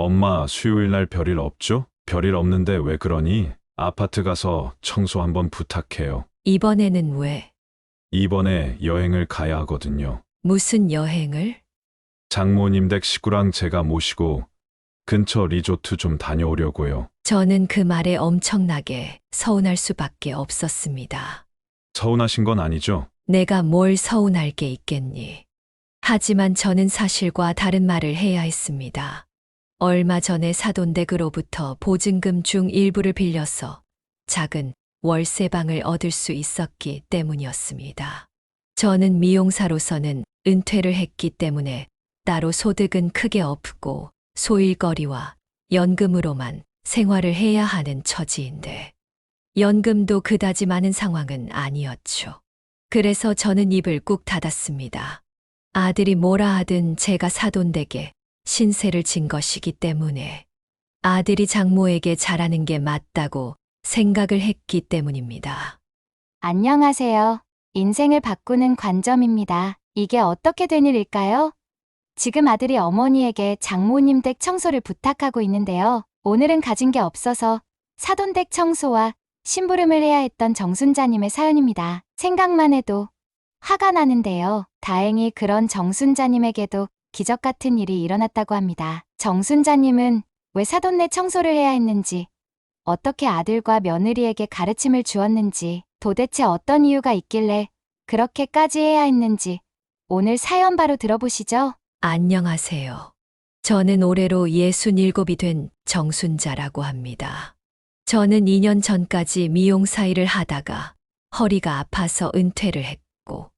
엄마, 수요일 날 별일 없죠? 별일 없는데 왜 그러니? 아파트 가서 청소 한번 부탁해요. 이번에는 왜? 이번에 여행을 가야 하거든요. 무슨 여행을? 장모님 댁 식구랑 제가 모시고 근처 리조트 좀 다녀오려고요. 저는 그 말에 엄청나게 서운할 수밖에 없었습니다. 서운하신 건 아니죠? 내가 뭘 서운할 게 있겠니? 하지만 저는 사실과 다른 말을 해야 했습니다. 얼마 전에 사돈댁으로부터 보증금 중 일부를 빌려서 작은 월세방을 얻을 수 있었기 때문이었습니다. 저는 미용사로서는 은퇴를 했기 때문에 따로 소득은 크게 없고 소일거리와 연금으로만 생활을 해야 하는 처지인데 연금도 그다지 많은 상황은 아니었죠. 그래서 저는 입을 꾹 닫았습니다. 아들이 뭐라 하든 제가 사돈댁에 신세를 진 것이기 때문에 아들이 장모에게 잘하는 게 맞다고 생각을 했기 때문입니다. 안녕하세요. 인생을 바꾸는 관점입니다. 이게 어떻게 된 일일까요? 지금 아들이 어머니에게 장모님 댁 청소를 부탁하고 있는데요. 오늘은 가진 게 없어서 사돈댁 청소와 심부름을 해야 했던 정순자님의 사연입니다. 생각만 해도 화가 나는데요. 다행히 그런 정순자님에게도 기적 같은 일이 일어났다고 합니다. 정순자님은 왜 사돈네 청소를 해야 했는지, 어떻게 아들과 며느리에게 가르침을 주었는지, 도대체 어떤 이유가 있길래 그렇게까지 해야 했는지 오늘 사연 바로 들어보시죠. 안녕하세요. 저는 올해로 67이 된 정순자라고 합니다. 저는 2년 전까지 미용사 일을 하다가 허리가 아파서 은퇴를 했고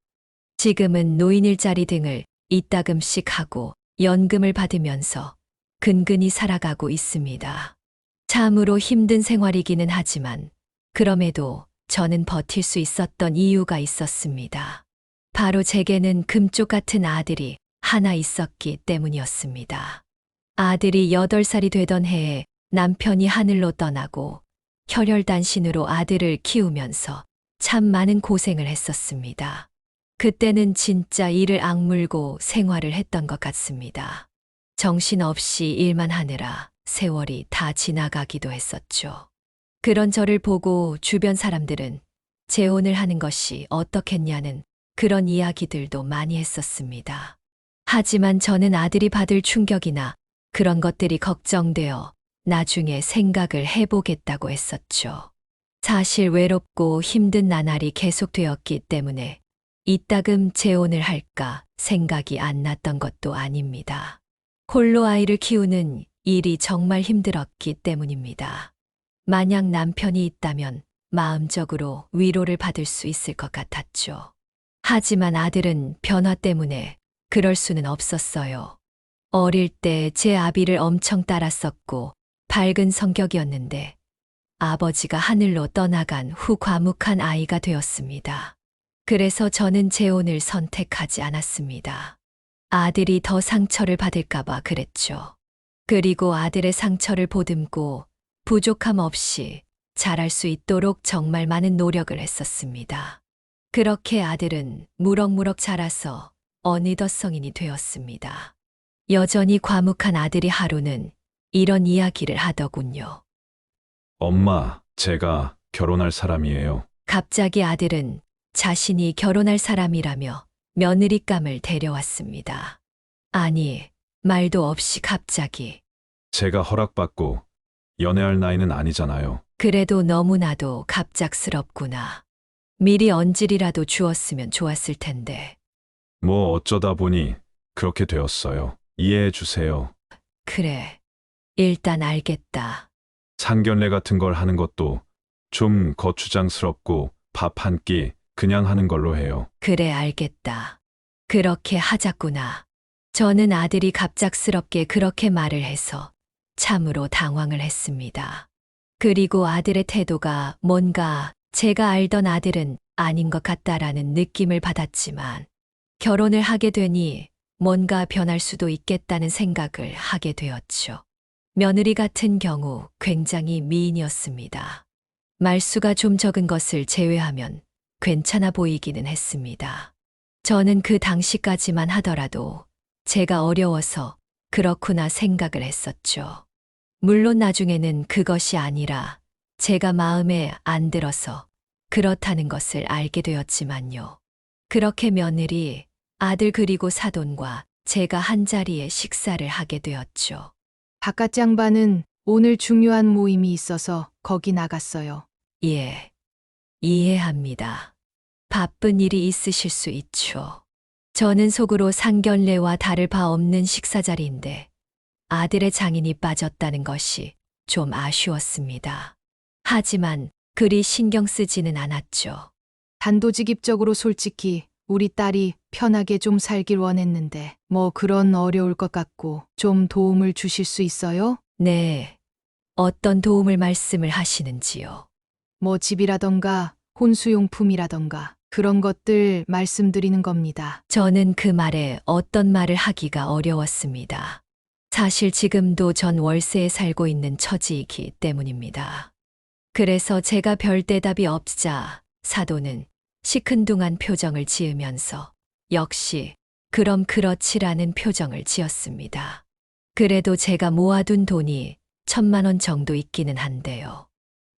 지금은 노인 일자리 등을 이따금씩 하고 연금을 받으면서 근근히 살아가고 있습니다. 참으로 힘든 생활이기는 하지만 그럼에도 저는 버틸 수 있었던 이유가 있었습니다. 바로 제게는 금쪽 같은 아들이 하나 있었기 때문이었습니다. 아들이 8살이 되던 해에 남편이 하늘로 떠나고 혈혈단신으로 아들을 키우면서 참 많은 고생을 했었습니다. 그때는 진짜 이를 악물고 생활을 했던 것 같습니다. 정신없이 일만 하느라 세월이 다 지나가기도 했었죠. 그런 저를 보고 주변 사람들은 재혼을 하는 것이 어떻겠냐는 그런 이야기들도 많이 했었습니다. 하지만 저는 아들이 받을 충격이나 그런 것들이 걱정되어 나중에 생각을 해보겠다고 했었죠. 사실 외롭고 힘든 나날이 계속되었기 때문에 이따금 재혼을 할까 생각이 안 났던 것도 아닙니다. 홀로 아이를 키우는 일이 정말 힘들었기 때문입니다. 만약 남편이 있다면 마음적으로 위로를 받을 수 있을 것 같았죠. 하지만 아들은 변화 때문에 그럴 수는 없었어요. 어릴 때 제 아비를 엄청 따랐었고 밝은 성격이었는데 아버지가 하늘로 떠나간 후 과묵한 아이가 되었습니다. 그래서 저는 재혼을 선택하지 않았습니다. 아들이 더 상처를 받을까봐 그랬죠. 그리고 아들의 상처를 보듬고 부족함 없이 잘할 수 있도록 정말 많은 노력을 했었습니다. 그렇게 아들은 무럭무럭 자라서 어느덧 성인이 되었습니다. 여전히 과묵한 아들이 하루는 이런 이야기를 하더군요. 엄마, 제가 결혼할 사람이에요. 갑자기 아들은 자신이 결혼할 사람이라며 며느리감을 데려왔습니다. 아니, 말도 없이 갑자기. 제가 허락받고 연애할 나이는 아니잖아요. 그래도 너무나도 갑작스럽구나. 미리 언질이라도 주었으면 좋았을 텐데. 뭐 어쩌다 보니 그렇게 되었어요. 이해해 주세요. 그래. 일단 알겠다. 상견례 같은 걸 하는 것도 좀 거추장스럽고 밥 한 끼 그냥 하는 걸로 해요. 그래, 알겠다. 그렇게 하자꾸나. 저는 아들이 갑작스럽게 그렇게 말을 해서 참으로 당황을 했습니다. 그리고 아들의 태도가 뭔가 제가 알던 아들은 아닌 것 같다라는 느낌을 받았지만 결혼을 하게 되니 뭔가 변할 수도 있겠다는 생각을 하게 되었죠. 며느리 같은 경우 굉장히 미인이었습니다. 말수가 좀 적은 것을 제외하면 괜찮아 보이기는 했습니다. 저는 그 당시까지만 하더라도 제가 어려워서 그렇구나 생각을 했었죠. 물론 나중에는 그것이 아니라 제가 마음에 안 들어서 그렇다는 것을 알게 되었지만요. 그렇게 며느리, 아들 그리고 사돈과 제가 한자리에 식사를 하게 되었죠. 바깥 장반은 오늘 중요한 모임이 있어서 거기 나갔어요. 예, 이해합니다. 바쁜 일이 있으실 수 있죠. 저는 속으로 상견례와 다를 바 없는 식사 자리인데 아들의 장인이 빠졌다는 것이 좀 아쉬웠습니다. 하지만 그리 신경 쓰지는 않았죠. 단도직입적으로 솔직히 우리 딸이 편하게 좀 살길 원했는데 뭐 그런 어려울 것 같고 좀 도움을 주실 수 있어요? 네, 어떤 도움을 말씀을 하시는지요. 뭐 집이라던가 혼수용품이라던가 그런 것들 말씀드리는 겁니다. 저는 그 말에 어떤 말을 하기가 어려웠습니다. 사실 지금도 전 월세에 살고 있는 처지이기 때문입니다. 그래서 제가 별 대답이 없자 사돈은 시큰둥한 표정을 지으면서 역시 그럼 그렇지라는 표정을 지었습니다. 그래도 제가 모아둔 돈이 1,000만 원 정도 있기는 한데요.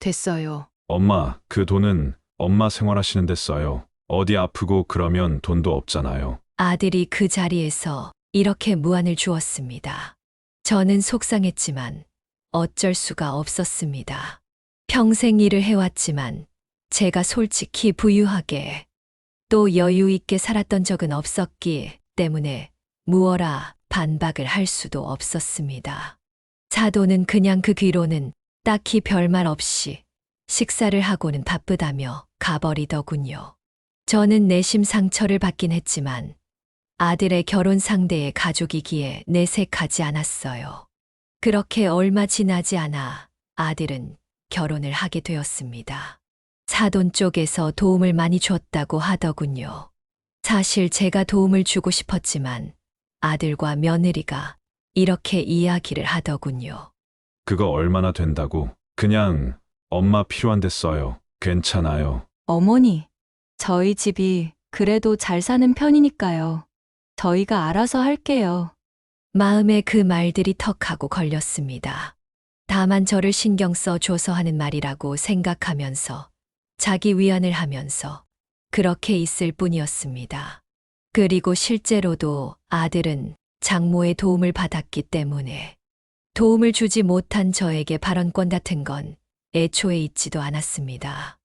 됐어요. 엄마, 그 돈은 엄마 생활하시는 데 써요. 어디 아프고 그러면 돈도 없잖아요. 아들이 그 자리에서 이렇게 무안을 주었습니다. 저는 속상했지만 어쩔 수가 없었습니다. 평생 일을 해왔지만 제가 솔직히 부유하게 또 여유 있게 살았던 적은 없었기 때문에 무어라 반박을 할 수도 없었습니다. 사돈은 그냥 그 귀로는 딱히 별말 없이 식사를 하고는 바쁘다며 가버리더군요. 저는 내심 상처를 받긴 했지만 아들의 결혼 상대의 가족이기에 내색하지 않았어요. 그렇게 얼마 지나지 않아 아들은 결혼을 하게 되었습니다. 사돈 쪽에서 도움을 많이 줬다고 하더군요. 사실 제가 도움을 주고 싶었지만 아들과 며느리가 이렇게 이야기를 하더군요. 그거 얼마나 된다고? 그냥 엄마 필요한데 써요. 괜찮아요. 어머니, 저희 집이 그래도 잘 사는 편이니까요. 저희가 알아서 할게요. 마음에 그 말들이 턱하고 걸렸습니다. 다만 저를 신경 써줘서 하는 말이라고 생각하면서 자기 위안을 하면서 그렇게 있을 뿐이었습니다. 그리고 실제로도 아들은 장모의 도움을 받았기 때문에 도움을 주지 못한 저에게 발언권 같은 건 애초에 있지도 않았습니다.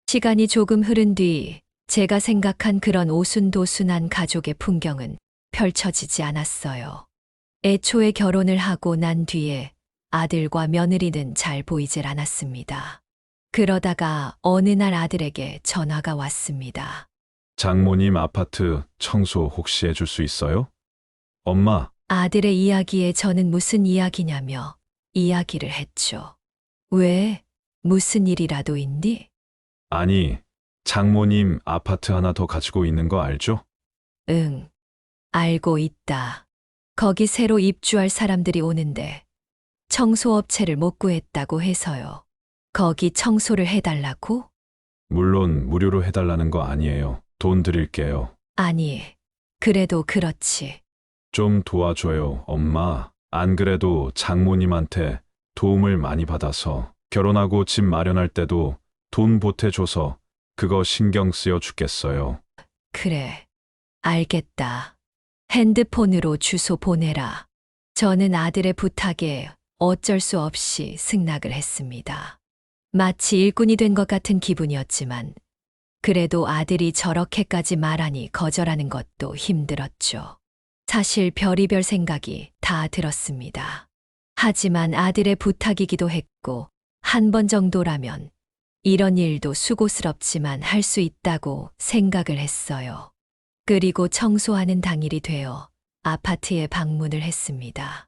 시간이 조금 흐른 뒤 제가 생각한 그런 오순도순한 가족의 풍경은 펼쳐지지 않았어요. 애초에 결혼을 하고 난 뒤에 아들과 며느리는 잘 보이질 않았습니다. 그러다가 어느 날 아들에게 전화가 왔습니다. 장모님 아파트 청소 혹시 해줄 수 있어요? 엄마, 아들의 이야기에 저는 무슨 이야기냐며 이야기를 했죠. 왜? 무슨 일이라도 있니? 아니, 장모님 아파트 하나 더 가지고 있는 거 알죠? 응, 알고 있다. 거기 새로 입주할 사람들이 오는데 청소업체를 못 구했다고 해서요. 거기 청소를 해달라고? 물론 무료로 해달라는 거 아니에요. 돈 드릴게요. 아니, 그래도 그렇지. 좀 도와줘요, 엄마. 안 그래도 장모님한테 도움을 많이 받아서 결혼하고 집 마련할 때도 돈 보태줘서 그거 신경 쓰여 죽겠어요. 그래, 알겠다. 핸드폰으로 주소 보내라. 저는 아들의 부탁에 어쩔 수 없이 승낙을 했습니다. 마치 일꾼이 된 것 같은 기분이었지만 그래도 아들이 저렇게까지 말하니 거절하는 것도 힘들었죠. 사실 별의별 생각이 다 들었습니다. 하지만 아들의 부탁이기도 했고 한 번 정도라면 이런 일도 수고스럽지만 할 수 있다고 생각을 했어요. 그리고 청소하는 당일이 되어 아파트에 방문을 했습니다.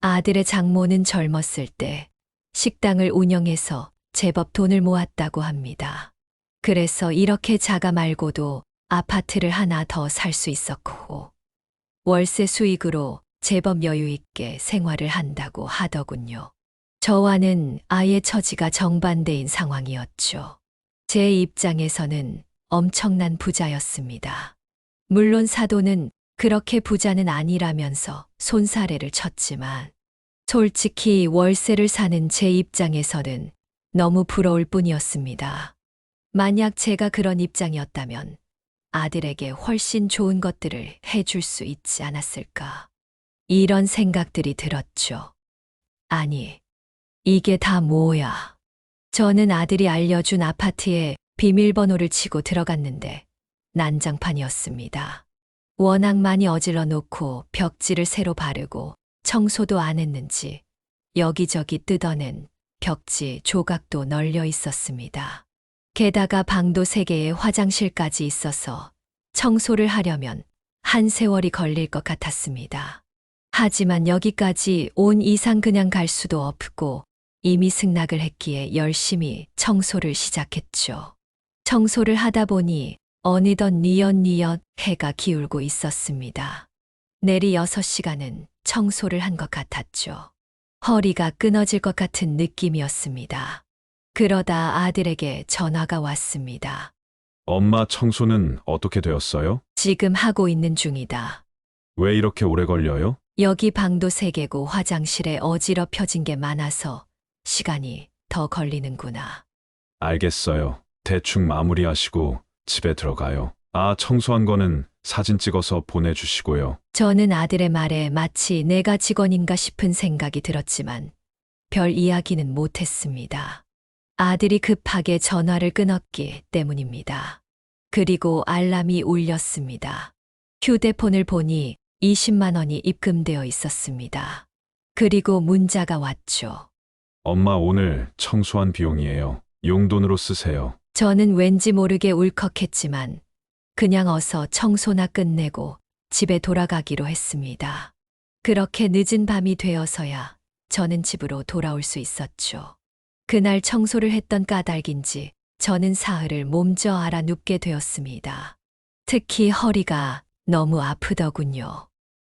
아들의 장모는 젊었을 때 식당을 운영해서 제법 돈을 모았다고 합니다. 그래서 이렇게 자가 말고도 아파트를 하나 더 살 수 있었고 월세 수익으로 제법 여유 있게 생활을 한다고 하더군요. 저와는 아예 처지가 정반대인 상황이었죠. 제 입장에서는 엄청난 부자였습니다. 물론 사돈은 그렇게 부자는 아니라면서 손사래를 쳤지만 솔직히 월세를 사는 제 입장에서는 너무 부러울 뿐이었습니다. 만약 제가 그런 입장이었다면 아들에게 훨씬 좋은 것들을 해줄 수 있지 않았을까. 이런 생각들이 들었죠. 아니, 이게 다 뭐야. 저는 아들이 알려준 아파트에 비밀번호를 치고 들어갔는데 난장판이었습니다. 워낙 많이 어질러 놓고 벽지를 새로 바르고 청소도 안 했는지 여기저기 뜯어낸 벽지 조각도 널려 있었습니다. 게다가 방도 3개에 화장실까지 있어서 청소를 하려면 한 세월이 걸릴 것 같았습니다. 하지만 여기까지 온 이상 그냥 갈 수도 없고 이미 승낙을 했기에 열심히 청소를 시작했죠. 청소를 하다 보니 어느덧 뉘엿뉘엿 해가 기울고 있었습니다. 내리 6시간은 청소를 한 것 같았죠. 허리가 끊어질 것 같은 느낌이었습니다. 그러다 아들에게 전화가 왔습니다. 엄마 청소는 어떻게 되었어요? 지금 하고 있는 중이다. 왜 이렇게 오래 걸려요? 여기 방도 3개고 화장실에 어지럽혀진 게 많아서 시간이 더 걸리는구나. 알겠어요. 대충 마무리하시고 집에 들어가요. 아, 청소한 거는 사진 찍어서 보내주시고요. 저는 아들의 말에 마치 내가 직원인가 싶은 생각이 들었지만 별 이야기는 못했습니다. 아들이 급하게 전화를 끊었기 때문입니다. 그리고 알람이 울렸습니다. 휴대폰을 보니 20만 원이 입금되어 있었습니다. 그리고 문자가 왔죠. 엄마 오늘 청소한 비용이에요. 용돈으로 쓰세요. 저는 왠지 모르게 울컥했지만 그냥 어서 청소나 끝내고 집에 돌아가기로 했습니다. 그렇게 늦은 밤이 되어서야 저는 집으로 돌아올 수 있었죠. 그날 청소를 했던 까닭인지 저는 사흘을 몸져 알아 눕게 되었습니다. 특히 허리가 너무 아프더군요.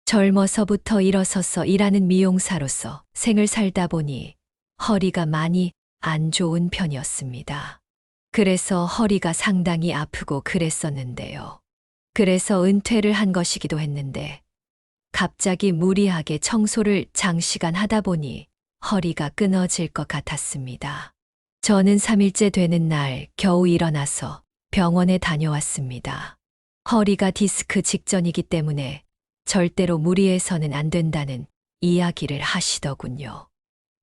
젊어서부터 일어서서 일하는 미용사로서 생을 살다 보니 허리가 많이 안 좋은 편이었습니다. 그래서 허리가 상당히 아프고 그랬었는데요. 그래서 은퇴를 한 것이기도 했는데 갑자기 무리하게 청소를 장시간 하다 보니 허리가 끊어질 것 같았습니다. 저는 3일째 되는 날 겨우 일어나서 병원에 다녀왔습니다. 허리가 디스크 직전이기 때문에 절대로 무리해서는 안 된다는 이야기를 하시더군요.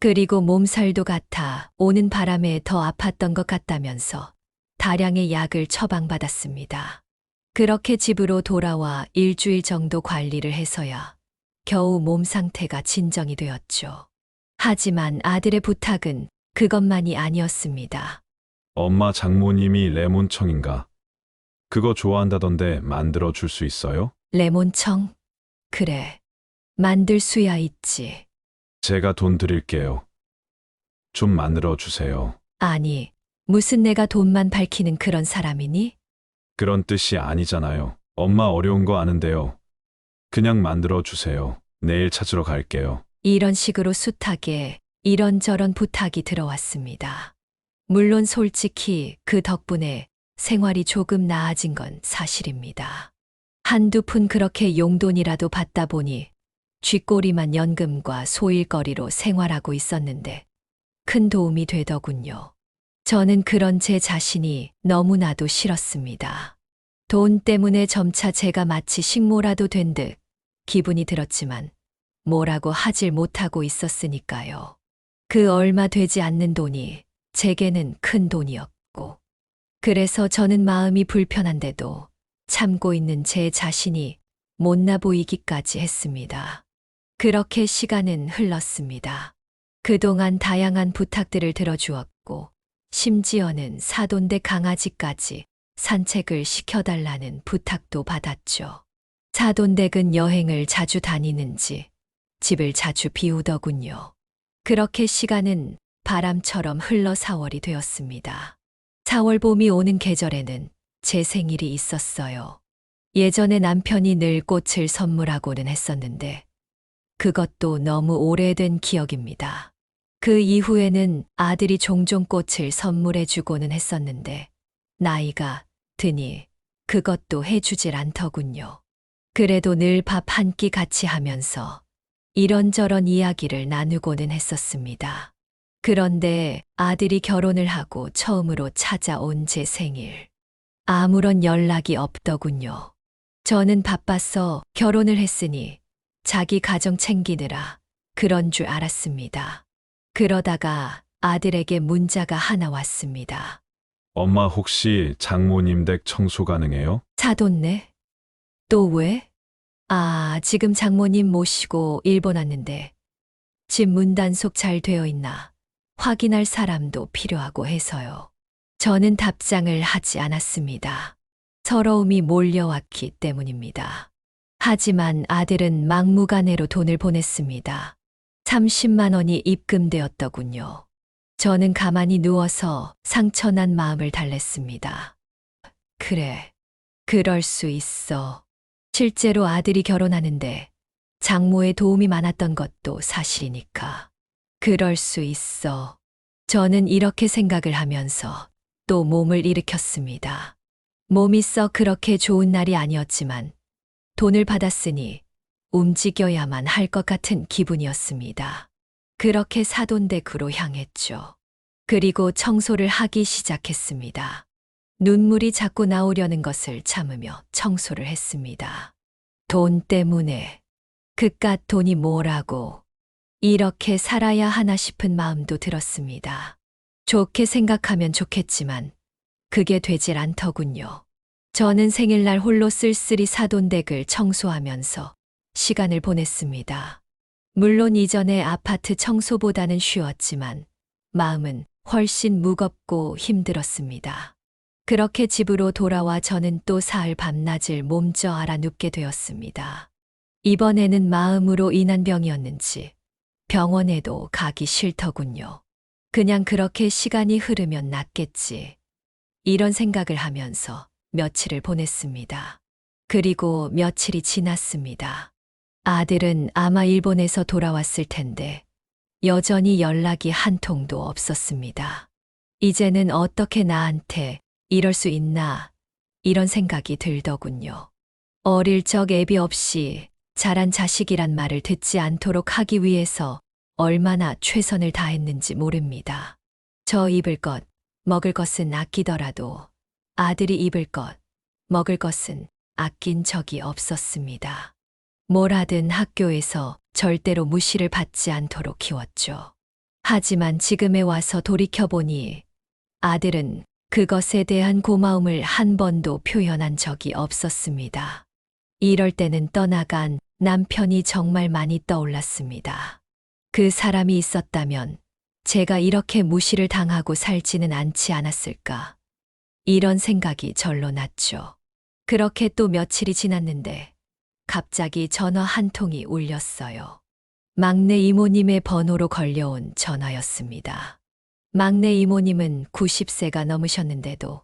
그리고 몸살도 같아 오는 바람에 더 아팠던 것 같다면서 다량의 약을 처방받았습니다. 그렇게 집으로 돌아와 일주일 정도 관리를 해서야 겨우 몸 상태가 진정이 되었죠. 하지만 아들의 부탁은 그것만이 아니었습니다. 엄마 장모님이 레몬청인가? 그거 좋아한다던데 만들어 줄 수 있어요? 레몬청? 그래. 만들 수야 있지. 제가 돈 드릴게요. 좀 만들어 주세요. 아니, 무슨 내가 돈만 밝히는 그런 사람이니? 그런 뜻이 아니잖아요. 엄마 어려운 거 아는데요. 그냥 만들어 주세요. 내일 찾으러 갈게요. 이런 식으로 숱하게 이런저런 부탁이 들어왔습니다. 물론 솔직히 그 덕분에 생활이 조금 나아진 건 사실입니다. 한두 푼 그렇게 용돈이라도 받다 보니 쥐꼬리만 연금과 소일거리로 생활하고 있었는데 큰 도움이 되더군요. 저는 그런 제 자신이 너무나도 싫었습니다. 돈 때문에 점차 제가 마치 식모라도 된 듯 기분이 들었지만 뭐라고 하질 못하고 있었으니까요. 그 얼마 되지 않는 돈이 제게는 큰 돈이었고, 그래서 저는 마음이 불편한데도 참고 있는 제 자신이 못나 보이기까지 했습니다. 그렇게 시간은 흘렀습니다. 그동안 다양한 부탁들을 들어주었고, 심지어는 사돈댁 강아지까지 산책을 시켜달라는 부탁도 받았죠. 사돈댁은 여행을 자주 다니는지 집을 자주 비우더군요. 그렇게 시간은 바람처럼 흘러 4월이 되었습니다. 4월 봄이 오는 계절에는 제 생일이 있었어요. 예전에 남편이 늘 꽃을 선물하고는 했었는데 그것도 너무 오래된 기억입니다. 그 이후에는 아들이 종종 꽃을 선물해주고는 했었는데 나이가 드니 그것도 해주질 않더군요. 그래도 늘 밥 한 끼 같이 하면서 이런저런 이야기를 나누고는 했었습니다. 그런데 아들이 결혼을 하고 처음으로 찾아온 제 생일. 아무런 연락이 없더군요. 저는 바빠서 결혼을 했으니 자기 가정 챙기느라 그런 줄 알았습니다. 그러다가 아들에게 문자가 하나 왔습니다. 엄마 혹시 장모님 댁 청소 가능해요? 사돈네? 또 왜? 아, 지금 장모님 모시고 일본 왔는데 집 문단속 잘 되어 있나 확인할 사람도 필요하고 해서요. 저는 답장을 하지 않았습니다. 서러움이 몰려왔기 때문입니다. 하지만 아들은 막무가내로 돈을 보냈습니다. 30만 원이 입금되었더군요. 저는 가만히 누워서 상처난 마음을 달랬습니다. 그래, 그럴 수 있어. 실제로 아들이 결혼하는데 장모의 도움이 많았던 것도 사실이니까. 그럴 수 있어. 저는 이렇게 생각을 하면서 또 몸을 일으켰습니다. 몸이 썩 그렇게 좋은 날이 아니었지만 돈을 받았으니 움직여야만 할 것 같은 기분이었습니다. 그렇게 사돈댁으로 향했죠. 그리고 청소를 하기 시작했습니다. 눈물이 자꾸 나오려는 것을 참으며 청소를 했습니다. 돈 때문에 그깟 돈이 뭐라고 이렇게 살아야 하나 싶은 마음도 들었습니다. 좋게 생각하면 좋겠지만 그게 되질 않더군요. 저는 생일날 홀로 쓸쓸히 사돈댁을 청소하면서 시간을 보냈습니다. 물론 이전의 아파트 청소보다는 쉬웠지만 마음은 훨씬 무겁고 힘들었습니다. 그렇게 집으로 돌아와 저는 또 사흘 밤낮을 몸져 알아 눕게 되었습니다. 이번에는 마음으로 인한 병이었는지 병원에도 가기 싫더군요. 그냥 그렇게 시간이 흐르면 낫겠지. 이런 생각을 하면서 며칠을 보냈습니다. 그리고 며칠이 지났습니다. 아들은 아마 일본에서 돌아왔을 텐데 여전히 연락이 한 통도 없었습니다. 이제는 어떻게 나한테 이럴 수 있나 이런 생각이 들더군요. 어릴 적 애비 없이 자란 자식이란 말을 듣지 않도록 하기 위해서 얼마나 최선을 다했는지 모릅니다. 저 입을 것, 먹을 것은 아끼더라도 아들이 입을 것, 먹을 것은 아낀 적이 없었습니다. 뭘 하든 학교에서 절대로 무시를 받지 않도록 키웠죠. 하지만 지금에 와서 돌이켜보니 아들은 그것에 대한 고마움을 한 번도 표현한 적이 없었습니다. 이럴 때는 떠나간 남편이 정말 많이 떠올랐습니다. 그 사람이 있었다면 제가 이렇게 무시를 당하고 살지는 않지 않았을까. 이런 생각이 절로 났죠. 그렇게 또 며칠이 지났는데 갑자기 전화 한 통이 울렸어요. 막내 이모님의 번호로 걸려온 전화였습니다. 막내 이모님은 90세가 넘으셨는데도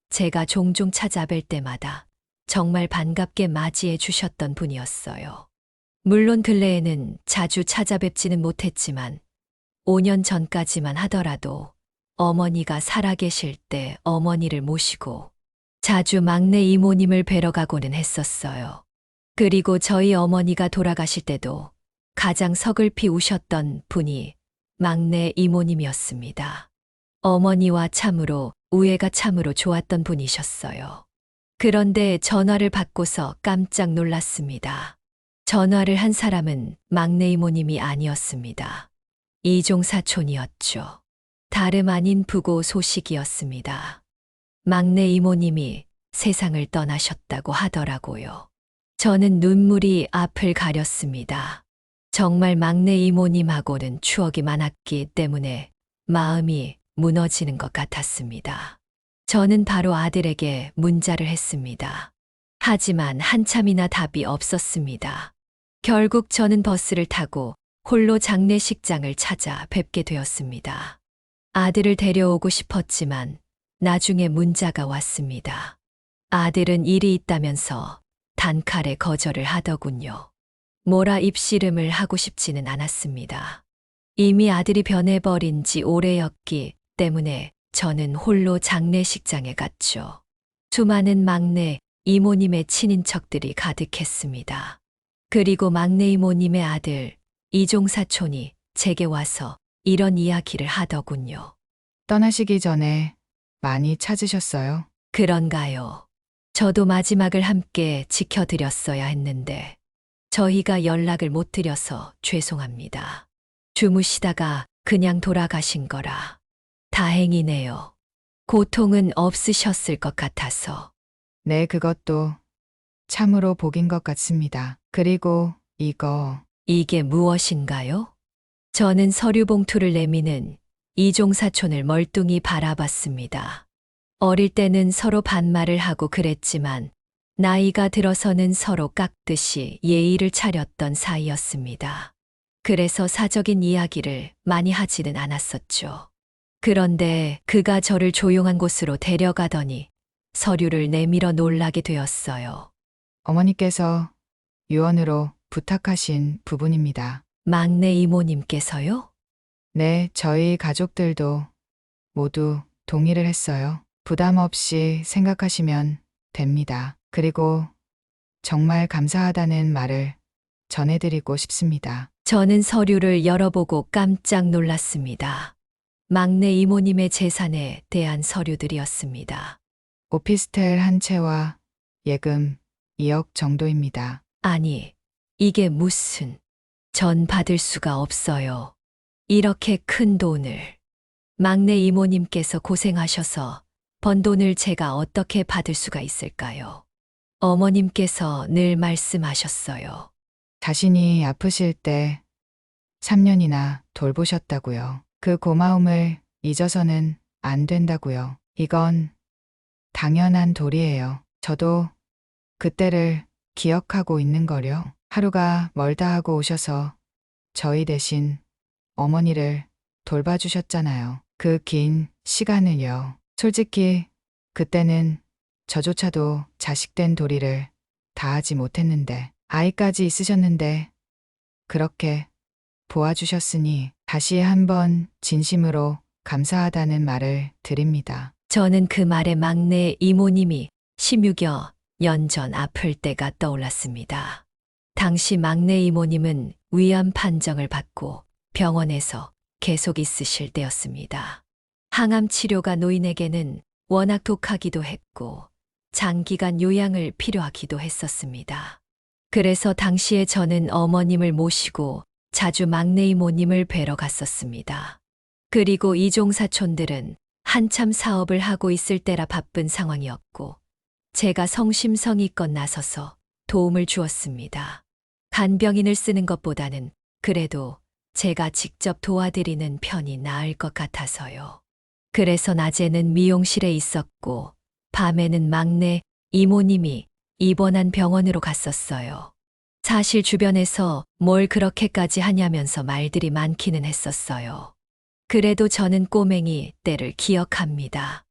제가 종종 찾아뵐 때마다 정말 반갑게 맞이해 주셨던 분이었어요. 물론 근래에는 자주 찾아뵙지는 못했지만 5년 전까지만 하더라도 어머니가 살아계실 때 어머니를 모시고 자주 막내 이모님을 뵈러 가고는 했었어요. 그리고 저희 어머니가 돌아가실 때도 가장 서글피 우셨던 분이 막내 이모님이었습니다. 어머니와 참으로 우애가 참으로 좋았던 분이셨어요. 그런데 전화를 받고서 깜짝 놀랐습니다. 전화를 한 사람은 막내 이모님이 아니었습니다. 이종 사촌이었죠. 다름 아닌 부고 소식이었습니다. 막내 이모님이 세상을 떠나셨다고 하더라고요. 저는 눈물이 앞을 가렸습니다. 정말 막내 이모님하고는 추억이 많았기 때문에 마음이 무너지는 것 같았습니다. 저는 바로 아들에게 문자를 했습니다. 하지만 한참이나 답이 없었습니다. 결국 저는 버스를 타고 홀로 장례식장을 찾아 뵙게 되었습니다. 아들을 데려오고 싶었지만 나중에 문자가 왔습니다. 아들은 일이 있다면서 단칼에 거절을 하더군요. 뭐라 입씨름을 하고 싶지는 않았습니다. 이미 아들이 변해버린 지 오래였기 때문에 저는 홀로 장례식장에 갔죠. 수많은 막내 이모님의 친인척들이 가득했습니다. 그리고 막내 이모님의 아들 이종사촌이 제게 와서 이런 이야기를 하더군요. 떠나시기 전에 많이 찾으셨어요? 그런가요? 저도 마지막을 함께 지켜드렸어야 했는데 저희가 연락을 못 드려서 죄송합니다. 주무시다가 그냥 돌아가신 거라. 다행이네요. 고통은 없으셨을 것 같아서. 네, 그것도 참으로 복인 것 같습니다. 그리고 이게 무엇인가요? 저는 서류 봉투를 내미는 이종사촌을 멀뚱히 바라봤습니다. 어릴 때는 서로 반말을 하고 그랬지만 나이가 들어서는 서로 깎듯이 예의를 차렸던 사이였습니다. 그래서 사적인 이야기를 많이 하지는 않았었죠. 그런데 그가 저를 조용한 곳으로 데려가더니 서류를 내밀어 놀라게 되었어요. 어머니께서 유언으로 부탁하신 부분입니다. 막내 이모님께서요? 네, 저희 가족들도 모두 동의를 했어요. 부담 없이 생각하시면 됩니다. 그리고 정말 감사하다는 말을 전해드리고 싶습니다. 저는 서류를 열어보고 깜짝 놀랐습니다. 막내 이모님의 재산에 대한 서류들이었습니다. 오피스텔 한 채와 예금 2억 정도입니다. 아니, 이게 무슨, 전 받을 수가 없어요. 이렇게 큰 돈을. 막내 이모님께서 고생하셔서 번 돈을 제가 어떻게 받을 수가 있을까요? 어머님께서 늘 말씀하셨어요. 자신이 아프실 때 3년이나 돌보셨다고요. 그 고마움을 잊어서는 안 된다고요. 이건 당연한 도리예요. 저도 그때를 기억하고 있는 거요. 하루가 멀다 하고 오셔서 저희 대신 어머니를 돌봐주셨잖아요. 그 긴 시간을요. 솔직히 그때는 저조차도 자식된 도리를 다하지 못했는데 아이까지 있으셨는데 그렇게 보아주셨으니 다시 한번 진심으로 감사하다는 말을 드립니다. 저는 그 말에 막내 이모님이 16여 년 전 아플 때가 떠올랐습니다. 당시 막내 이모님은 위암 판정을 받고 병원에서 계속 있으실 때였습니다. 항암 치료가 노인에게는 워낙 독하기도 했고 장기간 요양을 필요하기도 했었습니다. 그래서 당시에 저는 어머님을 모시고 자주 막내 이모님을 뵈러 갔었습니다. 그리고 이종사촌들은 한참 사업을 하고 있을 때라 바쁜 상황이었고 제가 성심성의껏 나서서 도움을 주었습니다. 간병인을 쓰는 것보다는 그래도 제가 직접 도와드리는 편이 나을 것 같아서요. 그래서 낮에는 미용실에 있었고 밤에는 막내 이모님이 입원한 병원으로 갔었어요. 사실 주변에서 뭘 그렇게까지 하냐면서 말들이 많기는 했었어요. 그래도 저는 꼬맹이 때를 기억합니다.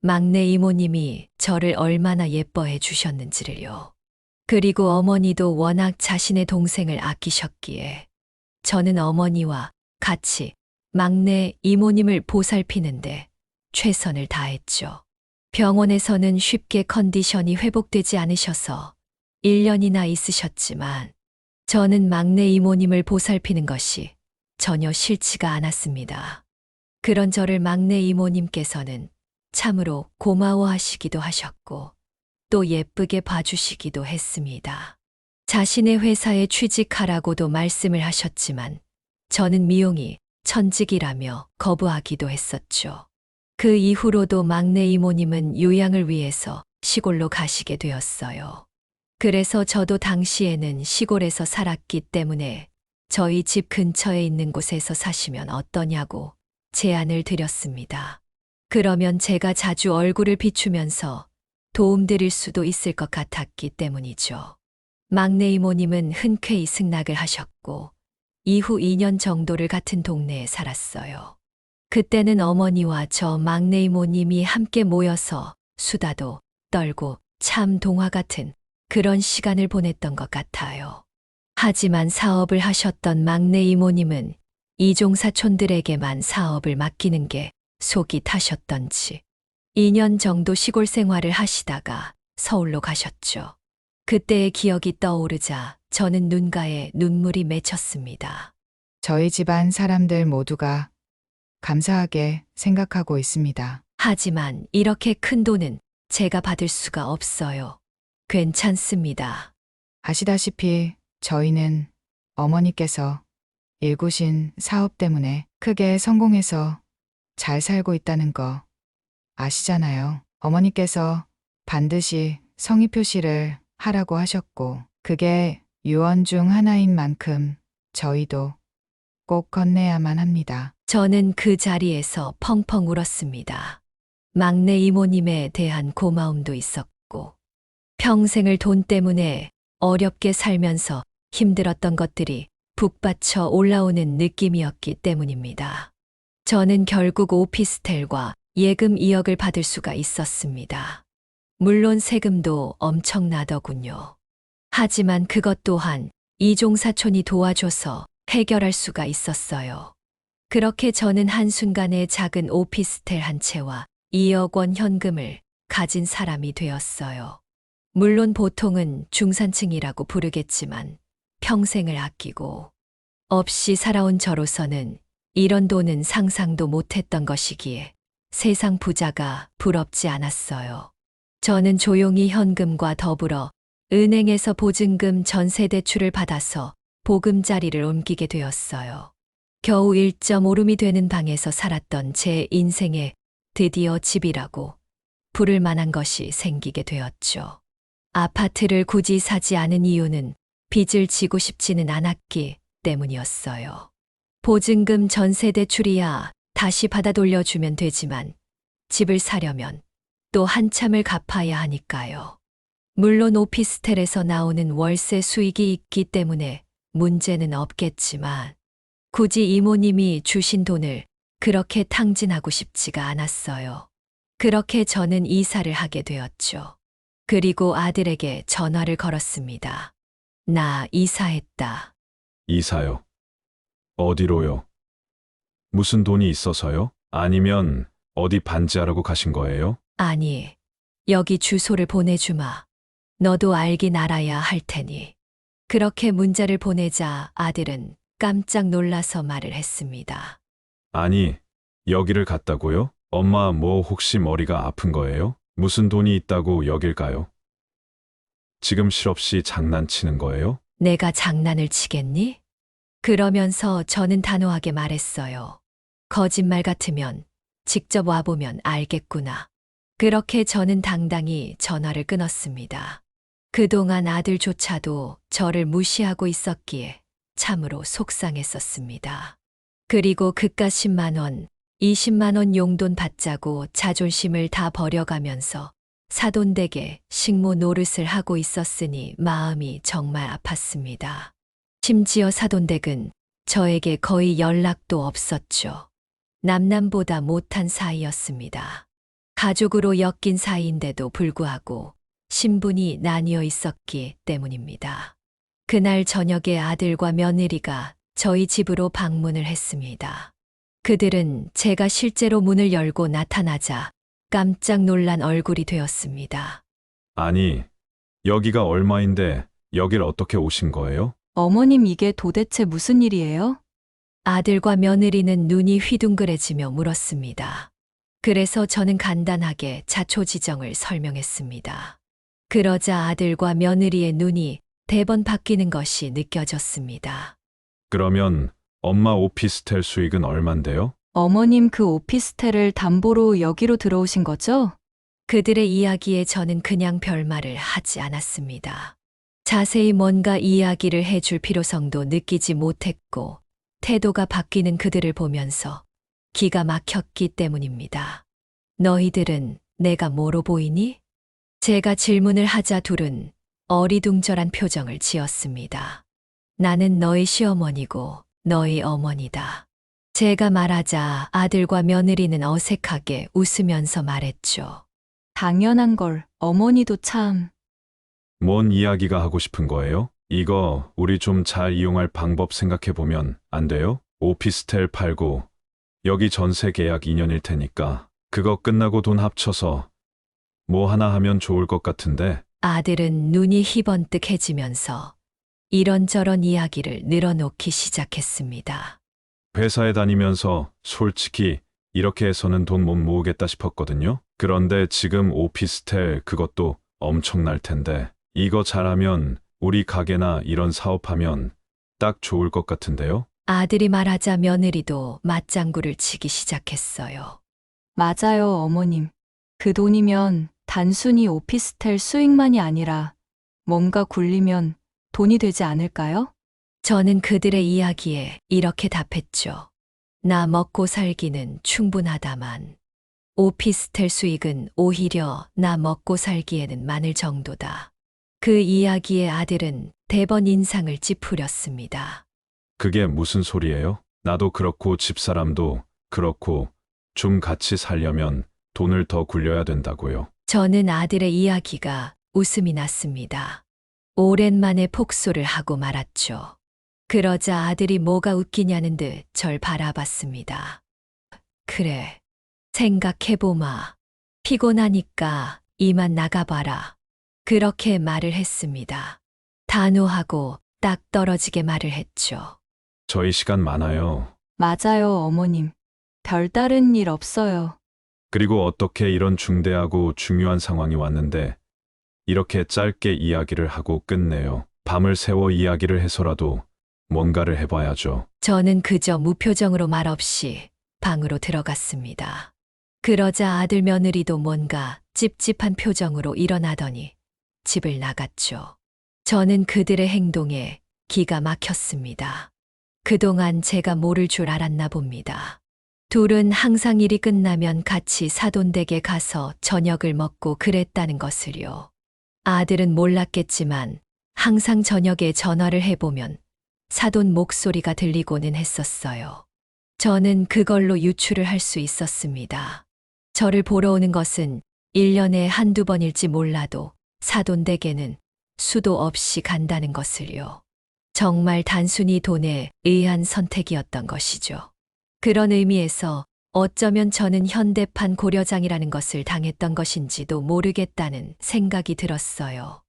막내 이모님이 저를 얼마나 예뻐해 주셨는지를요. 그리고 어머니도 워낙 자신의 동생을 아끼셨기에 저는 어머니와 같이 막내 이모님을 보살피는데 최선을 다했죠. 병원에서는 쉽게 컨디션이 회복되지 않으셔서 1년이나 있으셨지만 저는 막내 이모님을 보살피는 것이 전혀 싫지가 않았습니다. 그런 저를 막내 이모님께서는 참으로 고마워하시기도 하셨고 또 예쁘게 봐주시기도 했습니다. 자신의 회사에 취직하라고도 말씀을 하셨지만 저는 미용이 천직이라며 거부하기도 했었죠. 그 이후로도 막내 이모님은 요양을 위해서 시골로 가시게 되었어요. 그래서 저도 당시에는 시골에서 살았기 때문에 저희 집 근처에 있는 곳에서 사시면 어떠냐고 제안을 드렸습니다. 그러면 제가 자주 얼굴을 비추면서 도움드릴 수도 있을 것 같았기 때문이죠. 막내 이모님은 흔쾌히 승낙을 하셨고 이후 2년 정도를 같은 동네에 살았어요. 그때는 어머니와 저 막내 이모님이 함께 모여서 수다도 떨고 참 동화 같은 그런 시간을 보냈던 것 같아요. 하지만 사업을 하셨던 막내 이모님은 이종사촌들에게만 사업을 맡기는 게 속이 타셨던지 2년 정도 시골 생활을 하시다가 서울로 가셨죠. 그때의 기억이 떠오르자 저는 눈가에 눈물이 맺혔습니다. 저희 집안 사람들 모두가 감사하게 생각하고 있습니다. 하지만 이렇게 큰 돈은 제가 받을 수가 없어요. 괜찮습니다. 아시다시피 저희는 어머니께서 일구신 사업 때문에 크게 성공해서 잘 살고 있다는 거 아시잖아요. 어머니께서 반드시 성의 표시를 하라고 하셨고, 그게 유언 중 하나인 만큼 저희도 꼭 건네야만 합니다. 저는 그 자리에서 펑펑 울었습니다. 막내 이모님에 대한 고마움도 있었고, 평생을 돈 때문에 어렵게 살면서 힘들었던 것들이 북받쳐 올라오는 느낌이었기 때문입니다. 저는 결국 오피스텔과 예금 2억을 받을 수가 있었습니다. 물론 세금도 엄청나더군요. 하지만 그것 또한 이종 사촌이 도와줘서 해결할 수가 있었어요. 그렇게 저는 한순간에 작은 오피스텔 한 채와 2억 원 현금을 가진 사람이 되었어요. 물론 보통은 중산층이라고 부르겠지만 평생을 아끼고 없이 살아온 저로서는 이런 돈은 상상도 못했던 것이기에 세상 부자가 부럽지 않았어요. 저는 조용히 현금과 더불어 은행에서 보증금 전세 대출을 받아서 보금자리를 옮기게 되었어요. 겨우 1.5룸이 되는 방에서 살았던 제 인생에 드디어 집이라고 부를 만한 것이 생기게 되었죠. 아파트를 굳이 사지 않은 이유는 빚을 지고 싶지는 않았기 때문이었어요. 보증금 전세 대출이야 다시 받아 돌려주면 되지만 집을 사려면 또 한참을 갚아야 하니까요. 물론 오피스텔에서 나오는 월세 수익이 있기 때문에 문제는 없겠지만 굳이 이모님이 주신 돈을 그렇게 탕진하고 싶지가 않았어요. 그렇게 저는 이사를 하게 되었죠. 그리고 아들에게 전화를 걸었습니다. 나 이사했다. 이사요. 어디로요? 무슨 돈이 있어서요? 아니면 어디 반지하라고 가신 거예요? 아니, 여기 주소를 보내주마. 너도 알긴 알아야 할 테니. 그렇게 문자를 보내자 아들은 깜짝 놀라서 말을 했습니다. 아니, 여기를 갔다고요? 엄마 뭐 혹시 머리가 아픈 거예요? 무슨 돈이 있다고 여길 가요? 지금 실없이 장난치는 거예요? 내가 장난을 치겠니? 그러면서 저는 단호하게 말했어요. 거짓말 같으면 직접 와보면 알겠구나. 그렇게 저는 당당히 전화를 끊었습니다. 그동안 아들조차도 저를 무시하고 있었기에 참으로 속상했었습니다. 그리고 그깟 10만 원, 20만 원 용돈 받자고 자존심을 다 버려가면서 사돈댁에 식모 노릇을 하고 있었으니 마음이 정말 아팠습니다. 심지어 사돈댁은 저에게 거의 연락도 없었죠. 남남보다 못한 사이였습니다. 가족으로 엮인 사이인데도 불구하고 신분이 나뉘어 있었기 때문입니다. 그날 저녁에 아들과 며느리가 저희 집으로 방문을 했습니다. 그들은 제가 실제로 문을 열고 나타나자 깜짝 놀란 얼굴이 되었습니다. 아니, 여기가 얼마인데 여길 어떻게 오신 거예요? 어머님 이게 도대체 무슨 일이에요? 아들과 며느리는 눈이 휘둥그레지며 물었습니다. 그래서 저는 간단하게 자초지정을 설명했습니다. 그러자 아들과 며느리의 눈이 대번 바뀌는 것이 느껴졌습니다. 그러면 엄마 오피스텔 수익은 얼만데요? 어머님 그 오피스텔을 담보로 여기로 들어오신 거죠? 그들의 이야기에 저는 그냥 별말을 하지 않았습니다. 자세히 뭔가 이야기를 해줄 필요성도 느끼지 못했고 태도가 바뀌는 그들을 보면서 기가 막혔기 때문입니다. 너희들은 내가 뭐로 보이니? 제가 질문을 하자 둘은 어리둥절한 표정을 지었습니다. 나는 너희 시어머니고 너희 어머니다. 제가 말하자 아들과 며느리는 어색하게 웃으면서 말했죠. 당연한 걸 어머니도 참. 뭔 이야기가 하고 싶은 거예요? 이거 우리 좀 잘 이용할 방법 생각해 보면 안 돼요? 오피스텔 팔고 여기 전세 계약 2년일 테니까 그거 끝나고 돈 합쳐서 뭐 하나 하면 좋을 것 같은데. 아들은 눈이 희번뜩해지면서 이런저런 이야기를 늘어놓기 시작했습니다. 회사에 다니면서 솔직히 이렇게 해서는 돈 못 모으겠다 싶었거든요. 그런데 지금 오피스텔 그것도 엄청날 텐데 이거 잘하면 우리 가게나 이런 사업하면 딱 좋을 것 같은데요. 아들이 말하자 며느리도 맞장구를 치기 시작했어요. 맞아요, 어머님. 그 돈이면 단순히 오피스텔 수익만이 아니라 뭔가 굴리면 돈이 되지 않을까요? 저는 그들의 이야기에 이렇게 답했죠. 나 먹고 살기는 충분하다만 오피스텔 수익은 오히려 나 먹고 살기에는 많을 정도다. 그 이야기에 아들은 대번 인상을 찌푸렸습니다. 그게 무슨 소리예요? 나도 그렇고 집사람도 그렇고 좀 같이 살려면 돈을 더 굴려야 된다고요. 저는 아들의 이야기가 웃음이 났습니다. 오랜만에 폭소를 하고 말았죠. 그러자 아들이 뭐가 웃기냐는 듯 절 바라봤습니다. 그래, 생각해보마. 피곤하니까 이만 나가봐라. 그렇게 말을 했습니다. 단호하고 딱 떨어지게 말을 했죠. 저희 시간 많아요. 맞아요, 어머님. 별다른 일 없어요. 그리고 어떻게 이런 중대하고 중요한 상황이 왔는데 이렇게 짧게 이야기를 하고 끝내요. 밤을 새워 이야기를 해서라도 뭔가를 해봐야죠. 저는 그저 무표정으로 말없이 방으로 들어갔습니다. 그러자 아들 며느리도 뭔가 찝찝한 표정으로 일어나더니 집을 나갔죠. 저는 그들의 행동에 기가 막혔습니다. 그동안 제가 모를 줄 알았나 봅니다. 둘은 항상 일이 끝나면 같이 사돈댁에 가서 저녁을 먹고 그랬다는 것을요. 아들은 몰랐겠지만 항상 저녁에 전화를 해보면 사돈 목소리가 들리고는 했었어요. 저는 그걸로 유추를 할 수 있었습니다. 저를 보러 오는 것은 1년에 한두 번일지 몰라도 사돈댁에는 수도 없이 간다는 것을요. 정말 단순히 돈에 의한 선택이었던 것이죠. 그런 의미에서 어쩌면 저는 현대판 고려장이라는 것을 당했던 것인지도 모르겠다는 생각이 들었어요.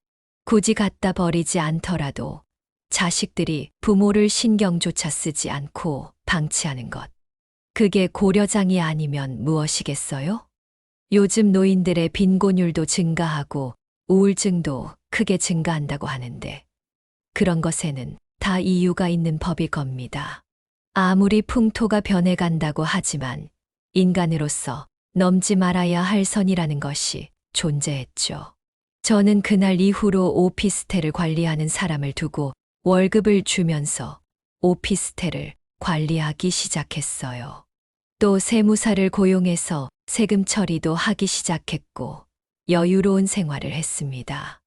굳이 갖다 버리지 않더라도 자식들이 부모를 신경조차 쓰지 않고 방치하는 것. 그게 고려장이 아니면 무엇이겠어요? 요즘 노인들의 빈곤율도 증가하고 우울증도 크게 증가한다고 하는데 그런 것에는 다 이유가 있는 법일 겁니다. 아무리 풍토가 변해간다고 하지만 인간으로서 넘지 말아야 할 선이라는 것이 존재했죠. 저는 그날 이후로 오피스텔을 관리하는 사람을 두고 월급을 주면서 오피스텔을 관리하기 시작했어요. 또 세무사를 고용해서 세금 처리도 하기 시작했고 여유로운 생활을 했습니다.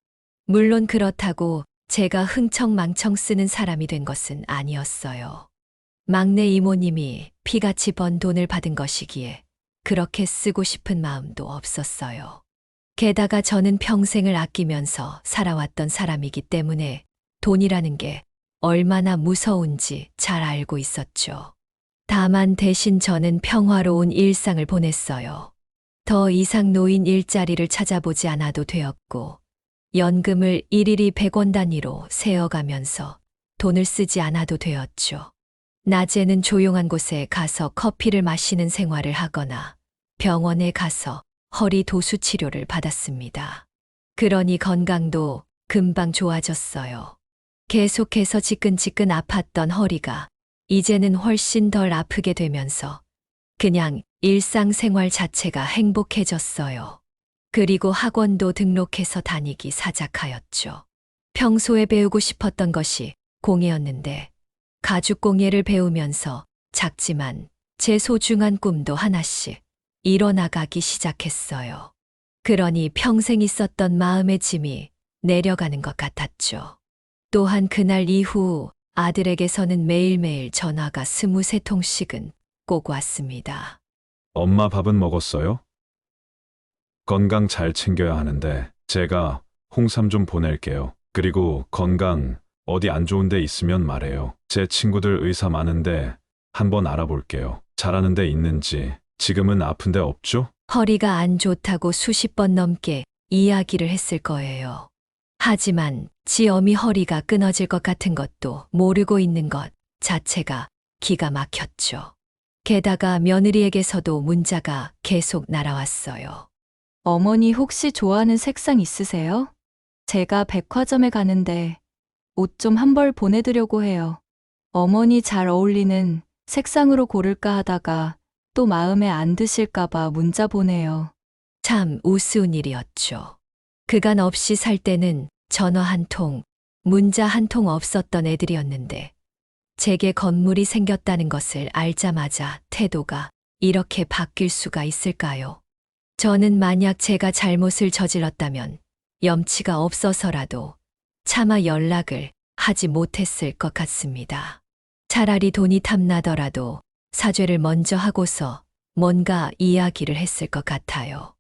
물론 그렇다고 제가 흥청망청 쓰는 사람이 된 것은 아니었어요. 막내 이모님이 피같이 번 돈을 받은 것이기에 그렇게 쓰고 싶은 마음도 없었어요. 게다가 저는 평생을 아끼면서 살아왔던 사람이기 때문에 돈이라는 게 얼마나 무서운지 잘 알고 있었죠. 다만 대신 저는 평화로운 일상을 보냈어요. 더 이상 노인 일자리를 찾아보지 않아도 되었고, 연금을 일일이 100원 단위로 세어가면서 돈을 쓰지 않아도 되었죠. 낮에는 조용한 곳에 가서 커피를 마시는 생활을 하거나 병원에 가서 허리 도수 치료를 받았습니다. 그러니 건강도 금방 좋아졌어요. 계속해서 지끈지끈 아팠던 허리가 이제는 훨씬 덜 아프게 되면서 그냥 일상생활 자체가 행복해졌어요. 그리고 학원도 등록해서 다니기 시작하였죠. 평소에 배우고 싶었던 것이 공예였는데 가죽공예를 배우면서 작지만 제 소중한 꿈도 하나씩 이뤄나가기 시작했어요. 그러니 평생 있었던 마음의 짐이 내려가는 것 같았죠. 또한 그날 이후 아들에게서는 매일매일 전화가 23통씩은 꼭 왔습니다. 엄마 밥은 먹었어요? 건강 잘 챙겨야 하는데 제가 홍삼 좀 보낼게요. 그리고 건강 어디 안 좋은 데 있으면 말해요. 제 친구들 의사 많은데 한번 알아볼게요. 잘하는 데 있는지. 지금은 아픈 데 없죠? 허리가 안 좋다고 수십 번 넘게 이야기를 했을 거예요. 하지만 지 어미 허리가 끊어질 것 같은 것도 모르고 있는 것 자체가 기가 막혔죠. 게다가 며느리에게서도 문자가 계속 날아왔어요. 어머니 혹시 좋아하는 색상 있으세요? 제가 백화점에 가는데 옷 좀 한 벌 보내드려고 해요. 어머니 잘 어울리는 색상으로 고를까 하다가 또 마음에 안 드실까봐 문자 보내요. 참 우스운 일이었죠. 그간 없이 살 때는 전화 한 통, 문자 한 통 없었던 애들이었는데 제게 건물이 생겼다는 것을 알자마자 태도가 이렇게 바뀔 수가 있을까요? 저는 만약 제가 잘못을 저질렀다면 염치가 없어서라도 차마 연락을 하지 못했을 것 같습니다. 차라리 돈이 탐나더라도 사죄를 먼저 하고서 뭔가 이야기를 했을 것 같아요.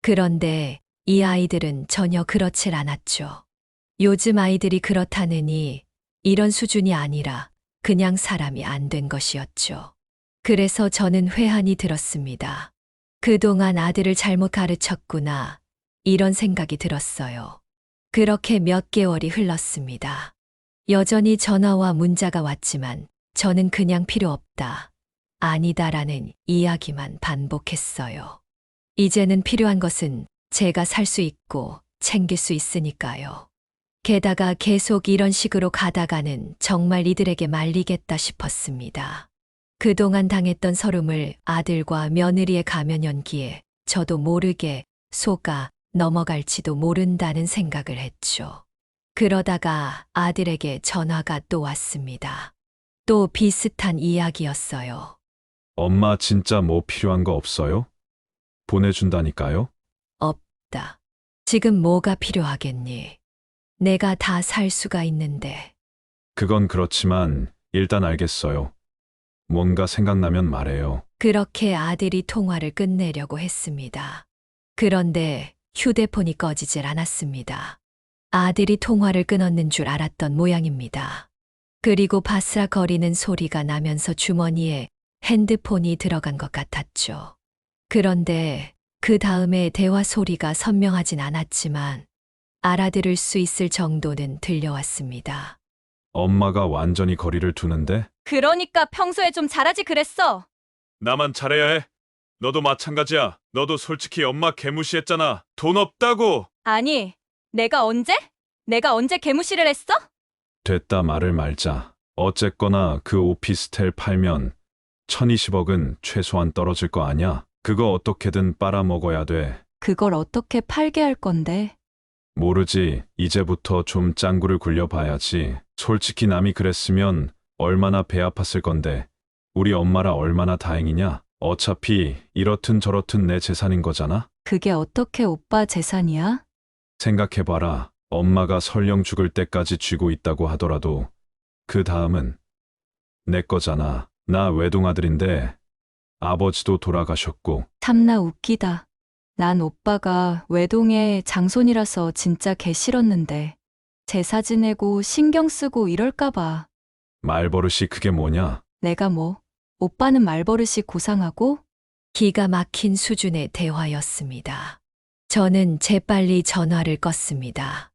그런데 이 아이들은 전혀 그렇질 않았죠. 요즘 아이들이 그렇다느니 이런 수준이 아니라 그냥 사람이 안 된 것이었죠. 그래서 저는 회한이 들었습니다. 그동안 아들을 잘못 가르쳤구나. 이런 생각이 들었어요. 그렇게 몇 개월이 흘렀습니다. 여전히 전화와 문자가 왔지만 저는 그냥 필요 없다. 아니다라는 이야기만 반복했어요. 이제는 필요한 것은 제가 살 수 있고 챙길 수 있으니까요. 게다가 계속 이런 식으로 가다가는 정말 이들에게 말리겠다 싶었습니다. 그동안 당했던 서름을 아들과 며느리의 가면 연기에 저도 모르게 속아 넘어갈지도 모른다는 생각을 했죠. 그러다가 아들에게 전화가 또 왔습니다. 또 비슷한 이야기였어요. 엄마 진짜 뭐 필요한 거 없어요? 보내준다니까요? 없다. 지금 뭐가 필요하겠니? 내가 다 살 수가 있는데. 그건 그렇지만 일단 알겠어요. 뭔가 생각나면 말해요. 그렇게 아들이 통화를 끝내려고 했습니다. 그런데 휴대폰이 꺼지질 않았습니다. 아들이 통화를 끊었는 줄 알았던 모양입니다. 그리고 바스락거리는 소리가 나면서 주머니에 핸드폰이 들어간 것 같았죠. 그런데 그 다음에 대화 소리가 선명하진 않았지만 알아들을 수 있을 정도는 들려왔습니다. 엄마가 완전히 거리를 두는데? 그러니까 평소에 좀 잘하지 그랬어. 나만 잘해야 해. 너도 마찬가지야. 너도 솔직히 엄마 개무시했잖아. 돈 없다고! 아니, 내가 언제 개무시를 했어? 됐다 말을 말자. 어쨌거나 그 오피스텔 팔면 1020억은 최소한 떨어질 거 아냐? 그거 어떻게든 빨아먹어야 돼. 그걸 어떻게 팔게 할 건데? 모르지. 이제부터 좀 짱구를 굴려봐야지. 솔직히 남이 그랬으면 얼마나 배 아팠을 건데. 우리 엄마라 얼마나 다행이냐? 어차피 이렇든 저렇든 내 재산인 거잖아? 그게 어떻게 오빠 재산이야? 생각해봐라. 엄마가 설령 죽을 때까지 쥐고 있다고 하더라도 그 다음은 내 거잖아. 나 외동아들인데 아버지도 돌아가셨고. 참나 웃기다. 난 오빠가 외동의 장손이라서 진짜 개 싫었는데 제사 지내고 신경 쓰고 이럴까봐. 말버릇이 그게 뭐냐? 내가 뭐, 오빠는 말버릇이 고상하고? 기가 막힌 수준의 대화였습니다. 저는 재빨리 전화를 껐습니다.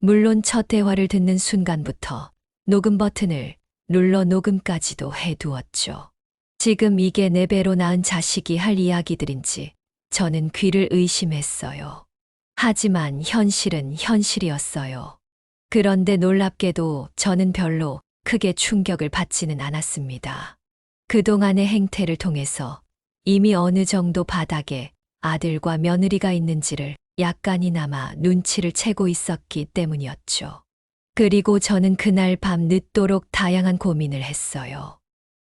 물론 첫 대화를 듣는 순간부터 녹음 버튼을 눌러 녹음까지도 해두었죠. 지금 이게 내 배로 낳은 자식이 할 이야기들인지 저는 귀를 의심했어요. 하지만 현실은 현실이었어요. 그런데 놀랍게도 저는 별로 크게 충격을 받지는 않았습니다. 그동안의 행태를 통해서 이미 어느 정도 바닥에 아들과 며느리가 있는지를 약간이나마 눈치를 채고 있었기 때문이었죠. 그리고 저는 그날 밤 늦도록 다양한 고민을 했어요.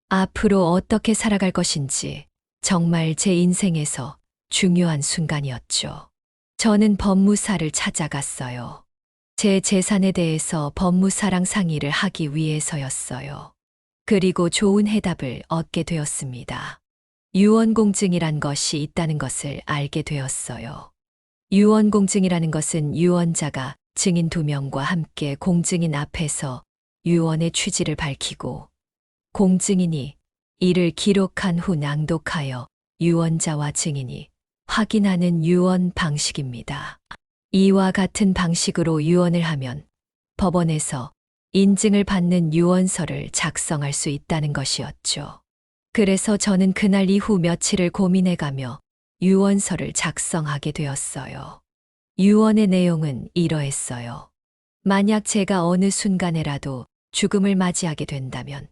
앞으로 어떻게 살아갈 것인지 정말 제 인생에서 중요한 순간이었죠. 저는 법무사를 찾아갔어요. 제 재산에 대해서 법무사랑 상의를 하기 위해서였어요. 그리고 좋은 해답을 얻게 되었습니다. 유언공증이란 것이 있다는 것을 알게 되었어요. 유언공증이라는 것은 유언자가 증인 2명과 함께 공증인 앞에서 유언의 취지를 밝히고 공증인이 이를 기록한 후 낭독하여 유언자와 증인이 확인하는 유언 방식입니다. 이와 같은 방식으로 유언을 하면 법원에서 인증을 받는 유언서를 작성할 수 있다는 것이었죠. 그래서 저는 그날 이후 며칠을 고민해가며 유언서를 작성하게 되었어요. 유언의 내용은 이러했어요. 만약 제가 어느 순간에라도 죽음을 맞이하게 된다면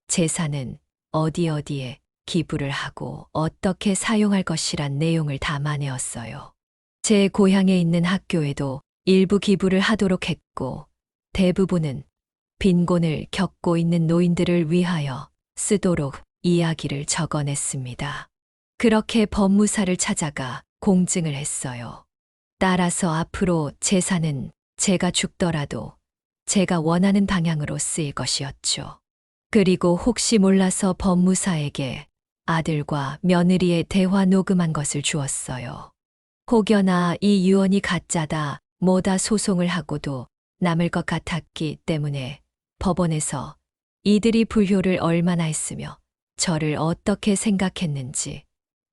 재산은 어디에 기부를 하고 어떻게 사용할 것이란 내용을 담아내었어요. 제 고향에 있는 학교에도 일부 기부를 하도록 했고 대부분은 빈곤을 겪고 있는 노인들을 위하여 쓰도록 이야기를 적어냈습니다. 그렇게 법무사를 찾아가 공증을 했어요. 따라서 앞으로 재산은 제가 죽더라도 제가 원하는 방향으로 쓰일 것이었죠. 그리고 혹시 몰라서 법무사에게 아들과 며느리의 대화 녹음한 것을 주었어요. 혹여나 이 유언이 가짜다, 뭐다 소송을 하고도 남을 것 같았기 때문에 법원에서 이들이 불효를 얼마나 했으며 저를 어떻게 생각했는지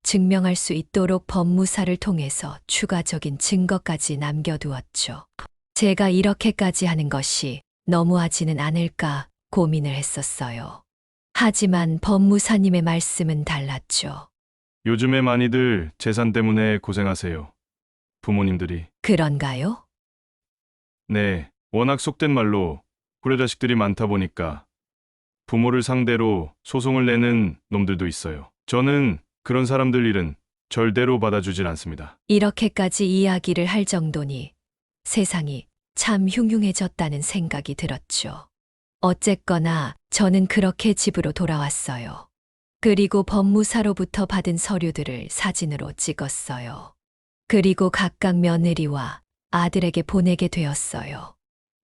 증명할 수 있도록 법무사를 통해서 추가적인 증거까지 남겨두었죠. 제가 이렇게까지 하는 것이 너무하지는 않을까 고민을 했었어요. 하지만 법무사님의 말씀은 달랐죠. 요즘에 많이들 재산 때문에 고생하세요. 부모님들이. 그런가요? 네, 워낙 속된 말로 불효자식들이 많다 보니까 부모를 상대로 소송을 내는 놈들도 있어요. 저는 그런 사람들 일은 절대로 받아주질 않습니다. 이렇게까지 이야기를 할 정도니 세상이 참 흉흉해졌다는 생각이 들었죠. 어쨌거나 저는 그렇게 집으로 돌아왔어요. 그리고 법무사로부터 받은 서류들을 사진으로 찍었어요. 그리고 각각 며느리와 아들에게 보내게 되었어요.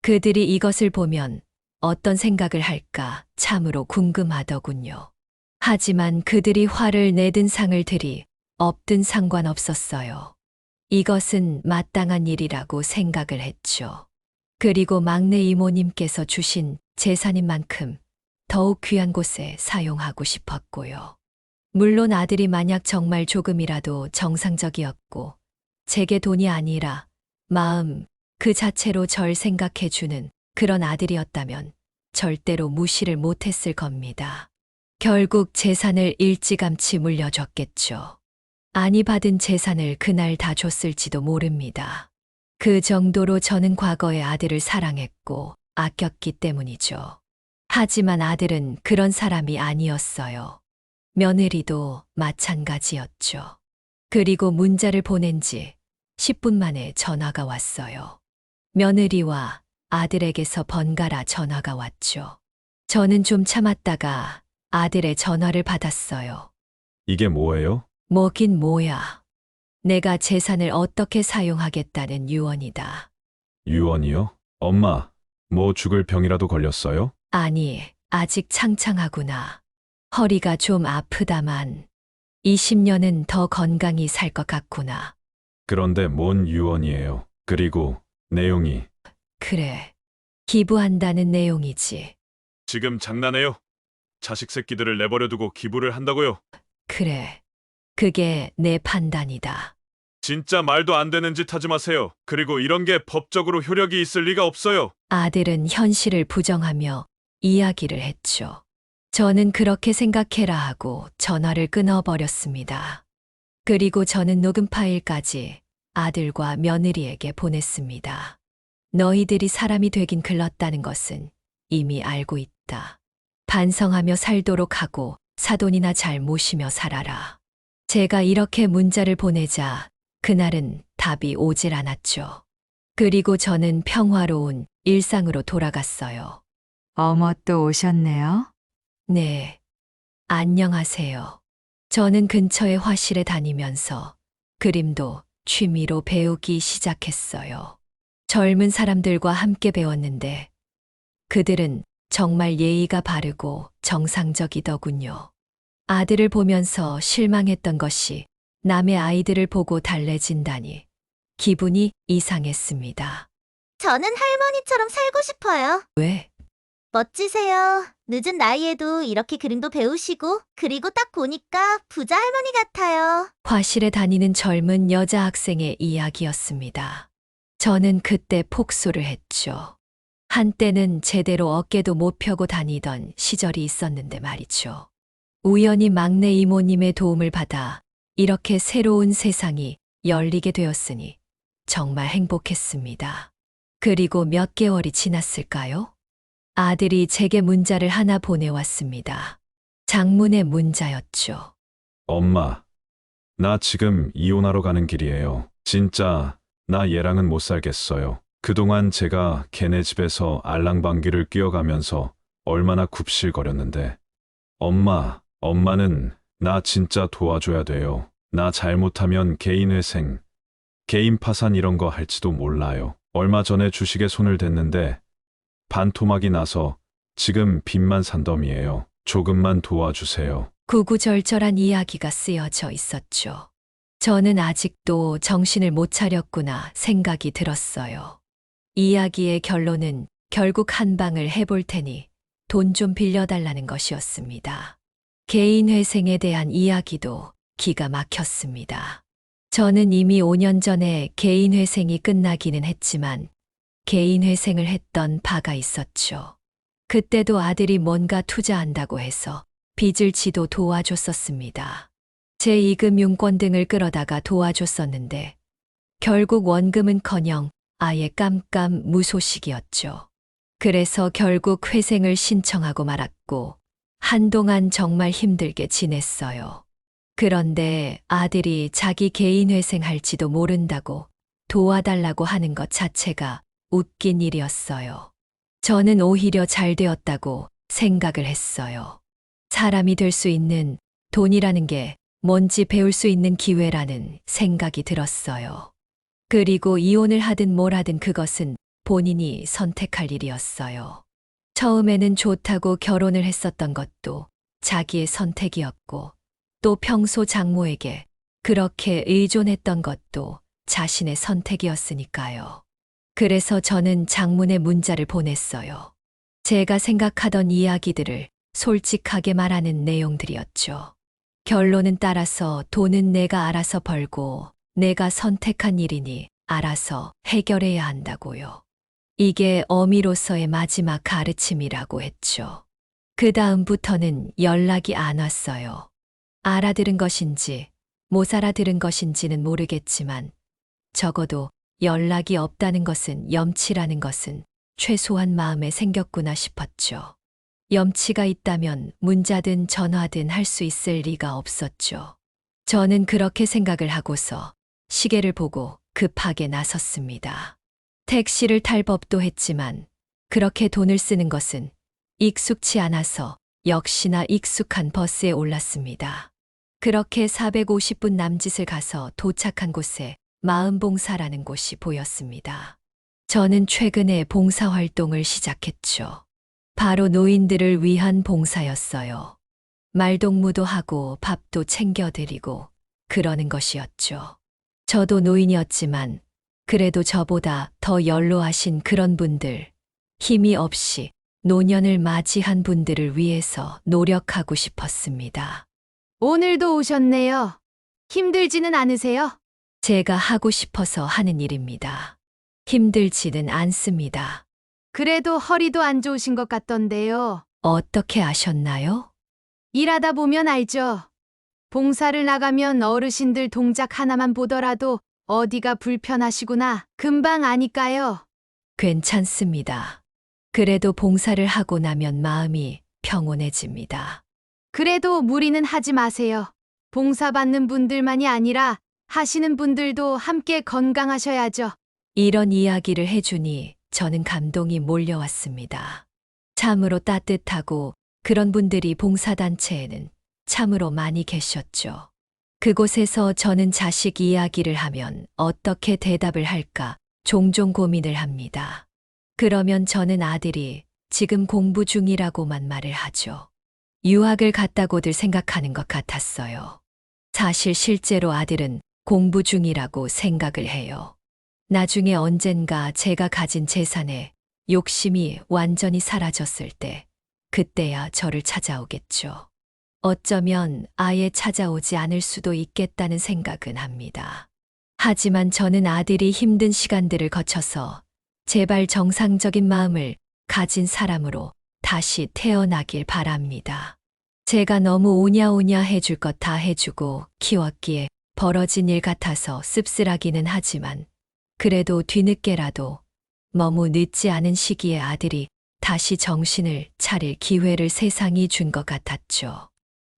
그들이 이것을 보면 어떤 생각을 할까 참으로 궁금하더군요. 하지만 그들이 화를 내든 상을 들이 없든 상관없었어요. 이것은 마땅한 일이라고 생각을 했죠. 그리고 막내 이모님께서 주신 재산인 만큼 더욱 귀한 곳에 사용하고 싶었고요. 물론 아들이 만약 정말 조금이라도 정상적이었고 제게 돈이 아니라 마음 그 자체로 절 생각해주는 그런 아들이었다면 절대로 무시를 못했을 겁니다. 결국 재산을 일찌감치 물려줬겠죠. 아니 받은 재산을 그날 다 줬을지도 모릅니다. 그 정도로 저는 과거에 아들을 사랑했고 아꼈기 때문이죠. 하지만 아들은 그런 사람이 아니었어요. 며느리도 마찬가지였죠. 그리고 문자를 보낸 지 10분 만에 전화가 왔어요. 며느리와 아들에게서 번갈아 전화가 왔죠. 저는 좀 참았다가 아들의 전화를 받았어요. 이게 뭐예요? 뭐긴 뭐야. 내가 재산을 어떻게 사용하겠다는 유언이다. 유언이요? 엄마, 뭐 죽을 병이라도 걸렸어요? 아니, 아직 창창하구나. 허리가 좀 아프다만 20년은 더 건강히 살 것 같구나. 그런데 뭔 유언이에요? 그리고 내용이. 그래. 기부한다는 내용이지. 지금 장난해요? 자식 새끼들을 내버려두고 기부를 한다고요? 그래. 그게 내 판단이다. 진짜 말도 안 되는 짓 하지 마세요. 그리고 이런 게 법적으로 효력이 있을 리가 없어요. 아들은 현실을 부정하며 이야기를 했죠. 저는 그렇게 생각해라 하고 전화를 끊어버렸습니다. 그리고 저는 녹음 파일까지 아들과 며느리에게 보냈습니다. 너희들이 사람이 되긴 글렀다는 것은 이미 알고 있다. 반성하며 살도록 하고 사돈이나 잘 모시며 살아라. 제가 이렇게 문자를 보내자 그날은 답이 오질 않았죠. 그리고 저는 평화로운 일상으로 돌아갔어요. 어머 또 오셨네요. 네. 안녕하세요. 저는 근처의 화실에 다니면서 그림도 취미로 배우기 시작했어요. 젊은 사람들과 함께 배웠는데 그들은 정말 예의가 바르고 정상적이더군요. 아들을 보면서 실망했던 것이 남의 아이들을 보고 달래진다니 기분이 이상했습니다. 저는 할머니처럼 살고 싶어요. 왜? 멋지세요. 늦은 나이에도 이렇게 그림도 배우시고, 그리고 딱 보니까 부자 할머니 같아요. 화실에 다니는 젊은 여자 학생의 이야기였습니다. 저는 그때 폭소를 했죠. 한때는 제대로 어깨도 못 펴고 다니던 시절이 있었는데 말이죠. 우연히 막내 이모님의 도움을 받아 이렇게 새로운 세상이 열리게 되었으니 정말 행복했습니다. 그리고 몇 개월이 지났을까요? 아들이 제게 문자를 하나 보내왔습니다. 장문의 문자였죠. 엄마, 나 지금 이혼하러 가는 길이에요. 진짜 나 얘랑은 못 살겠어요. 그동안 제가 걔네 집에서 알랑방귀를 뀌어가면서 얼마나 굽실거렸는데. 엄마는 나 진짜 도와줘야 돼요. 나 잘못하면 개인회생, 개인 파산 이런 거 할지도 몰라요. 얼마 전에 주식에 손을 댔는데 반토막이 나서 지금 빚만 산더미예요. 조금만 도와주세요. 구구절절한 이야기가 쓰여져 있었죠. 저는 아직도 정신을 못 차렸구나 생각이 들었어요. 이야기의 결론은 결국 한 방을 해볼 테니 돈 좀 빌려달라는 것이었습니다. 개인회생에 대한 이야기도 기가 막혔습니다. 저는 이미 5년 전에 개인회생이 끝나기는 했지만 개인회생을 했던 바가 있었죠. 그때도 아들이 뭔가 투자한다고 해서 빚을 지도 도와줬었습니다. 제2금융권 등을 끌어다가 도와줬었는데 결국 원금은커녕 아예 깜깜무소식이었죠. 그래서 결국 회생을 신청하고 말았고 한동안 정말 힘들게 지냈어요. 그런데 아들이 자기 개인회생할지도 모른다고 도와달라고 하는 것 자체가 웃긴 일이었어요. 저는 오히려 잘 되었다고 생각을 했어요. 사람이 될 수 있는 돈이라는 게 뭔지 배울 수 있는 기회라는 생각이 들었어요. 그리고 이혼을 하든 뭘 하든 그것은 본인이 선택할 일이었어요. 처음에는 좋다고 결혼을 했었던 것도 자기의 선택이었고 또 평소 장모에게 그렇게 의존했던 것도 자신의 선택이었으니까요. 그래서 저는 장문의 문자를 보냈어요. 제가 생각하던 이야기들을 솔직하게 말하는 내용들이었죠. 결론은 따라서 돈은 내가 알아서 벌고 내가 선택한 일이니 알아서 해결해야 한다고요. 이게 어미로서의 마지막 가르침이라고 했죠. 그 다음부터는 연락이 안 왔어요. 알아들은 것인지 못 알아들은 것인지는 모르겠지만 적어도 연락이 없다는 것은 염치라는 것은 최소한 마음에 생겼구나 싶었죠. 염치가 있다면 문자든 전화든 할 수 있을 리가 없었죠. 저는 그렇게 생각을 하고서 시계를 보고 급하게 나섰습니다. 택시를 탈 법도 했지만 그렇게 돈을 쓰는 것은 익숙치 않아서 역시나 익숙한 버스에 올랐습니다. 그렇게 450분 남짓을 가서 도착한 곳에 마음봉사라는 곳이 보였습니다. 저는 최근에 봉사활동을 시작했죠. 바로 노인들을 위한 봉사였어요. 말동무도 하고 밥도 챙겨드리고 그러는 것이었죠. 저도 노인이었지만 그래도 저보다 더 연로하신 그런 분들, 힘이 없이 노년을 맞이한 분들을 위해서 노력하고 싶었습니다. 오늘도 오셨네요. 힘들지는 않으세요? 제가 하고 싶어서 하는 일입니다. 힘들지는 않습니다. 그래도 허리도 안 좋으신 것 같던데요. 어떻게 아셨나요? 일하다 보면 알죠. 봉사를 나가면 어르신들 동작 하나만 보더라도 어디가 불편하시구나 금방 아니까요. 괜찮습니다. 그래도 봉사를 하고 나면 마음이 평온해집니다. 그래도 무리는 하지 마세요. 봉사받는 분들만이 아니라 하시는 분들도 함께 건강하셔야죠. 이런 이야기를 해주니 저는 감동이 몰려왔습니다. 참으로 따뜻하고 그런 분들이 봉사단체에는 참으로 많이 계셨죠. 그곳에서 저는 자식 이야기를 하면 어떻게 대답을 할까 종종 고민을 합니다. 그러면 저는 아들이 지금 공부 중이라고만 말을 하죠. 유학을 갔다고들 생각하는 것 같았어요. 사실 실제로 아들은 공부 중이라고 생각을 해요. 나중에 언젠가 제가 가진 재산의 욕심이 완전히 사라졌을 때, 그때야 저를 찾아오겠죠. 어쩌면 아예 찾아오지 않을 수도 있겠다는 생각은 합니다. 하지만 저는 아들이 힘든 시간들을 거쳐서 제발 정상적인 마음을 가진 사람으로 다시 태어나길 바랍니다. 제가 너무 오냐오냐 해줄 것 다 해주고 키웠기에 벌어진 일 같아서 씁쓸하기는 하지만 그래도 뒤늦게라도 너무 늦지 않은 시기에 아들이 다시 정신을 차릴 기회를 세상이 준 것 같았죠.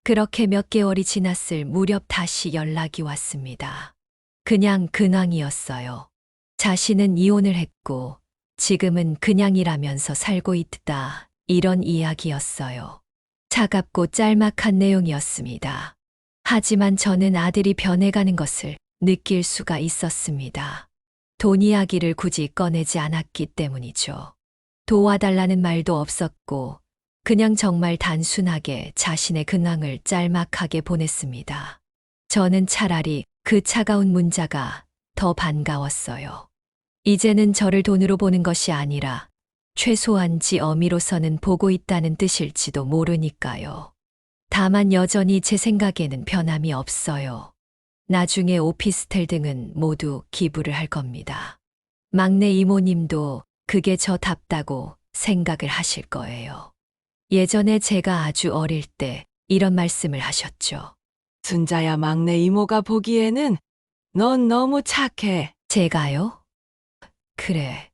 그렇게 몇 개월이 지났을 무렵 다시 연락이 왔습니다. 그냥 근황이었어요. 자신은 이혼을 했고 지금은 그냥 일하면서 살고 있다. 이런 이야기였어요. 차갑고 짤막한 내용이었습니다. 하지만 저는 아들이 변해가는 것을 느낄 수가 있었습니다. 돈 이야기를 굳이 꺼내지 않았기 때문이죠. 도와달라는 말도 없었고 그냥 정말 단순하게 자신의 근황을 짤막하게 보냈습니다. 저는 차라리 그 차가운 문자가 더 반가웠어요. 이제는 저를 돈으로 보는 것이 아니라 최소한 지 어미로서는 보고 있다는 뜻일지도 모르니까요. 다만 여전히 제 생각에는 변함이 없어요. 나중에 오피스텔 등은 모두 기부를 할 겁니다. 막내 이모님도 그게 저 답다고 생각을 하실 거예요. 예전에 제가 아주 어릴 때 이런 말씀을 하셨죠. 순자야, 막내 이모가 보기에는 넌 너무 착해. 제가요? 그래.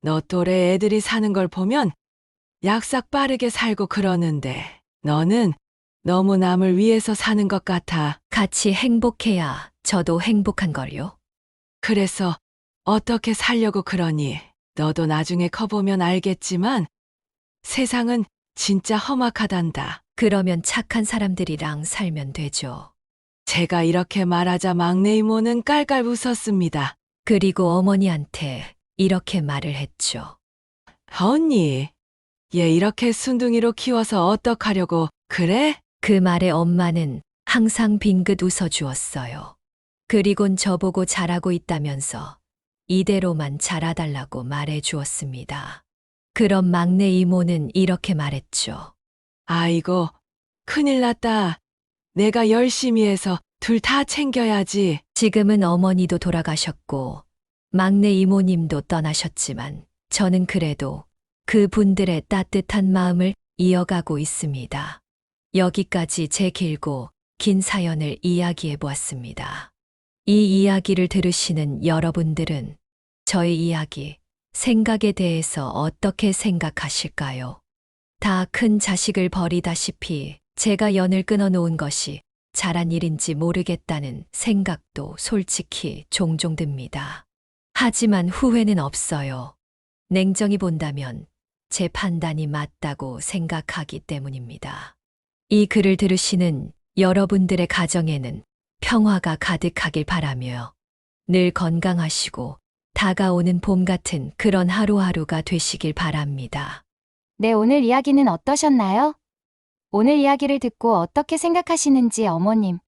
너 또래 애들이 사는 걸 보면 약삭 빠르게 살고 그러는데 너는 너무 남을 위해서 사는 것 같아. 같이 행복해야 저도 행복한 걸요. 그래서 어떻게 살려고 그러니? 너도 나중에 커보면 알겠지만 세상은 진짜 험악하단다. 그러면 착한 사람들이랑 살면 되죠. 제가 이렇게 말하자 막내 이모는 깔깔 웃었습니다. 그리고 어머니한테 이렇게 말을 했죠. 언니, 얘 이렇게 순둥이로 키워서 어떡하려고 그래? 그 말에 엄마는 항상 빙긋 웃어주었어요. 그리곤 저보고 잘하고 있다면서 이대로만 자라달라고 말해주었습니다. 그럼 막내 이모는 이렇게 말했죠. 아이고, 큰일 났다. 내가 열심히 해서 둘 다 챙겨야지. 지금은 어머니도 돌아가셨고 막내 이모님도 떠나셨지만 저는 그래도 그분들의 따뜻한 마음을 이어가고 있습니다. 여기까지 제 길고 긴 사연을 이야기해 보았습니다. 이 이야기를 들으시는 여러분들은 저의 이야기, 생각에 대해서 어떻게 생각하실까요? 다 큰 자식을 버리다시피 제가 연을 끊어놓은 것이 잘한 일인지 모르겠다는 생각도 솔직히 종종 듭니다. 하지만 후회는 없어요. 냉정히 본다면 제 판단이 맞다고 생각하기 때문입니다. 이 글을 들으시는 여러분들의 가정에는 평화가 가득하길 바라며 늘 건강하시고 다가오는 봄 같은 그런 하루하루가 되시길 바랍니다. 네, 오늘 이야기는 어떠셨나요? 오늘 이야기를 듣고 어떻게 생각하시는지 어머님,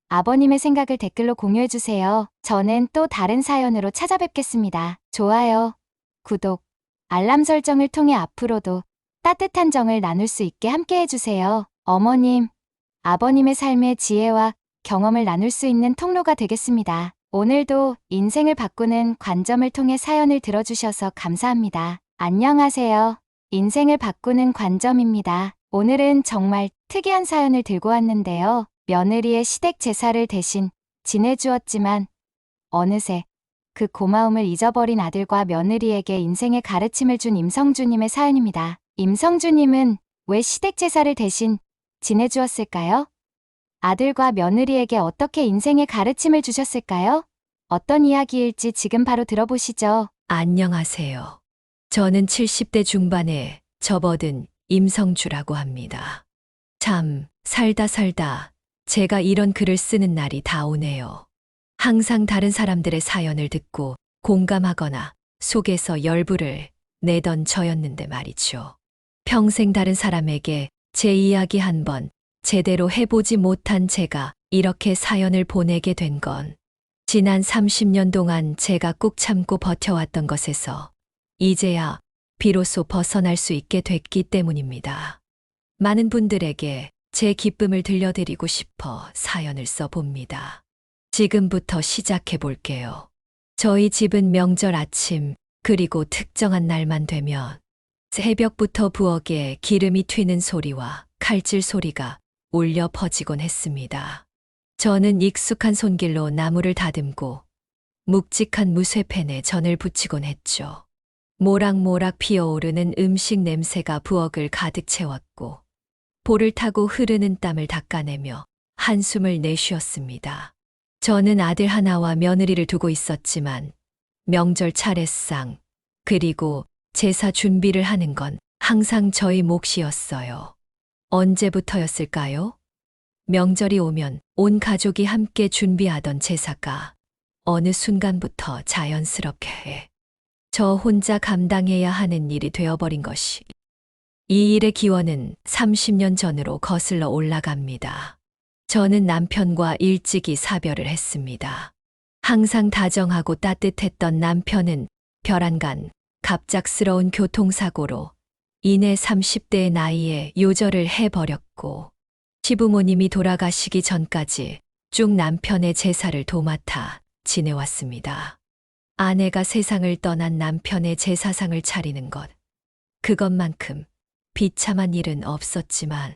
아버님의 생각을 댓글로 공유해주세요. 저는 또 다른 사연으로 찾아뵙겠습니다. 좋아요, 구독, 알람 설정을 통해 앞으로도 따뜻한 정을 나눌 수 있게 함께 해주세요. 어머님, 아버님의 삶의 지혜와 경험을 나눌 수 있는 통로가 되겠습니다. 오늘도 인생을 바꾸는 관점을 통해 사연을 들어주셔서 감사합니다. 안녕하세요. 인생을 바꾸는 관점입니다. 오늘은 정말 특이한 사연을 들고 왔는데요. 며느리의 시댁 제사를 대신 지내주었지만 어느새 그 고마움을 잊어버린 아들과 며느리에게 인생의 가르침을 준 임성주님의 사연입니다. 임성주님은 왜 시댁 제사를 대신 지내주었을까요? 아들과 며느리에게 어떻게 인생의 가르침을 주셨을까요? 어떤 이야기일지 지금 바로 들어보시죠. 안녕하세요. 저는 70대 중반에 접어든 임성주라고 합니다. 참, 살다 제가 이런 글을 쓰는 날이 다 오네요. 항상 다른 사람들의 사연을 듣고 공감하거나 속에서 열불을 내던 저였는데 말이죠. 평생 다른 사람에게 제 이야기 한 번 제대로 해보지 못한 제가 이렇게 사연을 보내게 된 건 지난 30년 동안 제가 꾹 참고 버텨왔던 것에서 이제야 비로소 벗어날 수 있게 됐기 때문입니다. 많은 분들에게 제 기쁨을 들려드리고 싶어 사연을 써봅니다. 지금부터 시작해 볼게요. 저희 집은 명절 아침 그리고 특정한 날만 되면 새벽부터 부엌에 기름이 튀는 소리와 칼질 소리가 울려 퍼지곤 했습니다. 저는 익숙한 손길로 나무를 다듬고 묵직한 무쇠팬에 전을 붙이곤 했죠. 모락모락 피어오르는 음식 냄새가 부엌을 가득 채웠고 볼을 타고 흐르는 땀을 닦아내며 한숨을 내쉬었습니다. 저는 아들 하나와 며느리를 두고 있었지만 명절 차례상 그리고 제사 준비를 하는 건 항상 저희 몫이었어요. 언제부터였을까요? 명절이 오면 온 가족이 함께 준비하던 제사가 어느 순간부터 자연스럽게 저 혼자 감당해야 하는 일이 되어버린 것이. 이 일의 기원은 30년 전으로 거슬러 올라갑니다. 저는 남편과 일찍이 사별을 했습니다. 항상 다정하고 따뜻했던 남편은 별안간 갑작스러운 교통사고로 이내 30대의 나이에 요절을 해버렸고 시부모님이 돌아가시기 전까지 쭉 남편의 제사를 도맡아 지내왔습니다. 아내가 세상을 떠난 남편의 제사상을 차리는 것, 그것만큼 비참한 일은 없었지만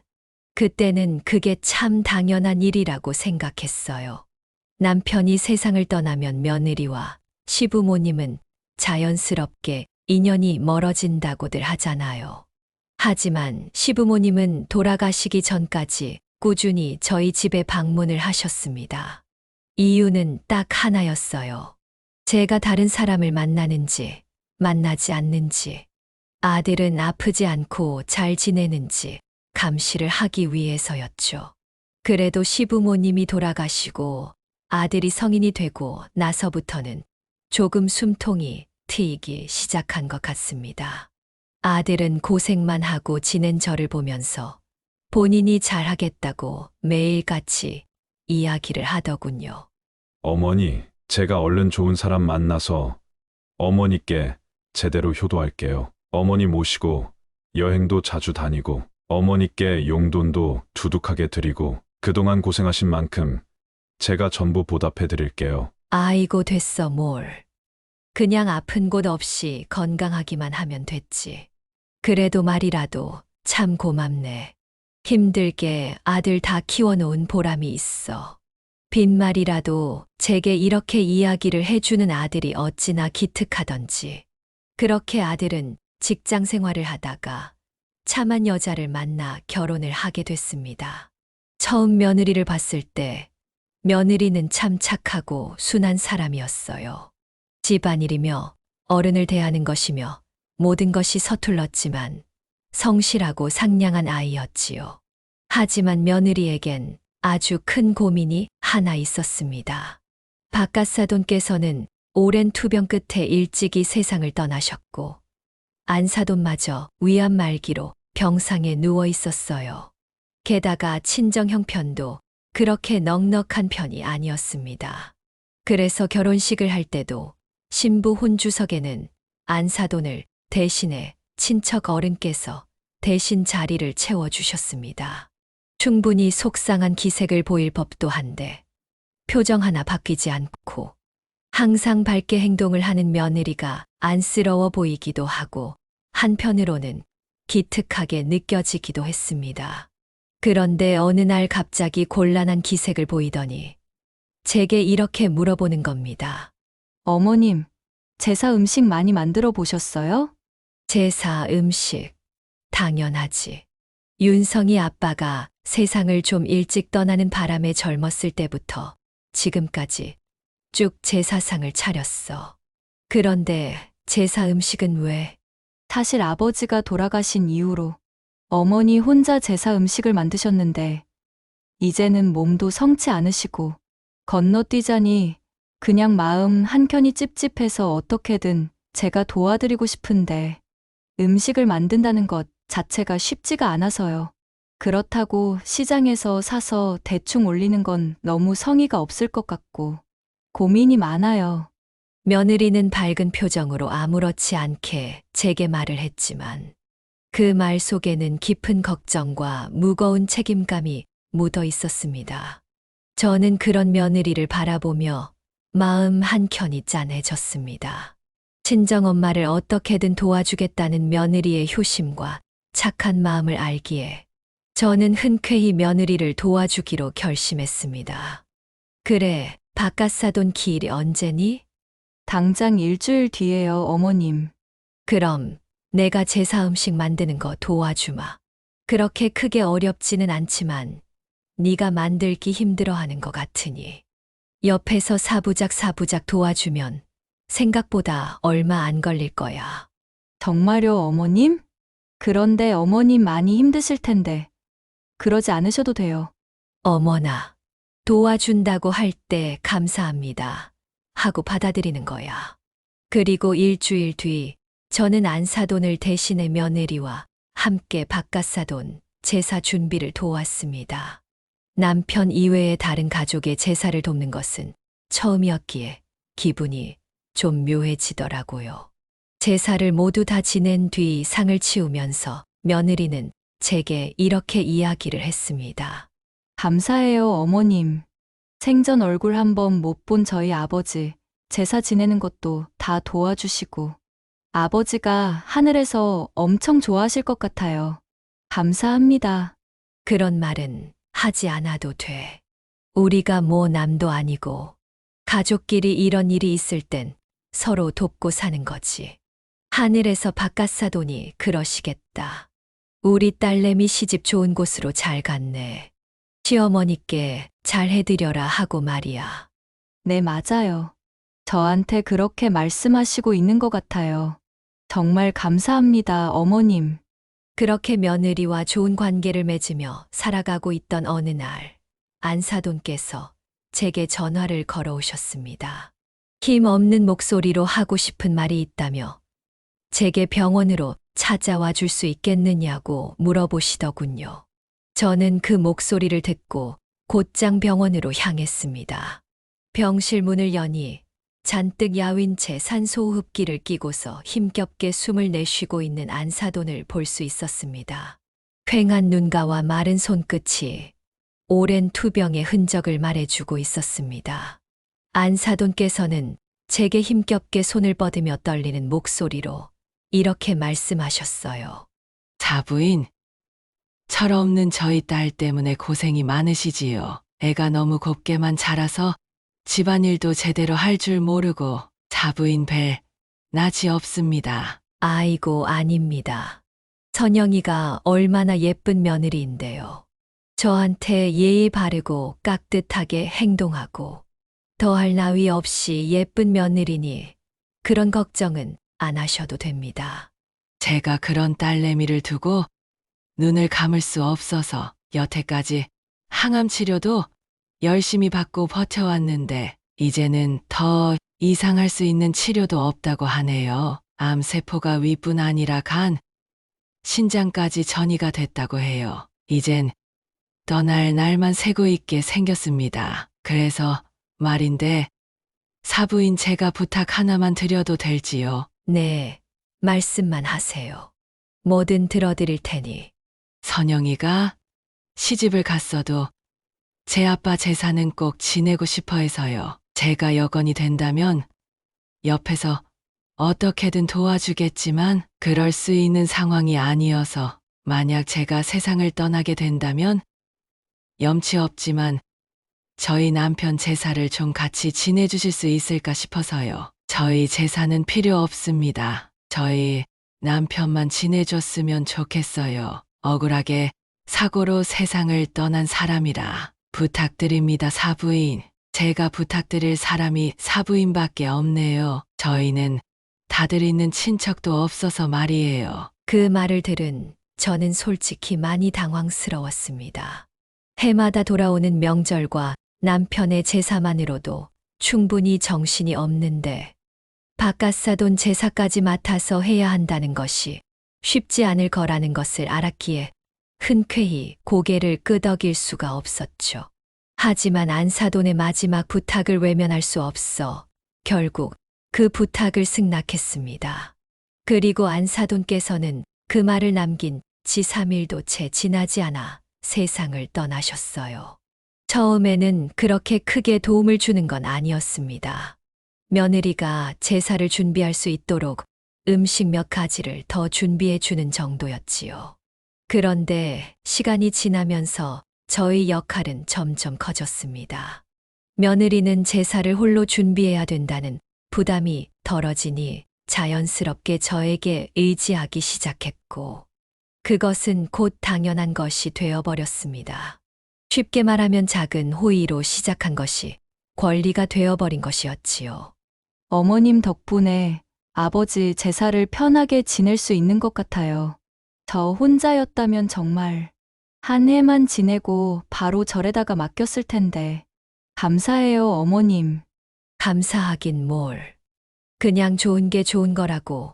그때는 그게 참 당연한 일이라고 생각했어요. 남편이 세상을 떠나면 며느리와 시부모님은 자연스럽게 인연이 멀어진다고들 하잖아요. 하지만 시부모님은 돌아가시기 전까지 꾸준히 저희 집에 방문을 하셨습니다. 이유는 딱 하나였어요. 제가 다른 사람을 만나는지, 만나지 않는지, 아들은 아프지 않고 잘 지내는지 감시를 하기 위해서였죠. 그래도 시부모님이 돌아가시고 아들이 성인이 되고 나서부터는 조금 숨통이 트이기 시작한 것 같습니다. 아들은 고생만 하고 지낸 저를 보면서 본인이 잘하겠다고 매일같이 이야기를 하더군요. 어머니, 제가 얼른 좋은 사람 만나서 어머니께 제대로 효도할게요. 어머니 모시고 여행도 자주 다니고 어머니께 용돈도 두둑하게 드리고 그동안 고생하신 만큼 제가 전부 보답해 드릴게요. 아이고 됐어 뭘. 그냥 아픈 곳 없이 건강하기만 하면 됐지. 그래도 말이라도 참 고맙네. 힘들게 아들 다 키워놓은 보람이 있어. 빈말이라도 제게 이렇게 이야기를 해주는 아들이 어찌나 기특하던지. 그렇게 아들은 직장 생활을 하다가 참한 여자를 만나 결혼을 하게 됐습니다. 처음 며느리를 봤을 때 며느리는 참 착하고 순한 사람이었어요. 집안일이며 어른을 대하는 것이며 모든 것이 서툴렀지만 성실하고 상냥한 아이였지요. 하지만 며느리에겐 아주 큰 고민이 하나 있었습니다. 바깥사돈께서는 오랜 투병 끝에 일찍이 세상을 떠나셨고 안사돈마저 위암 말기로 병상에 누워 있었어요. 게다가 친정 형편도 그렇게 넉넉한 편이 아니었습니다. 그래서 결혼식을 할 때도 신부 혼주석에는 안사돈을 대신해 친척 어른께서 대신 자리를 채워주셨습니다. 충분히 속상한 기색을 보일 법도 한데 표정 하나 바뀌지 않고 항상 밝게 행동을 하는 며느리가 안쓰러워 보이기도 하고 한편으로는 기특하게 느껴지기도 했습니다. 그런데 어느 날 갑자기 곤란한 기색을 보이더니 제게 이렇게 물어보는 겁니다. 어머님, 제사 음식 많이 만들어 보셨어요? 제사 음식, 당연하지. 윤성이 아빠가 세상을 좀 일찍 떠나는 바람에 젊었을 때부터 지금까지 쭉 제사상을 차렸어. 그런데 제사 음식은 왜? 사실 아버지가 돌아가신 이후로 어머니 혼자 제사 음식을 만드셨는데 이제는 몸도 성치 않으시고 건너뛰자니 그냥 마음 한켠이 찝찝해서 어떻게든 제가 도와드리고 싶은데 음식을 만든다는 것 자체가 쉽지가 않아서요. 그렇다고 시장에서 사서 대충 올리는 건 너무 성의가 없을 것 같고 고민이 많아요. 며느리는 밝은 표정으로 아무렇지 않게 제게 말을 했지만 그 말 속에는 깊은 걱정과 무거운 책임감이 묻어 있었습니다. 저는 그런 며느리를 바라보며 마음 한켠이 짠해졌습니다. 친정엄마를 어떻게든 도와주겠다는 며느리의 효심과 착한 마음을 알기에 저는 흔쾌히 며느리를 도와주기로 결심했습니다. 그래, 바깥사돈 기일이 언제니? 당장 일주일 뒤에요, 어머님. 그럼 내가 제사 음식 만드는 거 도와주마. 그렇게 크게 어렵지는 않지만 네가 만들기 힘들어하는 것 같으니 옆에서 사부작 도와주면 생각보다 얼마 안 걸릴 거야. 정말요, 어머님? 그런데 어머님 많이 힘드실 텐데. 그러지 않으셔도 돼요. 어머나, 도와준다고 할 때 감사합니다. 하고 받아들이는 거야. 그리고 일주일 뒤 저는 안사돈을 대신해 며느리와 함께 바깥사돈 제사 준비를 도왔습니다. 남편 이외의 다른 가족의 제사를 돕는 것은 처음이었기에 기분이 좀 묘해지더라고요. 제사를 모두 다 지낸 뒤 상을 치우면서 며느리는 제게 이렇게 이야기를 했습니다. 감사해요, 어머님. 생전 얼굴 한번 못 본 저희 아버지 제사 지내는 것도 다 도와주시고 아버지가 하늘에서 엄청 좋아하실 것 같아요. 감사합니다. 그런 말은 하지 않아도 돼. 우리가 뭐 남도 아니고 가족끼리 이런 일이 있을 땐 서로 돕고 사는 거지. 하늘에서 바깥사돈이 그러시겠다. 우리 딸내미 시집 좋은 곳으로 잘 갔네. 시어머니께 잘 해드려라 하고 말이야. 네, 맞아요. 저한테 그렇게 말씀하시고 있는 것 같아요. 정말 감사합니다, 어머님. 그렇게 며느리와 좋은 관계를 맺으며 살아가고 있던 어느 날, 안사돈께서 제게 전화를 걸어오셨습니다. 힘없는 목소리로 하고 싶은 말이 있다며 제게 병원으로 찾아와 줄 수 있겠느냐고 물어보시더군요. 저는 그 목소리를 듣고 곧장 병원으로 향했습니다. 병실 문을 여니 잔뜩 야윈 채 산소호흡기를 끼고서 힘겹게 숨을 내쉬고 있는 안사돈을 볼 수 있었습니다. 퀭한 눈가와 마른 손끝이 오랜 투병의 흔적을 말해주고 있었습니다. 안사돈께서는 제게 힘겹게 손을 뻗으며 떨리는 목소리로 이렇게 말씀하셨어요. 사부인, 철없는 저희 딸 때문에 고생이 많으시지요. 애가 너무 곱게만 자라서 집안일도 제대로 할 줄 모르고 사부인 뵐 낯이 없습니다. 아이고, 아닙니다. 선영이가 얼마나 예쁜 며느리인데요. 저한테 예의 바르고 깍듯하게 행동하고 더할 나위 없이 예쁜 며느리니 그런 걱정은 안 하셔도 됩니다. 제가 그런 딸내미를 두고 눈을 감을 수 없어서 여태까지 항암 치료도 열심히 받고 버텨왔는데 이제는 더 이상할 수 있는 치료도 없다고 하네요. 암세포가 위뿐 아니라 간, 신장까지 전이가 됐다고 해요. 이젠 떠날 날만 새고 있게 생겼습니다. 그래서 말인데 사부인 제가 부탁 하나만 드려도 될지요? 네, 말씀만 하세요. 뭐든 들어드릴 테니. 선영이가 시집을 갔어도 제 아빠 제사는 꼭 지내고 싶어 해서요. 제가 여건이 된다면 옆에서 어떻게든 도와주겠지만 그럴 수 있는 상황이 아니어서 만약 제가 세상을 떠나게 된다면 염치 없지만 저희 남편 제사를 좀 같이 지내주실 수 있을까 싶어서요. 저희 제사는 필요 없습니다. 저희 남편만 지내줬으면 좋겠어요. 억울하게 사고로 세상을 떠난 사람이라 부탁드립니다, 사부인. 제가 부탁드릴 사람이 사부인밖에 없네요. 저희는 다들 있는 친척도 없어서 말이에요. 그 말을 들은 저는 솔직히 많이 당황스러웠습니다. 해마다 돌아오는 명절과 남편의 제사만으로도 충분히 정신이 없는데 바깥사돈 제사까지 맡아서 해야 한다는 것이 쉽지 않을 거라는 것을 알았기에 흔쾌히 고개를 끄덕일 수가 없었죠. 하지만 안사돈의 마지막 부탁을 외면할 수 없어 결국 그 부탁을 승낙했습니다. 그리고 안사돈께서는 그 말을 남긴 지 3일도 채 지나지 않아 세상을 떠나셨어요. 처음에는 그렇게 크게 도움을 주는 건 아니었습니다. 며느리가 제사를 준비할 수 있도록 음식 몇 가지를 더 준비해 주는 정도였지요. 그런데 시간이 지나면서 저희 역할은 점점 커졌습니다. 며느리는 제사를 홀로 준비해야 된다는 부담이 덜어지니 자연스럽게 저에게 의지하기 시작했고, 그것은 곧 당연한 것이 되어버렸습니다. 쉽게 말하면 작은 호의로 시작한 것이 권리가 되어버린 것이었지요. 어머님 덕분에 아버지 제사를 편하게 지낼 수 있는 것 같아요. 저 혼자였다면 정말 한 해만 지내고 바로 절에다가 맡겼을 텐데. 감사해요, 어머님. 감사하긴 뭘. 그냥 좋은 게 좋은 거라고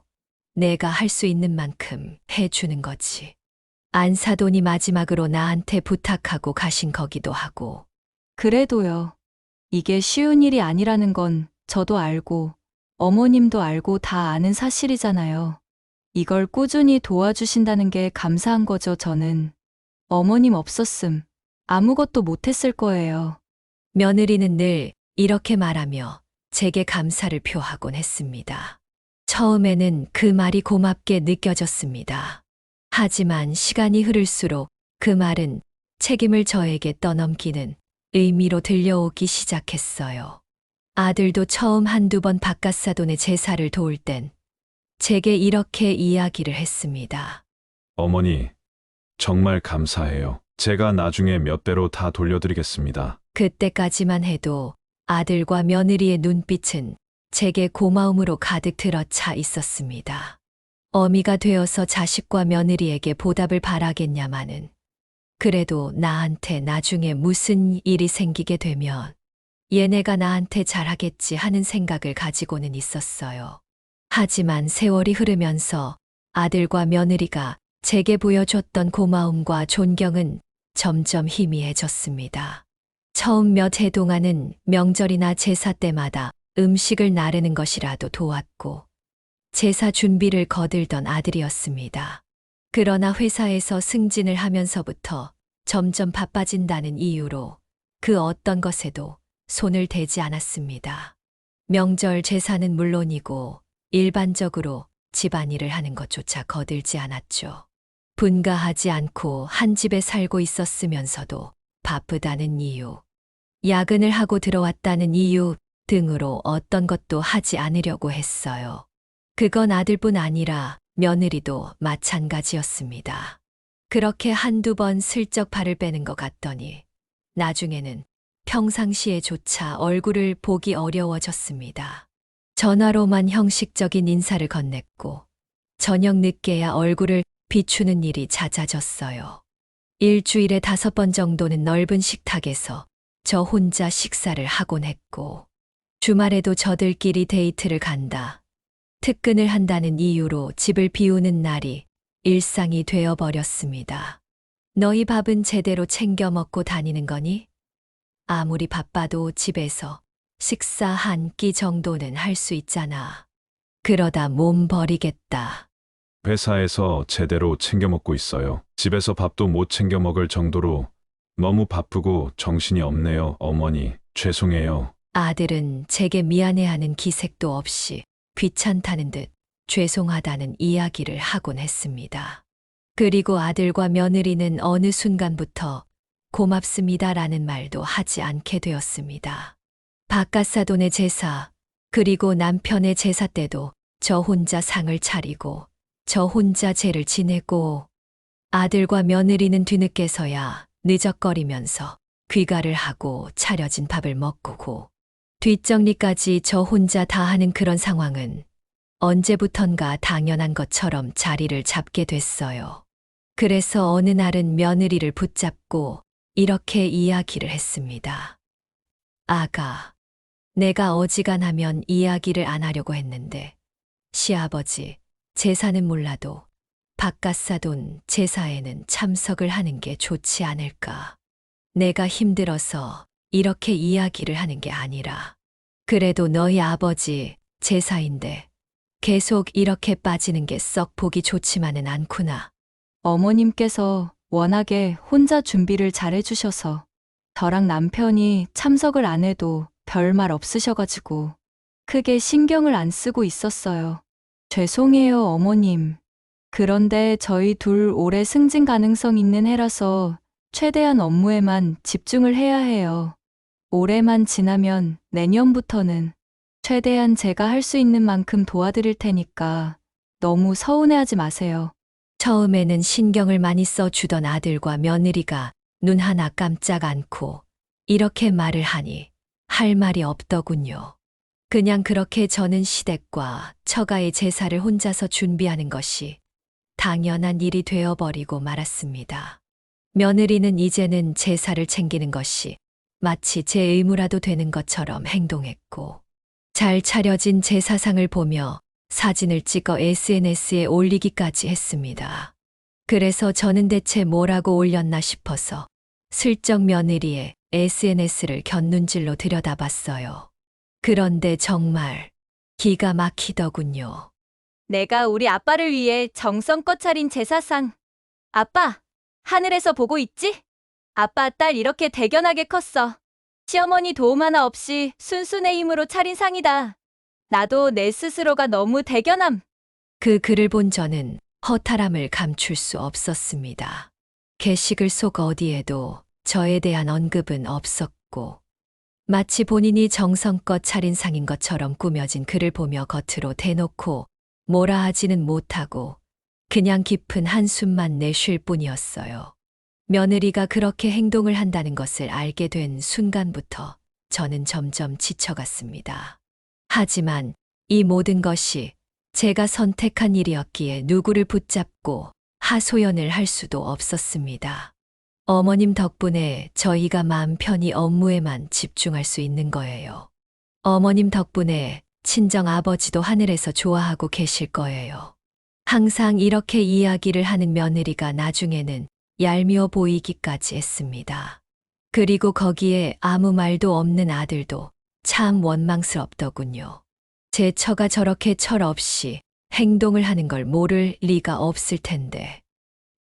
내가 할 수 있는 만큼 해주는 거지. 안사돈이 마지막으로 나한테 부탁하고 가신 거기도 하고. 그래도요. 이게 쉬운 일이 아니라는 건 저도 알고, 어머님도 알고 다 아는 사실이잖아요. 이걸 꾸준히 도와주신다는 게 감사한 거죠, 저는. 어머님 없었음 아무것도 못했을 거예요. 며느리는 늘 이렇게 말하며 제게 감사를 표하곤 했습니다. 처음에는 그 말이 고맙게 느껴졌습니다. 하지만 시간이 흐를수록 그 말은 책임을 저에게 떠넘기는 의미로 들려오기 시작했어요. 아들도 처음 한두 번 바깥사돈의 제사를 도울 땐 제게 이렇게 이야기를 했습니다. 어머니, 정말 감사해요. 제가 나중에 몇 배로 다 돌려드리겠습니다. 그때까지만 해도 아들과 며느리의 눈빛은 제게 고마움으로 가득 들어차 있었습니다. 어미가 되어서 자식과 며느리에게 보답을 바라겠냐마는, 그래도 나한테 나중에 무슨 일이 생기게 되면 얘네가 나한테 잘하겠지 하는 생각을 가지고는 있었어요. 하지만 세월이 흐르면서 아들과 며느리가 제게 보여줬던 고마움과 존경은 점점 희미해졌습니다. 처음 몇 해 동안은 명절이나 제사 때마다 음식을 나르는 것이라도 도왔고 제사 준비를 거들던 아들이었습니다. 그러나 회사에서 승진을 하면서부터 점점 바빠진다는 이유로 그 어떤 것에도 손을 대지 않았습니다. 명절 제사는 물론이고 일반적으로 집안일을 하는 것조차 거들지 않았죠. 분가하지 않고 한 집에 살고 있었으면서도 바쁘다는 이유, 야근을 하고 들어왔다는 이유 등으로 어떤 것도 하지 않으려고 했어요. 그건 아들뿐 아니라 며느리도 마찬가지였습니다. 그렇게 한두 번 슬쩍 발을 빼는 것 같더니 나중에는 평상시에조차 얼굴을 보기 어려워졌습니다. 전화로만 형식적인 인사를 건넸고 저녁 늦게야 얼굴을 비추는 일이 잦아졌어요. 일주일에 5번 정도는 넓은 식탁에서 저 혼자 식사를 하곤 했고, 주말에도 저들끼리 데이트를 간다, 특근을 한다는 이유로 집을 비우는 날이 일상이 되어버렸습니다. 너희 밥은 제대로 챙겨 먹고 다니는 거니? 아무리 바빠도 집에서 식사 한 끼 정도는 할 수 있잖아. 그러다 몸 버리겠다. 회사에서 제대로 챙겨 먹고 있어요. 집에서 밥도 못 챙겨 먹을 정도로 너무 바쁘고 정신이 없네요, 어머니. 죄송해요. 아들은 제게 미안해하는 기색도 없이 귀찮다는 듯 죄송하다는 이야기를 하곤 했습니다. 그리고 아들과 며느리는 어느 순간부터 고맙습니다라는 말도 하지 않게 되었습니다. 바깥사돈의 제사, 그리고 남편의 제사 때도 저 혼자 상을 차리고 저 혼자 제를 지내고, 아들과 며느리는 뒤늦게서야 늦적거리면서 귀가를 하고 차려진 밥을 먹고 뒷정리까지 저 혼자 다 하는 그런 상황은 언제부턴가 당연한 것처럼 자리를 잡게 됐어요. 그래서 어느 날은 며느리를 붙잡고 이렇게 이야기를 했습니다. 아가, 내가 어지간하면 이야기를 안 하려고 했는데 시아버지 제사는 몰라도 바깥사돈 제사에는 참석을 하는 게 좋지 않을까. 내가 힘들어서 이렇게 이야기를 하는 게 아니라 그래도 너희 아버지 제사인데 계속 이렇게 빠지는 게 썩 보기 좋지만은 않구나. 어머님께서 워낙에 혼자 준비를 잘 해주셔서 저랑 남편이 참석을 안 해도 별말 없으셔가지고 크게 신경을 안 쓰고 있었어요. 죄송해요, 어머님. 그런데 저희 둘 올해 승진 가능성 있는 해라서 최대한 업무에만 집중을 해야 해요. 올해만 지나면 내년부터는 최대한 제가 할 수 있는 만큼 도와드릴 테니까 너무 서운해하지 마세요. 처음에는 신경을 많이 써주던 아들과 며느리가 눈 하나 깜짝 않고 이렇게 말을 하니 할 말이 없더군요. 그냥 그렇게 저는 시댁과 처가의 제사를 혼자서 준비하는 것이 당연한 일이 되어버리고 말았습니다. 며느리는 이제는 제사를 챙기는 것이 마치 제 의무라도 되는 것처럼 행동했고, 잘 차려진 제사상을 보며 사진을 찍어 SNS에 올리기까지 했습니다. 그래서 저는 대체 뭐라고 올렸나 싶어서 슬쩍 며느리의 SNS를 곁눈질로 들여다봤어요. 그런데 정말 기가 막히더군요. 내가 우리 아빠를 위해 정성껏 차린 제사상. 아빠, 하늘에서 보고 있지? 아빠 딸 이렇게 대견하게 컸어. 시어머니 도움 하나 없이 순순의 힘으로 차린 상이다. 나도 내 스스로가 너무 대견함. 그 글을 본 저는 허탈함을 감출 수 없었습니다. 게시글 속 어디에도 저에 대한 언급은 없었고, 마치 본인이 정성껏 차린 상인 것처럼 꾸며진 글을 보며 겉으로 대놓고 뭐라 하지는 못하고 그냥 깊은 한숨만 내쉴 뿐이었어요. 며느리가 그렇게 행동을 한다는 것을 알게 된 순간부터 저는 점점 지쳐갔습니다. 하지만 이 모든 것이 제가 선택한 일이었기에 누구를 붙잡고 하소연을 할 수도 없었습니다. 어머님 덕분에 저희가 마음 편히 업무에만 집중할 수 있는 거예요. 어머님 덕분에 친정 아버지도 하늘에서 좋아하고 계실 거예요. 항상 이렇게 이야기를 하는 며느리가 나중에는 얄미워 보이기까지 했습니다. 그리고 거기에 아무 말도 없는 아들도 참 원망스럽더군요. 제 처가 저렇게 철없이 행동을 하는 걸 모를 리가 없을 텐데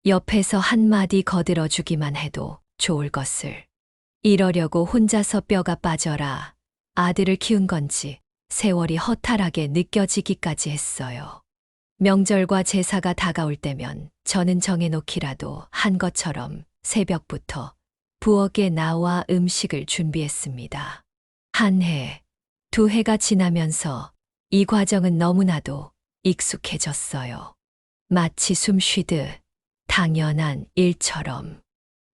옆에서 한마디 거들어주기만 해도 좋을 것을. 이러려고 혼자서 뼈가 빠져라 아들을 키운 건지 세월이 허탈하게 느껴지기까지 했어요. 명절과 제사가 다가올 때면 저는 정해놓기라도 한 것처럼 새벽부터 부엌에 나와 음식을 준비했습니다. 한 해, 두 해가 지나면서 이 과정은 너무나도 익숙해졌어요. 마치 숨 쉬듯 당연한 일처럼.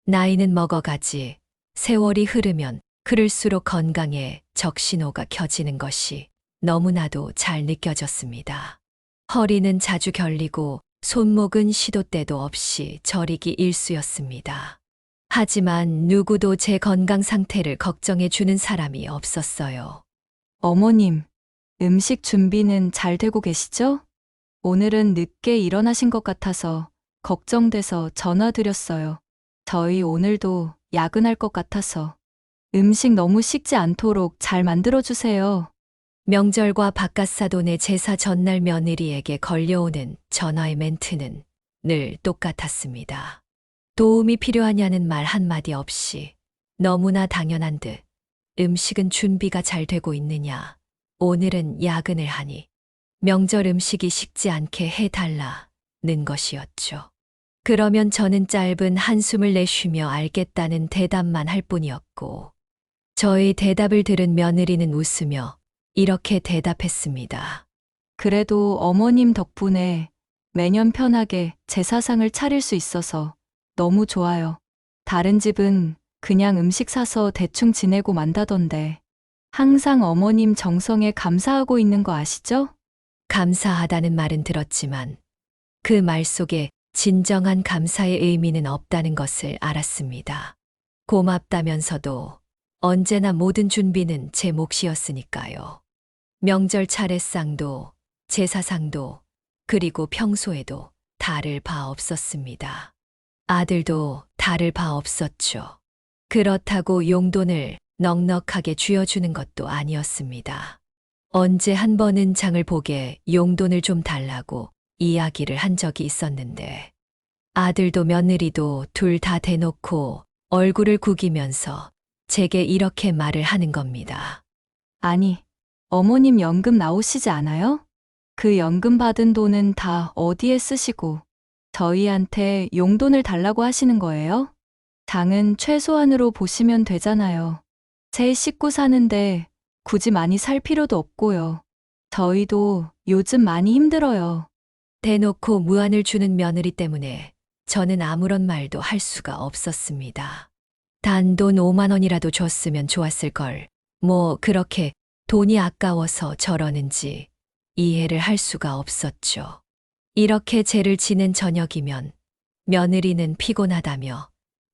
나이는 먹어가지 세월이 흐르면 흐를수록 건강에 적신호가 켜지는 것이 너무나도 잘 느껴졌습니다. 허리는 자주 결리고 손목은 시도 때도 없이 저리기 일쑤였습니다. 하지만 누구도 제 건강 상태를 걱정해 주는 사람이 없었어요. 어머님, 음식 준비는 잘 되고 계시죠? 오늘은 늦게 일어나신 것 같아서 걱정돼서 전화드렸어요. 저희 오늘도 야근할 것 같아서 음식 너무 식지 않도록 잘 만들어주세요. 명절과 바깥사돈의 제사 전날 며느리에게 걸려오는 전화의 멘트는 늘 똑같았습니다. 도움이 필요하냐는 말 한마디 없이 너무나 당연한 듯 음식은 준비가 잘 되고 있느냐, 오늘은 야근을 하니 명절 음식이 식지 않게 해달라는 것이었죠. 그러면 저는 짧은 한숨을 내쉬며 알겠다는 대답만 할 뿐이었고, 저의 대답을 들은 며느리는 웃으며 이렇게 대답했습니다. 그래도 어머님 덕분에 매년 편하게 제사상을 차릴 수 있어서 너무 좋아요. 다른 집은 그냥 음식 사서 대충 지내고 만다던데 항상 어머님 정성에 감사하고 있는 거 아시죠? 감사하다는 말은 들었지만 그 말 속에 진정한 감사의 의미는 없다는 것을 알았습니다. 고맙다면서도 언제나 모든 준비는 제 몫이었으니까요. 명절 차례상도 제사상도 그리고 평소에도 다를 바 없었습니다. 아들도 다를 바 없었죠. 그렇다고 용돈을 넉넉하게 쥐어주는 것도 아니었습니다. 언제 한 번은 장을 보게 용돈을 좀 달라고 이야기를 한 적이 있었는데 아들도 며느리도 둘 다 대놓고 얼굴을 구기면서 제게 이렇게 말을 하는 겁니다. 아니, 어머님 연금 나오시지 않아요? 그 연금 받은 돈은 다 어디에 쓰시고 저희한테 용돈을 달라고 하시는 거예요? 장은 최소한으로 보시면 되잖아요. 제 식구 사는데 굳이 많이 살 필요도 없고요. 저희도 요즘 많이 힘들어요. 대놓고 무안을 주는 며느리 때문에 저는 아무런 말도 할 수가 없었습니다. 단돈 5만 원이라도 줬으면 좋았을 걸. 뭐 그렇게 돈이 아까워서 저러는지 이해를 할 수가 없었죠. 이렇게 죄를 지는 저녁이면 며느리는 피곤하다며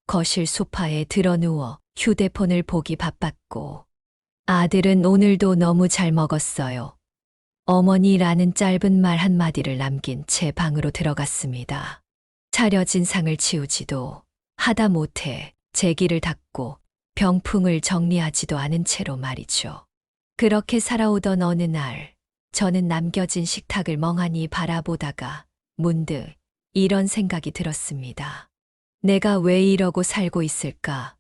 거실 소파에 드러누워 휴대폰을 보기 바빴고 아들은 오늘도 너무 잘 먹었어요. 어머니라는 짧은 말 한마디를 남긴 채 방으로 들어갔습니다. 차려진 상을 치우지도 하다못해 제기를 닦고 병풍을 정리하지도 않은 채로 말이죠. 그렇게 살아오던 어느 날 저는 남겨진 식탁을 멍하니 바라보다가 문득 이런 생각이 들었습니다. 내가 왜 이러고 살고 있을까?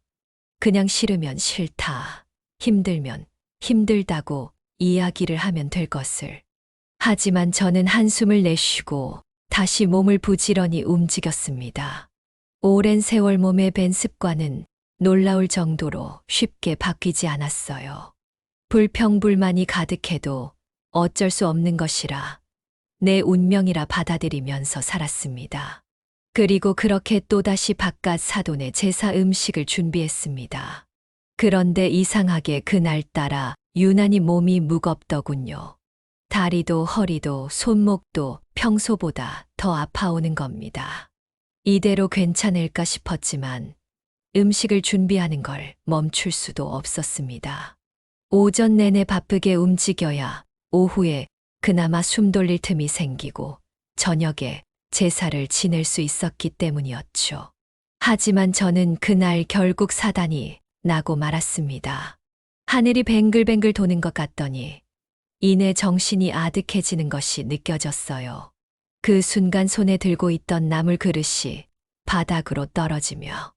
그냥 싫으면 싫다, 힘들면 힘들다고 이야기를 하면 될 것을. 하지만 저는 한숨을 내쉬고 다시 몸을 부지런히 움직였습니다. 오랜 세월 몸에 밴 습관은 놀라울 정도로 쉽게 바뀌지 않았어요. 불평불만이 가득해도 어쩔 수 없는 것이라 내 운명이라 받아들이면서 살았습니다. 그리고 그렇게 또다시 바깥 사돈의 제사 음식을 준비했습니다. 그런데 이상하게 그날따라 유난히 몸이 무겁더군요. 다리도 허리도 손목도 평소보다 더 아파오는 겁니다. 이대로 괜찮을까 싶었지만 음식을 준비하는 걸 멈출 수도 없었습니다. 오전 내내 바쁘게 움직여야 오후에 그나마 숨 돌릴 틈이 생기고 저녁에 제사를 지낼 수 있었기 때문이었죠. 하지만 저는 그날 결국 사단이 나고 말았습니다. 하늘이 뱅글뱅글 도는 것 같더니 이내 정신이 아득해지는 것이 느껴졌어요. 그 순간 손에 들고 있던 나물 그릇이 바닥으로 떨어지며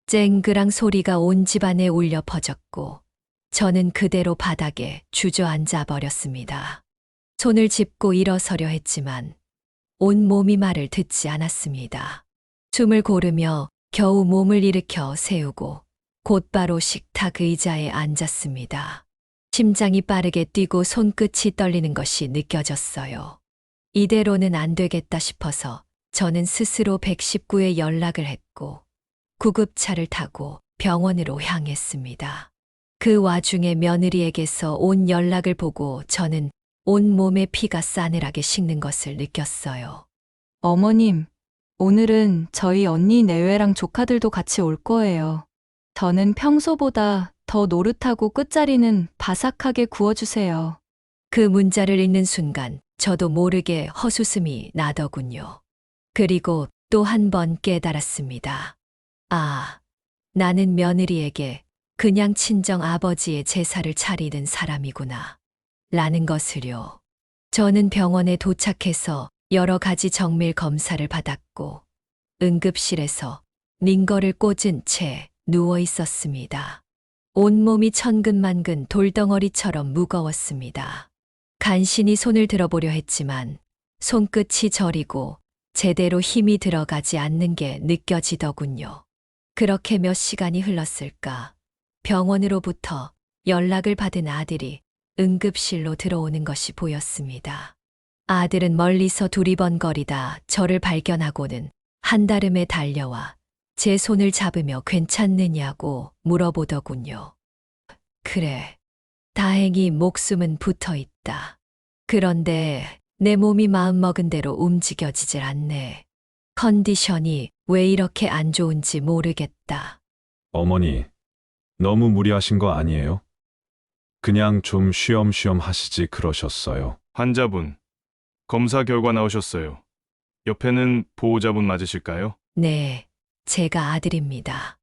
쨍그랑 소리가 온 집안에 울려 퍼졌고 저는 그대로 바닥에 주저앉아 버렸습니다. 손을 짚고 일어서려 했지만 온 몸이 말을 듣지 않았습니다. 숨을 고르며 겨우 몸을 일으켜 세우고 곧바로 식탁 의자에 앉았습니다. 심장이 빠르게 뛰고 손끝이 떨리는 것이 느껴졌어요. 이대로는 안 되겠다 싶어서 저는 스스로 119에 연락을 했고 구급차를 타고 병원으로 향했습니다. 그 와중에 며느리에게서 온 연락을 보고 저는 온 몸에 피가 싸늘하게 식는 것을 느꼈어요. 어머님, 오늘은 저희 언니 내외랑 조카들도 같이 올 거예요. 저는 평소보다 더 노릇하고 끝자리는 바삭하게 구워주세요. 그 문자를 읽는 순간 저도 모르게 헛웃음이 나더군요. 그리고 또 한 번 깨달았습니다. 아, 나는 며느리에게 그냥 친정 아버지의 제사를 차리는 사람이구나. 라는 것을요. 저는 병원에 도착해서 여러 가지 정밀 검사를 받았고 응급실에서 링거를 꽂은 채 누워 있었습니다. 온몸이 천근만근 돌덩어리처럼 무거웠습니다. 간신히 손을 들어보려 했지만 손끝이 저리고 제대로 힘이 들어가지 않는 게 느껴지더군요. 그렇게 몇 시간이 흘렀을까? 병원으로부터 연락을 받은 아들이 응급실로 들어오는 것이 보였습니다. 아들은 멀리서 두리번거리다 저를 발견하고는 한달음에 달려와 제 손을 잡으며 괜찮느냐고 물어보더군요. 그래, 다행히 목숨은 붙어 있다. 그런데 내 몸이 마음먹은 대로 움직여지질 않네. 컨디션이 왜 이렇게 안 좋은지 모르겠다. 어머니, 너무 무리하신 거 아니에요? 그냥 좀 쉬엄쉬엄 하시지 그러셨어요. 환자분, 검사 결과 나오셨어요. 옆에는 보호자분 맞으실까요? 네, 제가 아들입니다.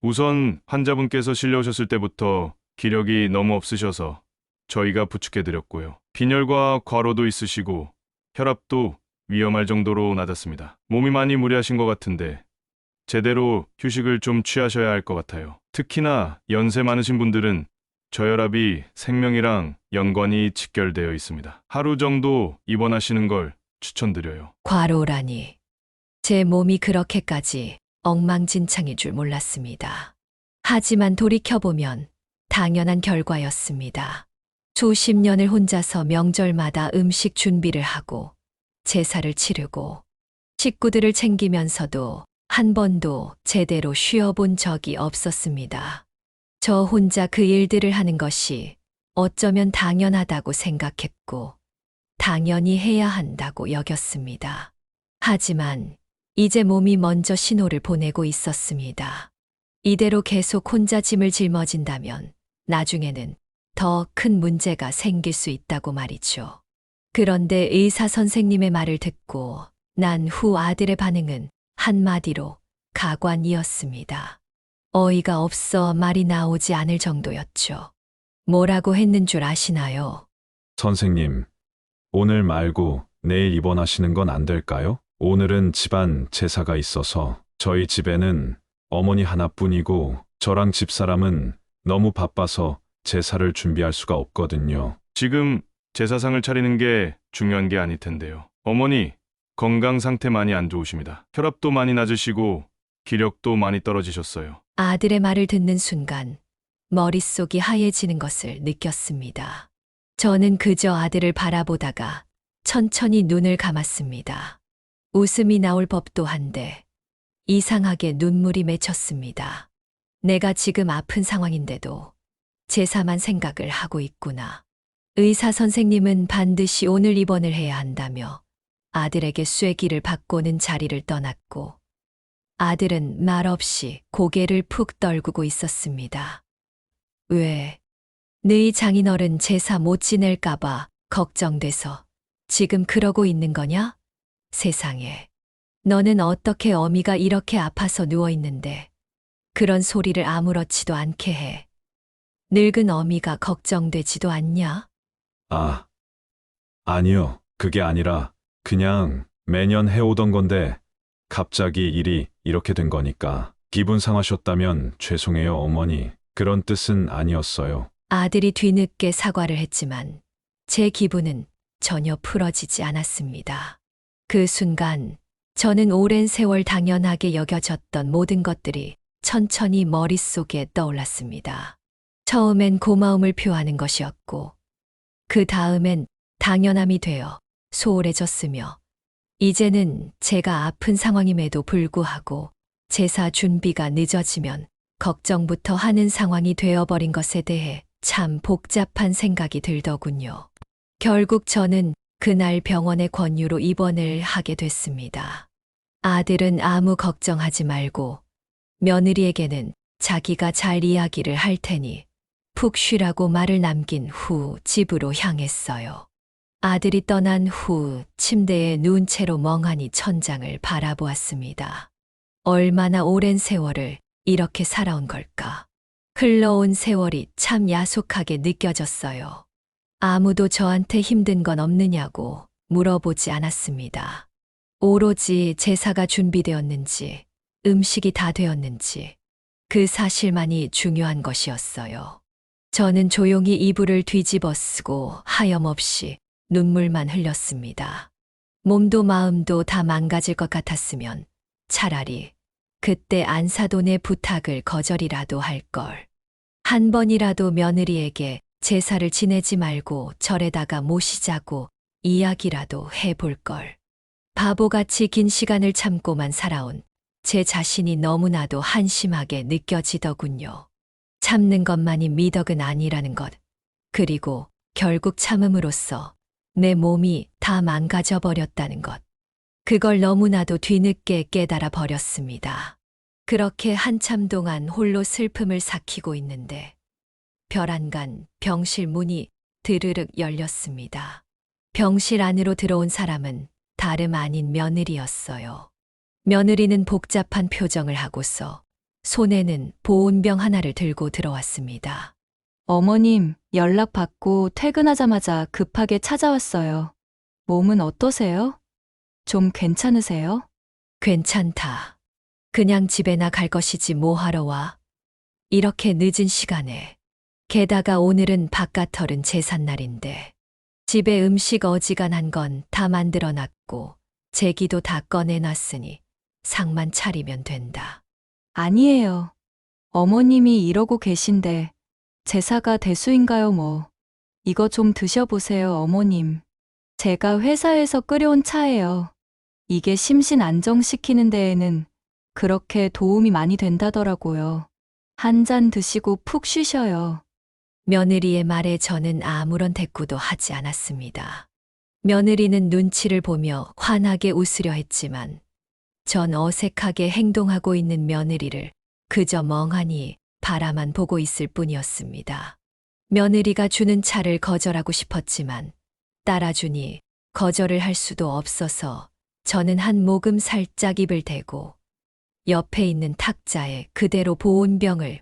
우선 환자분께서 실려오셨을 때부터 기력이 너무 없으셔서 저희가 부축해드렸고요. 빈혈과 과로도 있으시고 혈압도 위험할 정도로 낮았습니다. 몸이 많이 무리하신 것 같은데 제대로 휴식을 좀 취하셔야 할 것 같아요. 특히나 연세 많으신 분들은 저혈압이 생명이랑 연관이 직결되어 있습니다. 하루 정도 입원하시는 걸 추천드려요. 과로라니. 제 몸이 그렇게까지 엉망진창일 줄 몰랐습니다. 하지만 돌이켜보면 당연한 결과였습니다. 수십 년을 혼자서 명절마다 음식 준비를 하고 제사를 치르고 식구들을 챙기면서도 한 번도 제대로 쉬어본 적이 없었습니다. 저 혼자 그 일들을 하는 것이 어쩌면 당연하다고 생각했고 당연히 해야 한다고 여겼습니다. 하지만 이제 몸이 먼저 신호를 보내고 있었습니다. 이대로 계속 혼자 짐을 짊어진다면 나중에는 더 큰 문제가 생길 수 있다고 말이죠. 그런데 의사 선생님의 말을 듣고 난 후 아들의 반응은 한마디로 가관이었습니다. 어이가 없어 말이 나오지 않을 정도였죠. 뭐라고 했는 줄 아시나요? 선생님, 오늘 말고 내일 입원하시는 건 안 될까요? 오늘은 집안 제사가 있어서 저희 집에는 어머니 하나뿐이고 저랑 집사람은 너무 바빠서 제사를 준비할 수가 없거든요. 지금 제사상을 차리는 게 중요한 게 아닐 텐데요. 어머니 건강 상태 많이 안 좋으십니다. 혈압도 많이 낮으시고 기력도 많이 떨어지셨어요. 아들의 말을 듣는 순간 머릿속이 하얘지는 것을 느꼈습니다. 저는 그저 아들을 바라보다가 천천히 눈을 감았습니다. 웃음이 나올 법도 한데 이상하게 눈물이 맺혔습니다. 내가 지금 아픈 상황인데도 제사만 생각을 하고 있구나. 의사 선생님은 반드시 오늘 입원을 해야 한다며 아들에게 쐐기를 받고는 자리를 떠났고 아들은 말없이 고개를 푹 떨구고 있었습니다. 왜? 너희 장인어른 제사 못 지낼까봐 걱정돼서 지금 그러고 있는 거냐? 세상에. 너는 어떻게 어미가 이렇게 아파서 누워있는데 그런 소리를 아무렇지도 않게 해. 늙은 어미가 걱정되지도 않냐? 아니요. 그게 아니라 그냥 매년 해오던 건데 갑자기 일이 이렇게 된 거니까 기분 상하셨다면 죄송해요, 어머니. 그런 뜻은 아니었어요. 아들이 뒤늦게 사과를 했지만 제 기분은 전혀 풀어지지 않았습니다. 그 순간 저는 오랜 세월 당연하게 여겨졌던 모든 것들이 천천히 머릿속에 떠올랐습니다. 처음엔 고마움을 표하는 것이었고 그 다음엔 당연함이 되어 소홀해졌으며 이제는 제가 아픈 상황임에도 불구하고 제사 준비가 늦어지면 걱정부터 하는 상황이 되어버린 것에 대해 참 복잡한 생각이 들더군요. 결국 저는 그날 병원의 권유로 입원을 하게 됐습니다. 아들은 아무 걱정하지 말고 며느리에게는 자기가 잘 이야기를 할 테니 푹 쉬라고 말을 남긴 후 집으로 향했어요. 아들이 떠난 후 침대에 누운 채로 멍하니 천장을 바라보았습니다. 얼마나 오랜 세월을 이렇게 살아온 걸까? 흘러온 세월이 참 야속하게 느껴졌어요. 아무도 저한테 힘든 건 없느냐고 물어보지 않았습니다. 오로지 제사가 준비되었는지, 음식이 다 되었는지, 그 사실만이 중요한 것이었어요. 저는 조용히 이불을 뒤집어 쓰고 하염없이 눈물만 흘렸습니다. 몸도 마음도 다 망가질 것 같았으면 차라리 그때 안사돈의 부탁을 거절이라도 할 걸. 한 번이라도 며느리에게 제사를 지내지 말고 절에다가 모시자고 이야기라도 해볼 걸. 바보같이 긴 시간을 참고만 살아온 제 자신이 너무나도 한심하게 느껴지더군요. 참는 것만이 미덕은 아니라는 것, 그리고 결국 참음으로써 내 몸이 다 망가져 버렸다는 것. 그걸 너무나도 뒤늦게 깨달아 버렸습니다. 그렇게 한참 동안 홀로 슬픔을 삭히고 있는데 별안간 병실 문이 드르륵 열렸습니다. 병실 안으로 들어온 사람은 다름 아닌 며느리였어요. 며느리는 복잡한 표정을 하고서 손에는 보온병 하나를 들고 들어왔습니다. 어머님, 연락 받고 퇴근하자마자 급하게 찾아왔어요. 몸은 어떠세요? 좀 괜찮으세요? 괜찮다. 그냥 집에나 갈 것이지 뭐 하러 와. 이렇게 늦은 시간에. 게다가 오늘은 바깥털은 제삿날인데. 집에 음식 어지간한 건 다 만들어 놨고 제기도 다 꺼내놨으니 상만 차리면 된다. 아니에요. 어머님이 이러고 계신데 제사가 대수인가요 뭐. 이거 좀 드셔보세요 어머님. 제가 회사에서 끓여온 차예요. 이게 심신 안정시키는 데에는 그렇게 도움이 많이 된다더라고요. 한 잔 드시고 푹 쉬셔요. 며느리의 말에 저는 아무런 대꾸도 하지 않았습니다. 며느리는 눈치를 보며 환하게 웃으려 했지만 전 어색하게 행동하고 있는 며느리를 그저 멍하니 바라만 보고 있을 뿐이었습니다. 며느리가 주는 차를 거절하고 싶었지만 따라주니 거절을 할 수도 없어서 저는 한 모금 살짝 입을 대고 옆에 있는 탁자에 그대로 보온병을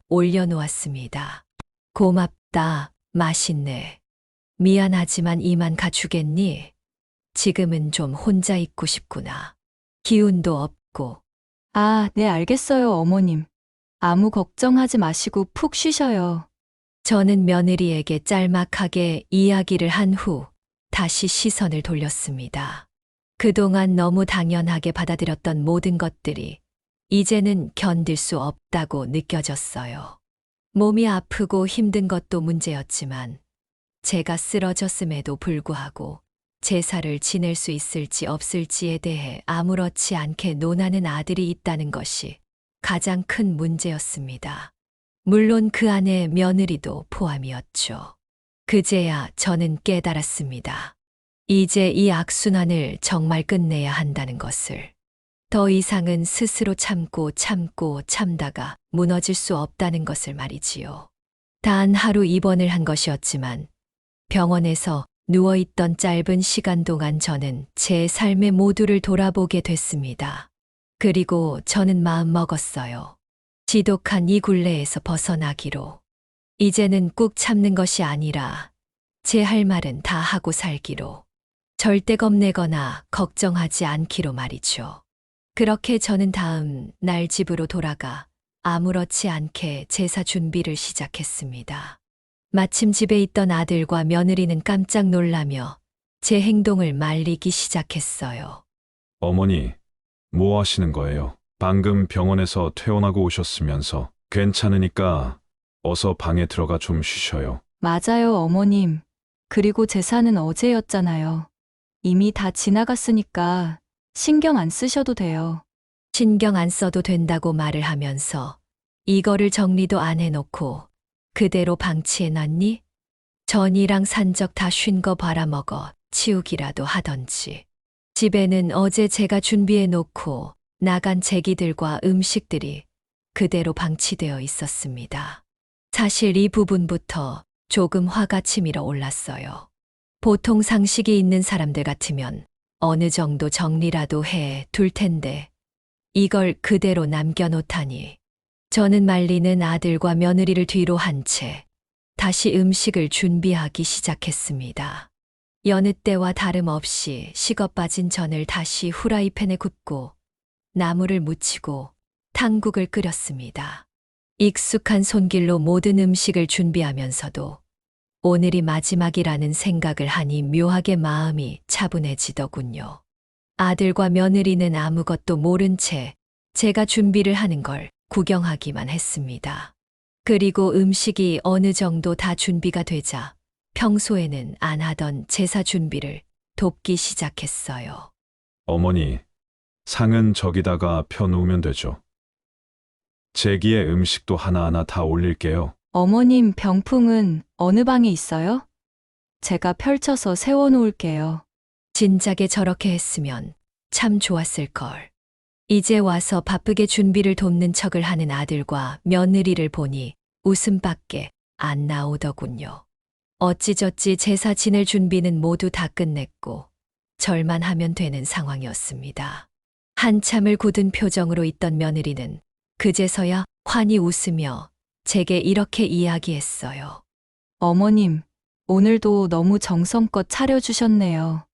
올려놓았습니다. 고맙다, 맛있네. 미안하지만 이만 가주겠니? 지금은 좀 혼자 있고 싶구나. 기운도 없고. 아, 네 알겠어요 어머님. 아무 걱정하지 마시고 푹 쉬셔요. 저는 며느리에게 짤막하게 이야기를 한 후 다시 시선을 돌렸습니다. 그동안 너무 당연하게 받아들였던 모든 것들이 이제는 견딜 수 없다고 느껴졌어요. 몸이 아프고 힘든 것도 문제였지만 제가 쓰러졌음에도 불구하고 제사를 지낼 수 있을지 없을지에 대해 아무렇지 않게 논하는 아들이 있다는 것이 가장 큰 문제였습니다. 물론 그 안에 며느리도 포함이었죠. 그제야 저는 깨달았습니다. 이제 이 악순환을 정말 끝내야 한다는 것을. 더 이상은 스스로 참고 참다가 무너질 수 없다는 것을 말이지요. 단 하루 입원을 한 것이었지만 병원에서 누워있던 짧은 시간 동안 저는 제 삶의 모두를 돌아보게 됐습니다. 그리고 저는 마음 먹었어요. 지독한 이 굴레에서 벗어나기로. 이제는 꾹 참는 것이 아니라 제 할 말은 다 하고 살기로. 절대 겁내거나 걱정하지 않기로 말이죠. 그렇게 저는 다음 날 집으로 돌아가 아무렇지 않게 제사 준비를 시작했습니다. 마침 집에 있던 아들과 며느리는 깜짝 놀라며 제 행동을 말리기 시작했어요. 어머니, 뭐 하시는 거예요? 방금 병원에서 퇴원하고 오셨으면서 괜찮으니까 어서 방에 들어가 좀 쉬셔요. 맞아요 어머님. 그리고 제사는 어제였잖아요. 이미 다 지나갔으니까 신경 안 쓰셔도 돼요. 신경 안 써도 된다고 말을 하면서 이거를 정리도 안 해놓고 그대로 방치해놨니? 전이랑 산적 다 쉰 거 발아먹어 치우기라도 하던지. 집에는 어제 제가 준비해놓고 나간 제기들과 음식들이 그대로 방치되어 있었습니다. 사실 이 부분부터 조금 화가 치밀어 올랐어요. 보통 상식이 있는 사람들 같으면 어느 정도 정리라도 해 둘 텐데 이걸 그대로 남겨놓다니. 저는 말리는 아들과 며느리를 뒤로 한 채 다시 음식을 준비하기 시작했습니다. 여느 때와 다름없이 식어 빠진 전을 다시 후라이팬에 굽고 나물을 무치고 탕국을 끓였습니다. 익숙한 손길로 모든 음식을 준비하면서도 오늘이 마지막이라는 생각을 하니 묘하게 마음이 차분해지더군요. 아들과 며느리는 아무것도 모른 채 제가 준비를 하는 걸 구경하기만 했습니다. 그리고 음식이 어느 정도 다 준비가 되자 평소에는 안 하던 제사 준비를 돕기 시작했어요. 어머니, 상은 저기다가 펴놓으면 되죠. 제기에 음식도 하나하나 다 올릴게요. 어머님 병풍은 어느 방에 있어요? 제가 펼쳐서 세워놓을게요. 진작에 저렇게 했으면 참 좋았을 걸. 이제 와서 바쁘게 준비를 돕는 척을 하는 아들과 며느리를 보니 웃음밖에 안 나오더군요. 어찌저찌 제사 지낼 준비는 모두 다 끝냈고 절만 하면 되는 상황이었습니다. 한참을 굳은 표정으로 있던 며느리는 그제서야 환히 웃으며 제게 이렇게 이야기했어요. 어머님, 오늘도 너무 정성껏 차려주셨네요.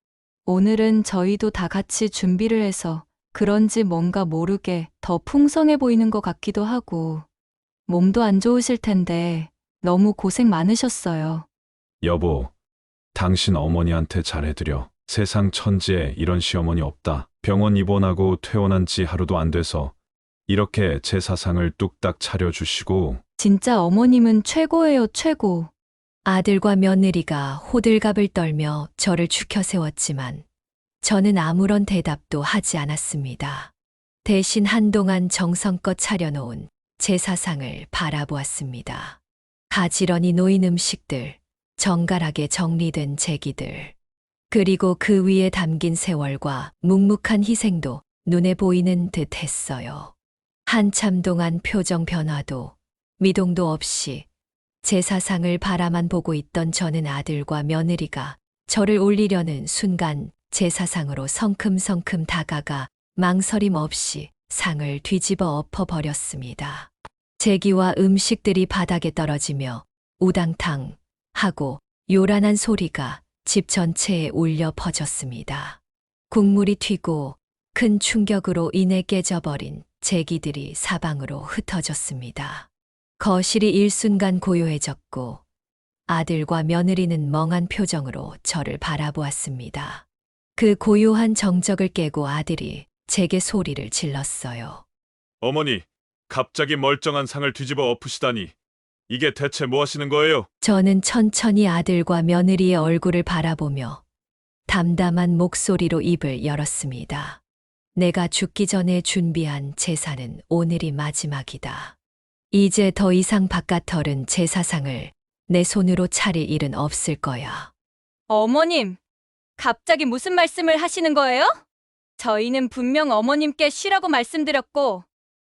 오늘은 저희도 다 같이 준비를 해서 그런지 뭔가 모르게 더 풍성해 보이는 것 같기도 하고, 몸도 안 좋으실 텐데 너무 고생 많으셨어요. 여보, 당신 어머니한테 잘해드려. 세상 천지에 이런 시어머니 없다. 병원 입원하고 퇴원한 지 하루도 안 돼서 이렇게 제사상을 뚝딱 차려주시고. 진짜 어머님은 최고예요, 최고. 아들과 며느리가 호들갑을 떨며 저를 추켜 세웠지만 저는 아무런 대답도 하지 않았습니다. 대신 한동안 정성껏 차려놓은 제사상을 바라보았습니다. 가지런히 놓인 음식들, 정갈하게 정리된 제기들, 그리고 그 위에 담긴 세월과 묵묵한 희생도 눈에 보이는 듯 했어요. 한참 동안 표정 변화도 미동도 없이 제사상을 바라만 보고 있던 저는 아들과 며느리가 저를 올리려는 순간 제사상으로 성큼성큼 다가가 망설임 없이 상을 뒤집어 엎어버렸습니다. 제기와 음식들이 바닥에 떨어지며 우당탕 하고 요란한 소리가 집 전체에 울려 퍼졌습니다. 국물이 튀고 큰 충격으로 인해 깨져버린 제기들이 사방으로 흩어졌습니다. 거실이 일순간 고요해졌고 아들과 며느리는 멍한 표정으로 저를 바라보았습니다. 그 고요한 정적을 깨고 아들이 제게 소리를 질렀어요. 어머니, 갑자기 멀쩡한 상을 뒤집어 엎으시다니. 이게 대체 뭐 하시는 거예요? 저는 천천히 아들과 며느리의 얼굴을 바라보며 담담한 목소리로 입을 열었습니다. 내가 죽기 전에 준비한 제사는 오늘이 마지막이다. 이제 더 이상 바깥털은 제사상을 내 손으로 차릴 일은 없을 거야. 어머님, 갑자기 무슨 말씀을 하시는 거예요? 저희는 분명 어머님께 쉬라고 말씀드렸고,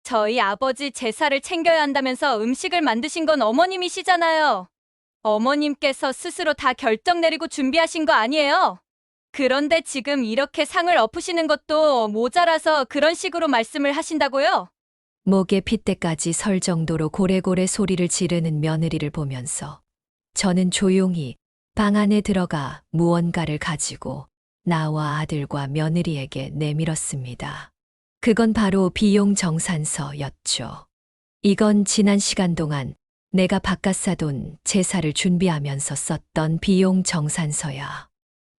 저희 아버지 제사를 챙겨야 한다면서 음식을 만드신 건 어머님이시잖아요. 어머님께서 스스로 다 결정 내리고 준비하신 거 아니에요? 그런데 지금 이렇게 상을 엎으시는 것도 모자라서 그런 식으로 말씀을 하신다고요? 목에 핏대까지 설 정도로 고래고래 소리를 지르는 며느리를 보면서 저는 조용히 방 안에 들어가 무언가를 가지고 나와 아들과 며느리에게 내밀었습니다. 그건 바로 비용 정산서였죠. 이건 지난 시간 동안 내가 바깥 사돈 제사를 준비하면서 썼던 비용 정산서야.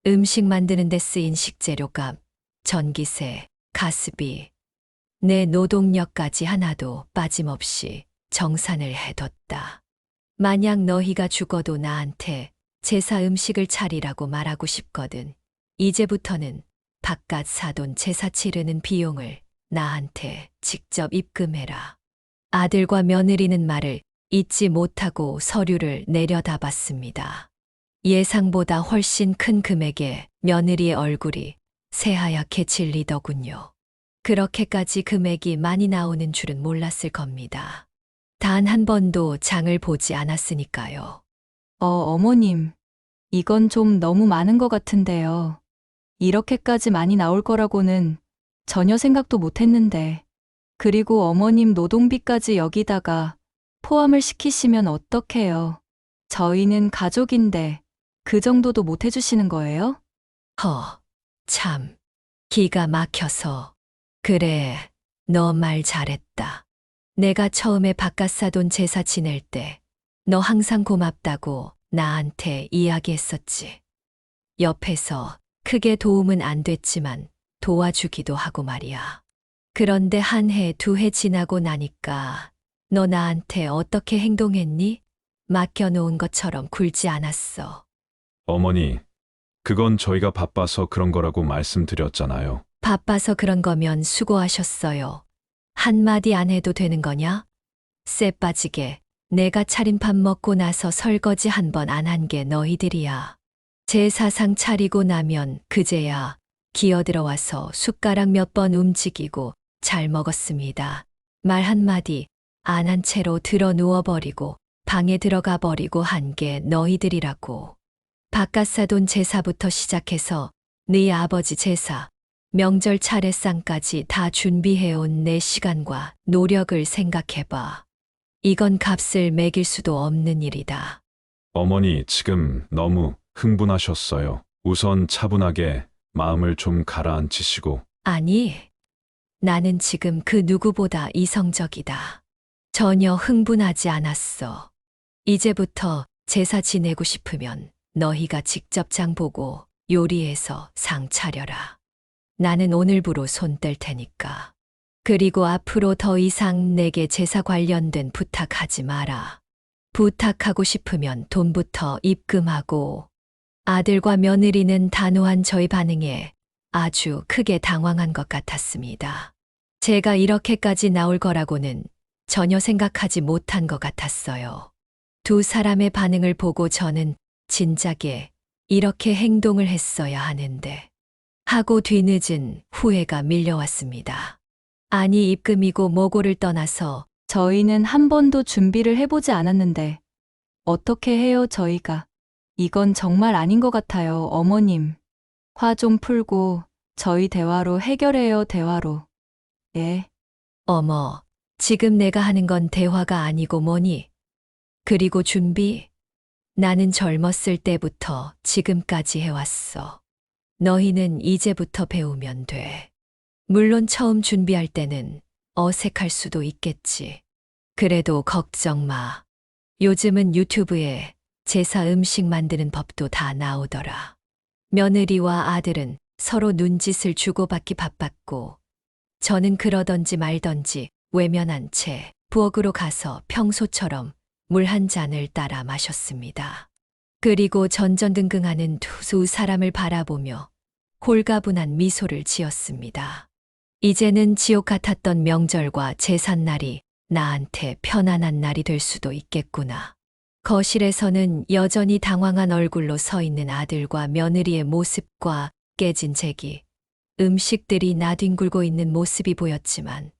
음식 만드는 데 쓰인 식재료값, 전기세, 가스비, 내 노동력까지 하나도 빠짐없이 정산을 해뒀다. 만약 너희가 죽어도 나한테 제사 음식을 차리라고 말하고 싶거든. 이제부터는 바깥 사돈 제사 치르는 비용을 나한테 직접 입금해라. 아들과 며느리는 말을 잊지 못하고 서류를 내려다봤습니다. 예상보다 훨씬 큰 금액에 며느리의 얼굴이 새하얗게 질리더군요. 그렇게까지 금액이 많이 나오는 줄은 몰랐을 겁니다. 단 한 번도 장을 보지 않았으니까요. 어머님, 이건 좀 너무 많은 것 같은데요. 이렇게까지 많이 나올 거라고는 전혀 생각도 못 했는데. 그리고 어머님 노동비까지 여기다가 포함을 시키시면 어떡해요? 저희는 가족인데 그 정도도 못 해주시는 거예요? 참. 기가 막혀서. 그래, 너 말 잘했다. 내가 처음에 바깥사돈 제사 지낼 때 너 항상 고맙다고 나한테 이야기했었지. 옆에서 크게 도움은 안 됐지만 도와주기도 하고 말이야. 그런데 한 해, 두 해 지나고 나니까 너 나한테 어떻게 행동했니? 맡겨놓은 것처럼 굴지 않았어. 어머니, 그건 저희가 바빠서 그런 거라고 말씀드렸잖아요. 바빠서 그런 거면 수고하셨어요. 한마디 안 해도 되는 거냐? 쎄 빠지게 내가 차린 밥 먹고 나서 설거지 한 번 안 한 게 너희들이야. 제사상 차리고 나면 그제야 기어들어와서 숟가락 몇 번 움직이고 잘 먹었습니다. 말 한마디 안 한 채로 들어 누워버리고 방에 들어가 버리고 한 게 너희들이라고. 바깥사돈 제사부터 시작해서 네 아버지 제사, 명절 차례상까지 다 준비해온 내 시간과 노력을 생각해봐. 이건 값을 매길 수도 없는 일이다. 어머니 지금 너무 흥분하셨어요. 우선 차분하게 마음을 좀 가라앉히시고. 아니, 나는 지금 그 누구보다 이성적이다. 전혀 흥분하지 않았어. 이제부터 제사 지내고 싶으면 너희가 직접 장 보고 요리해서 상 차려라. 나는 오늘부로 손 뗄 테니까. 그리고 앞으로 더 이상 내게 제사 관련된 부탁하지 마라. 부탁하고 싶으면 돈부터 입금하고. 아들과 며느리는 단호한 저의 반응에 아주 크게 당황한 것 같았습니다. 제가 이렇게까지 나올 거라고는 전혀 생각하지 못한 것 같았어요. 두 사람의 반응을 보고 저는 진작에 이렇게 행동을 했어야 하는데 하고 뒤늦은 후회가 밀려왔습니다. 아니 입금이고 뭐고를 떠나서 저희는 한 번도 준비를 해보지 않았는데 어떻게 해요 저희가? 이건 정말 아닌 것 같아요 어머님. 화 좀 풀고 저희 대화로 해결해요 대화로. 예. 어머, 지금 내가 하는 건 대화가 아니고 뭐니? 그리고 준비? 나는 젊었을 때부터 지금까지 해왔어. 너희는 이제부터 배우면 돼. 물론 처음 준비할 때는 어색할 수도 있겠지. 그래도 걱정 마. 요즘은 유튜브에 제사 음식 만드는 법도 다 나오더라. 며느리와 아들은 서로 눈짓을 주고받기 바빴고 저는 그러던지 말던지 외면한 채 부엌으로 가서 평소처럼 물 한 잔을 따라 마셨습니다. 그리고 전전긍긍하는 두 사람을 바라보며 홀가분한 미소를 지었습니다. 이제는 지옥 같았던 명절과 제삿날이 나한테 편안한 날이 될 수도 있겠구나. 거실에서는 여전히 당황한 얼굴로 서 있는 아들과 며느리의 모습과 깨진 제기, 음식들이 나뒹굴고 있는 모습이 보였지만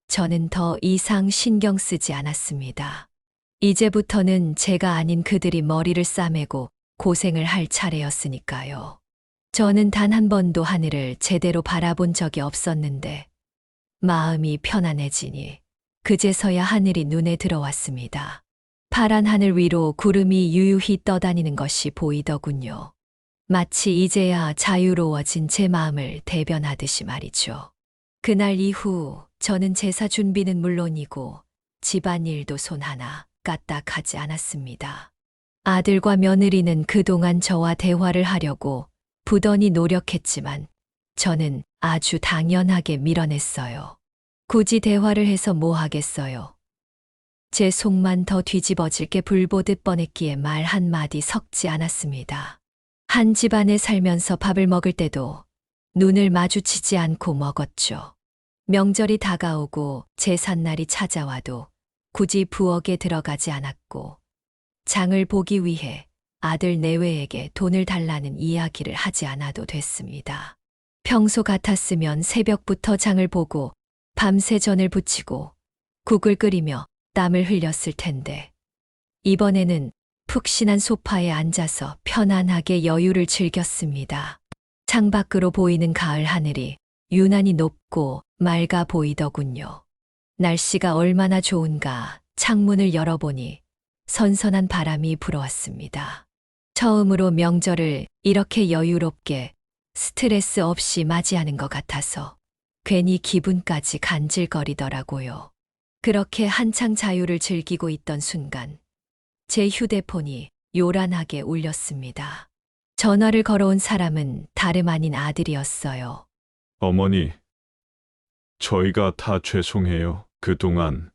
저는 더 이상 신경 쓰지 않았습니다. 이제부터는 제가 아닌 그들이 머리를 싸매고 고생을 할 차례였으니까요. 저는 단 한 번도 하늘을 제대로 바라본 적이 없었는데 마음이 편안해지니 그제서야 하늘이 눈에 들어왔습니다. 파란 하늘 위로 구름이 유유히 떠다니는 것이 보이더군요. 마치 이제야 자유로워진 제 마음을 대변하듯이 말이죠. 그날 이후 저는 제사 준비는 물론이고 집안일도 손 하나 까딱하지 않았습니다. 아들과 며느리는 그동안 저와 대화를 하려고 부단히 노력했지만 저는 아주 당연하게 밀어냈어요. 굳이 대화를 해서 뭐 하겠어요. 제 속만 더 뒤집어질 게 불보듯 뻔했기에 말 한마디 섞지 않았습니다. 한 집안에 살면서 밥을 먹을 때도 눈을 마주치지 않고 먹었죠. 명절이 다가오고 제삿날이 찾아와도 굳이 부엌에 들어가지 않았고 장을 보기 위해 아들 내외에게 돈을 달라는 이야기를 하지 않아도 됐습니다. 평소 같았으면 새벽부터 장을 보고 밤새 전을 부치고 국을 끓이며 땀을 흘렸을 텐데 이번에는 푹신한 소파에 앉아서 편안하게 여유를 즐겼습니다. 창밖으로 보이는 가을 하늘이 유난히 높고 맑아 보이더군요. 날씨가 얼마나 좋은가 창문을 열어보니 선선한 바람이 불어왔습니다. 처음으로 명절을 이렇게 여유롭게 스트레스 없이 맞이하는 것 같아서 괜히 기분까지 간질거리더라고요. 그렇게 한창 자유를 즐기고 있던 순간 제 휴대폰이 요란하게 울렸습니다. 전화를 걸어온 사람은 다름 아닌 아들이었어요. 어머니, 저희가 다 죄송해요. 그동안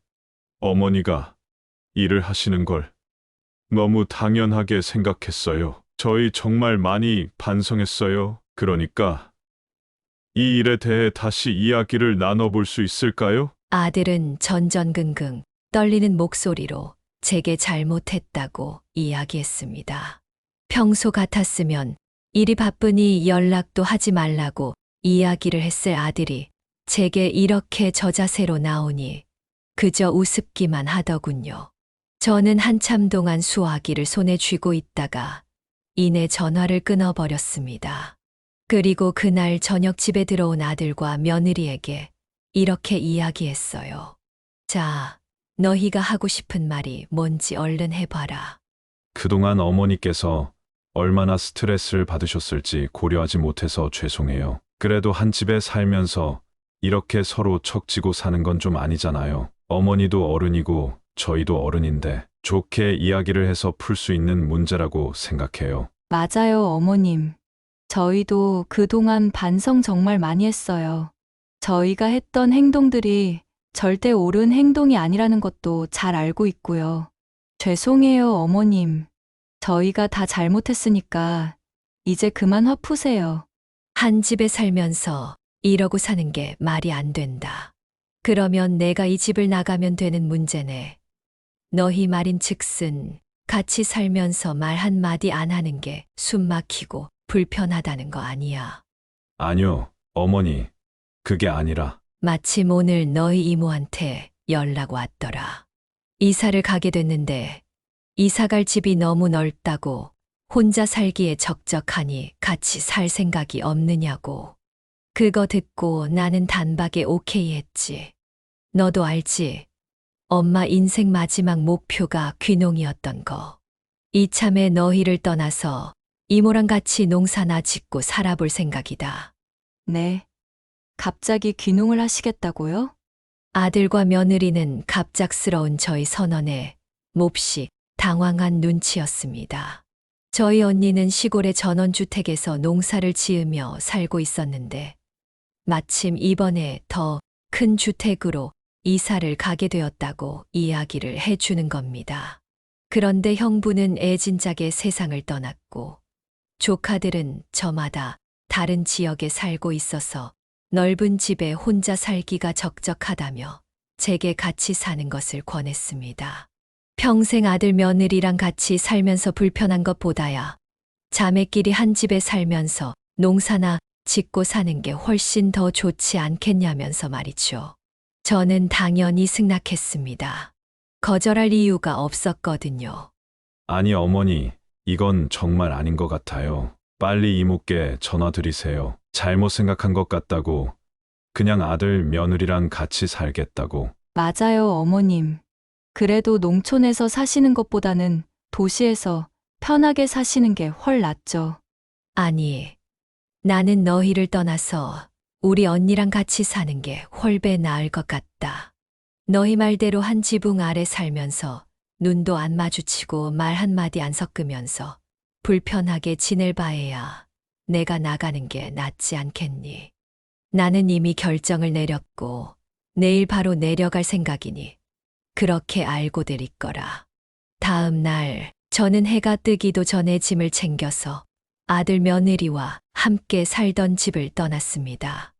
어머니가 일을 하시는 걸 너무 당연하게 생각했어요. 저희 정말 많이 반성했어요. 그러니까 이 일에 대해 다시 이야기를 나눠볼 수 있을까요? 아들은 전전긍긍 떨리는 목소리로 제게 잘못했다고 이야기했습니다. 평소 같았으면 일이 바쁘니 연락도 하지 말라고 이야기를 했을 아들이 제게 이렇게 저자세로 나오니 그저 우습기만 하더군요. 저는 한참 동안 수화기를 손에 쥐고 있다가 이내 전화를 끊어버렸습니다. 그리고 그날 저녁 집에 들어온 아들과 며느리에게 이렇게 이야기했어요. 자, 너희가 하고 싶은 말이 뭔지 얼른 해봐라. 그동안 어머니께서 얼마나 스트레스를 받으셨을지 고려하지 못해서 죄송해요. 그래도 한 집에 살면서 이렇게 서로 척지고 사는 건 좀 아니잖아요. 어머니도 어른이고 저희도 어른인데 좋게 이야기를 해서 풀 수 있는 문제라고 생각해요. 맞아요, 어머님. 저희도 그동안 반성 정말 많이 했어요. 저희가 했던 행동들이 절대 옳은 행동이 아니라는 것도 잘 알고 있고요. 죄송해요, 어머님. 저희가 다 잘못했으니까 이제 그만 화 푸세요. 한 집에 살면서 이러고 사는 게 말이 안 된다. 그러면 내가 이 집을 나가면 되는 문제네. 너희 말인 즉슨 같이 살면서 말 한마디 안 하는 게 숨 막히고 불편하다는 거 아니야. 아니요, 어머니. 그게 아니라 마침 오늘 너희 이모한테 연락 왔더라. 이사를 가게 됐는데 이사 갈 집이 너무 넓다고 혼자 살기에 적적하니 같이 살 생각이 없느냐고. 그거 듣고 나는 단박에 오케이 했지. 너도 알지? 엄마 인생 마지막 목표가 귀농이었던 거. 이참에 너희를 떠나서 이모랑 같이 농사나 짓고 살아볼 생각이다. 네. 갑자기 귀농을 하시겠다고요? 아들과 며느리는 갑작스러운 저희 선언에 몹시 당황한 눈치였습니다. 저희 언니는 시골의 전원주택에서 농사를 지으며 살고 있었는데 마침 이번에 더 큰 주택으로 이사를 가게 되었다고 이야기를 해주는 겁니다. 그런데 형부는 애진작에 세상을 떠났고 조카들은 저마다 다른 지역에 살고 있어서 넓은 집에 혼자 살기가 적적하다며 제게 같이 사는 것을 권했습니다. 평생 아들 며느리랑 같이 살면서 불편한 것보다야 자매끼리 한 집에 살면서 농사나 짓고 사는 게 훨씬 더 좋지 않겠냐면서 말이죠. 저는 당연히 승낙했습니다. 거절할 이유가 없었거든요. 아니 어머니, 이건 정말 아닌 것 같아요. 빨리 이모께 전화 드리세요. 잘못 생각한 것 같다고. 그냥 아들 며느리랑 같이 살겠다고. 맞아요, 어머님. 그래도 농촌에서 사시는 것보다는 도시에서 편하게 사시는 게 훨 낫죠. 아니, 나는 너희를 떠나서 우리 언니랑 같이 사는 게 훨배 나을 것 같다. 너희 말대로 한 지붕 아래 살면서 눈도 안 마주치고 말 한마디 안 섞으면서 불편하게 지낼 바에야 내가 나가는 게 낫지 않겠니? 나는 이미 결정을 내렸고 내일 바로 내려갈 생각이니 그렇게 알고들 있거라. 다음 날 저는 해가 뜨기도 전에 짐을 챙겨서 아들 며느리와 함께 살던 집을 떠났습니다.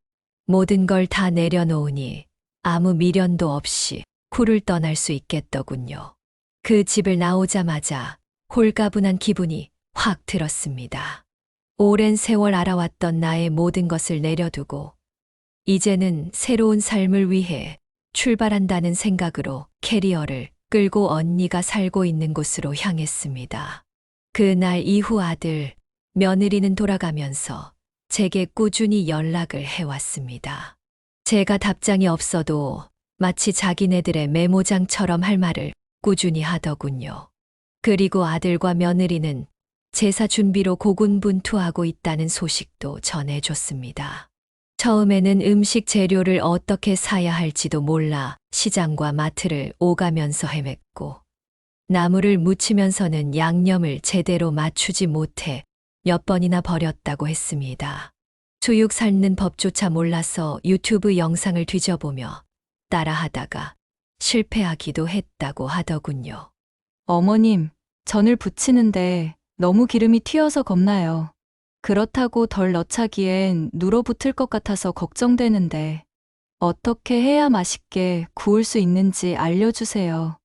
모든 걸 다 내려놓으니 아무 미련도 없이 쿨을 떠날 수 있겠더군요. 그 집을 나오자마자 홀가분한 기분이 확 들었습니다. 오랜 세월 알아왔던 나의 모든 것을 내려두고 이제는 새로운 삶을 위해 출발한다는 생각으로 캐리어를 끌고 언니가 살고 있는 곳으로 향했습니다. 그날 이후 아들, 며느리는 돌아가면서 제게 꾸준히 연락을 해왔습니다. 제가 답장이 없어도 마치 자기네들의 메모장처럼 할 말을 꾸준히 하더군요. 그리고 아들과 며느리는 제사 준비로 고군분투하고 있다는 소식도 전해줬습니다. 처음에는 음식 재료를 어떻게 사야 할지도 몰라 시장과 마트를 오가면서 헤맸고 나물을 무치면서는 양념을 제대로 맞추지 못해 몇 번이나 버렸다고 했습니다. 수육 삶는 법조차 몰라서 유튜브 영상을 뒤져보며 따라하다가 실패하기도 했다고 하더군요. 어머님, 전을 부치는데 너무 기름이 튀어서 겁나요. 그렇다고 덜 넣자기엔 눌어붙을 것 같아서 걱정되는데 어떻게 해야 맛있게 구울 수 있는지 알려주세요.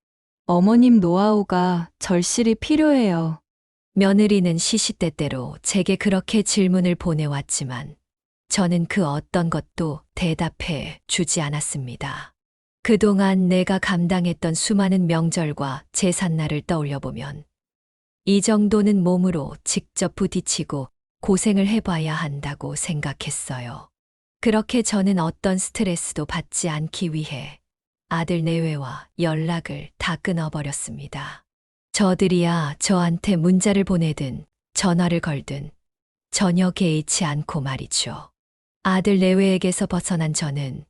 어머님 노하우가 절실히 필요해요. 며느리는 시시때때로 제게 그렇게 질문을 보내왔지만 저는 그 어떤 것도 대답해 주지 않았습니다. 그동안 내가 감당했던 수많은 명절과 제삿날을 떠올려보면 이 정도는 몸으로 직접 부딪히고 고생을 해봐야 한다고 생각했어요. 그렇게 저는 어떤 스트레스도 받지 않기 위해 아들 내외와 연락을 다 끊어버렸습니다. 저들이야 저한테 문자를 보내든 전화를 걸든 전혀 개의치 않고 말이죠. 아들 내외에게서 벗어난 저는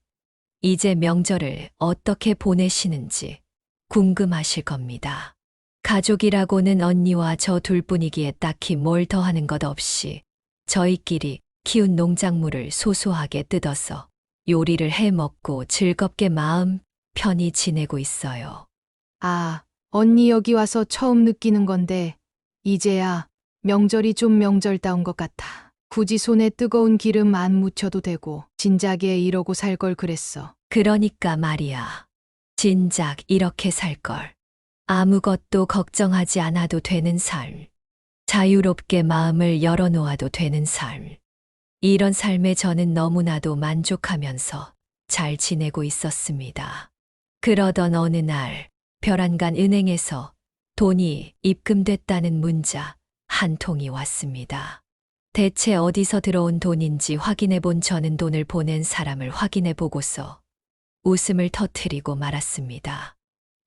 이제 명절을 어떻게 보내시는지 궁금하실 겁니다. 가족이라고는 언니와 저 둘뿐이기에 딱히 뭘 더하는 것 없이 저희끼리 키운 농작물을 소소하게 뜯어서 요리를 해 먹고 즐겁게 마음 편히 지내고 있어요. 아, 언니 여기 와서 처음 느끼는 건데, 이제야 명절이 좀 명절다운 것 같아. 굳이 손에 뜨거운 기름 안 묻혀도 되고, 진작에 이러고 살 걸 그랬어. 그러니까 말이야. 진작 이렇게 살 걸. 아무것도 걱정하지 않아도 되는 삶. 자유롭게 마음을 열어놓아도 되는 삶. 이런 삶에 저는 너무나도 만족하면서 잘 지내고 있었습니다. 그러던 어느 날, 별안간 은행에서 돈이 입금됐다는 문자 한 통이 왔습니다. 대체 어디서 들어온 돈인지 확인해 본 저는 돈을 보낸 사람을 확인해 보고서 웃음을 터뜨리고 말았습니다.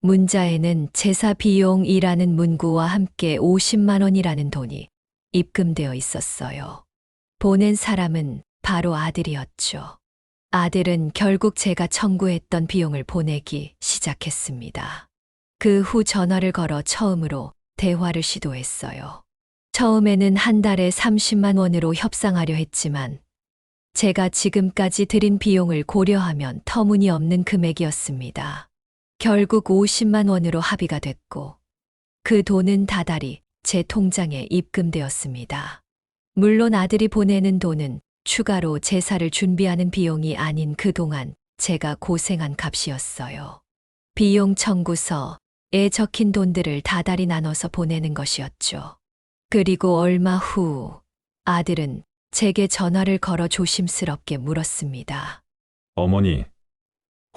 문자에는 제사 비용이라는 문구와 함께 50만 원이라는 돈이 입금되어 있었어요. 보낸 사람은 바로 아들이었죠. 아들은 결국 제가 청구했던 비용을 보내기 시작했습니다. 그 후 전화를 걸어 처음으로 대화를 시도했어요. 처음에는 한 달에 30만 원으로 협상하려 했지만 제가 지금까지 들인 비용을 고려하면 터무니없는 금액이었습니다. 결국 50만 원으로 합의가 됐고 그 돈은 다달이 제 통장에 입금되었습니다. 물론 아들이 보내는 돈은 추가로 제사를 준비하는 비용이 아닌 그동안 제가 고생한 값이었어요. 비용 청구서에 적힌 돈들을 다달이 나눠서 보내는 것이었죠. 그리고 얼마 후 아들은 제게 전화를 걸어 조심스럽게 물었습니다. 어머니,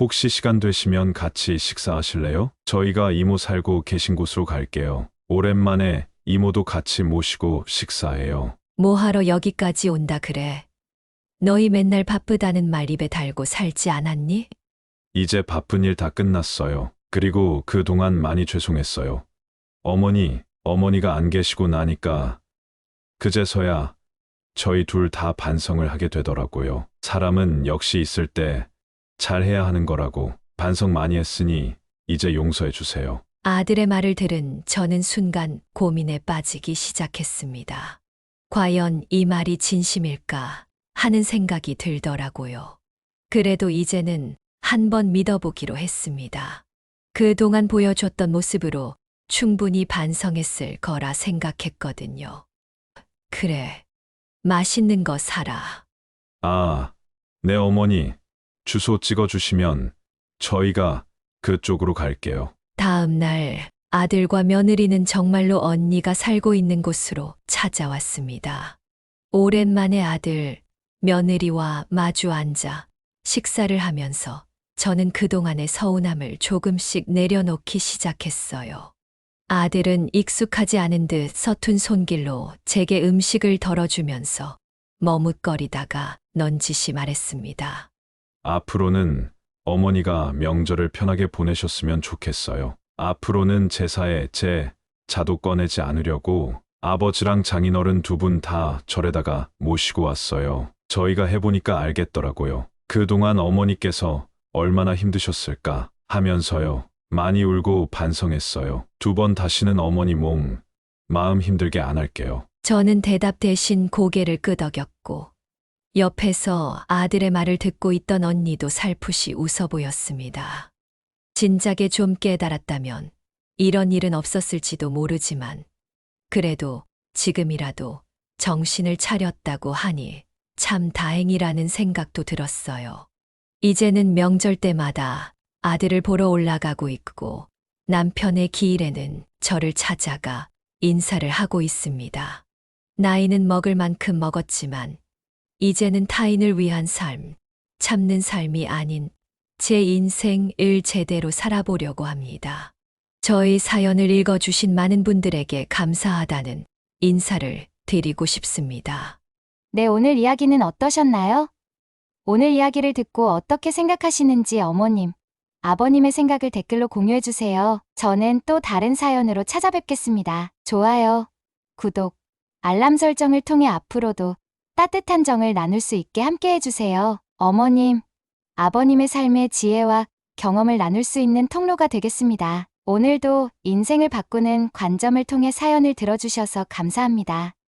혹시 시간 되시면 같이 식사하실래요? 저희가 이모 살고 계신 곳으로 갈게요. 오랜만에 이모도 같이 모시고 식사해요. 뭐하러 여기까지 온다 그래? 너희 맨날 바쁘다는 말 입에 달고 살지 않았니? 이제 바쁜 일 다 끝났어요. 그리고 그동안 많이 죄송했어요. 어머니가 안 계시고 나니까 그제서야 저희 둘 다 반성을 하게 되더라고요. 사람은 역시 있을 때 잘해야 하는 거라고 반성 많이 했으니 이제 용서해 주세요. 아들의 말을 들은 저는 순간 고민에 빠지기 시작했습니다. 과연 이 말이 진심일까 하는 생각이 들더라고요. 그래도 이제는 한번 믿어보기로 했습니다. 그동안 보여줬던 모습으로 충분히 반성했을 거라 생각했거든요. 그래, 맛있는 거 사라. 아, 네 어머니. 주소 찍어주시면 저희가 그쪽으로 갈게요. 다음 날 아들과 며느리는 정말로 언니가 살고 있는 곳으로 찾아왔습니다. 오랜만에 아들, 며느리와 마주 앉아 식사를 하면서 저는 그동안의 서운함을 조금씩 내려놓기 시작했어요. 아들은 익숙하지 않은 듯 서툰 손길로 제게 음식을 덜어주면서 머뭇거리다가 넌지시 말했습니다. 앞으로는 어머니가 명절을 편하게 보내셨으면 좋겠어요. 앞으로는 제사에 제 자도 꺼내지 않으려고 아버지랑 장인어른 두 분 다 절에다가 모시고 왔어요. 저희가 해보니까 알겠더라고요. 그동안 어머니께서 얼마나 힘드셨을까 하면서요. 많이 울고 반성했어요. 2번 다시는 어머니 마음 힘들게 안 할게요. 저는 대답 대신 고개를 끄덕였고 옆에서 아들의 말을 듣고 있던 언니도 살풋이 웃어 보였습니다. 진작에 좀 깨달았다면 이런 일은 없었을지도 모르지만 그래도 지금이라도 정신을 차렸다고 하니 참 다행이라는 생각도 들었어요. 이제는 명절 때마다 아들을 보러 올라가고 있고 남편의 기일에는 저를 찾아가 인사를 하고 있습니다. 나이는 먹을 만큼 먹었지만 이제는 타인을 위한 삶, 참는 삶이 아닌 제 인생을 제대로 살아보려고 합니다. 저의 사연을 읽어주신 많은 분들에게 감사하다는 인사를 드리고 싶습니다. 네, 오늘 이야기는 어떠셨나요? 오늘 이야기를 듣고 어떻게 생각하시는지 어머님, 아버님의 생각을 댓글로 공유해주세요. 저는 또 다른 사연으로 찾아뵙겠습니다. 좋아요, 구독, 알람 설정을 통해 앞으로도 따뜻한 정을 나눌 수 있게 함께 해주세요. 어머님, 아버님의 삶의 지혜와 경험을 나눌 수 있는 통로가 되겠습니다. 오늘도 인생을 바꾸는 관점을 통해 사연을 들어주셔서 감사합니다.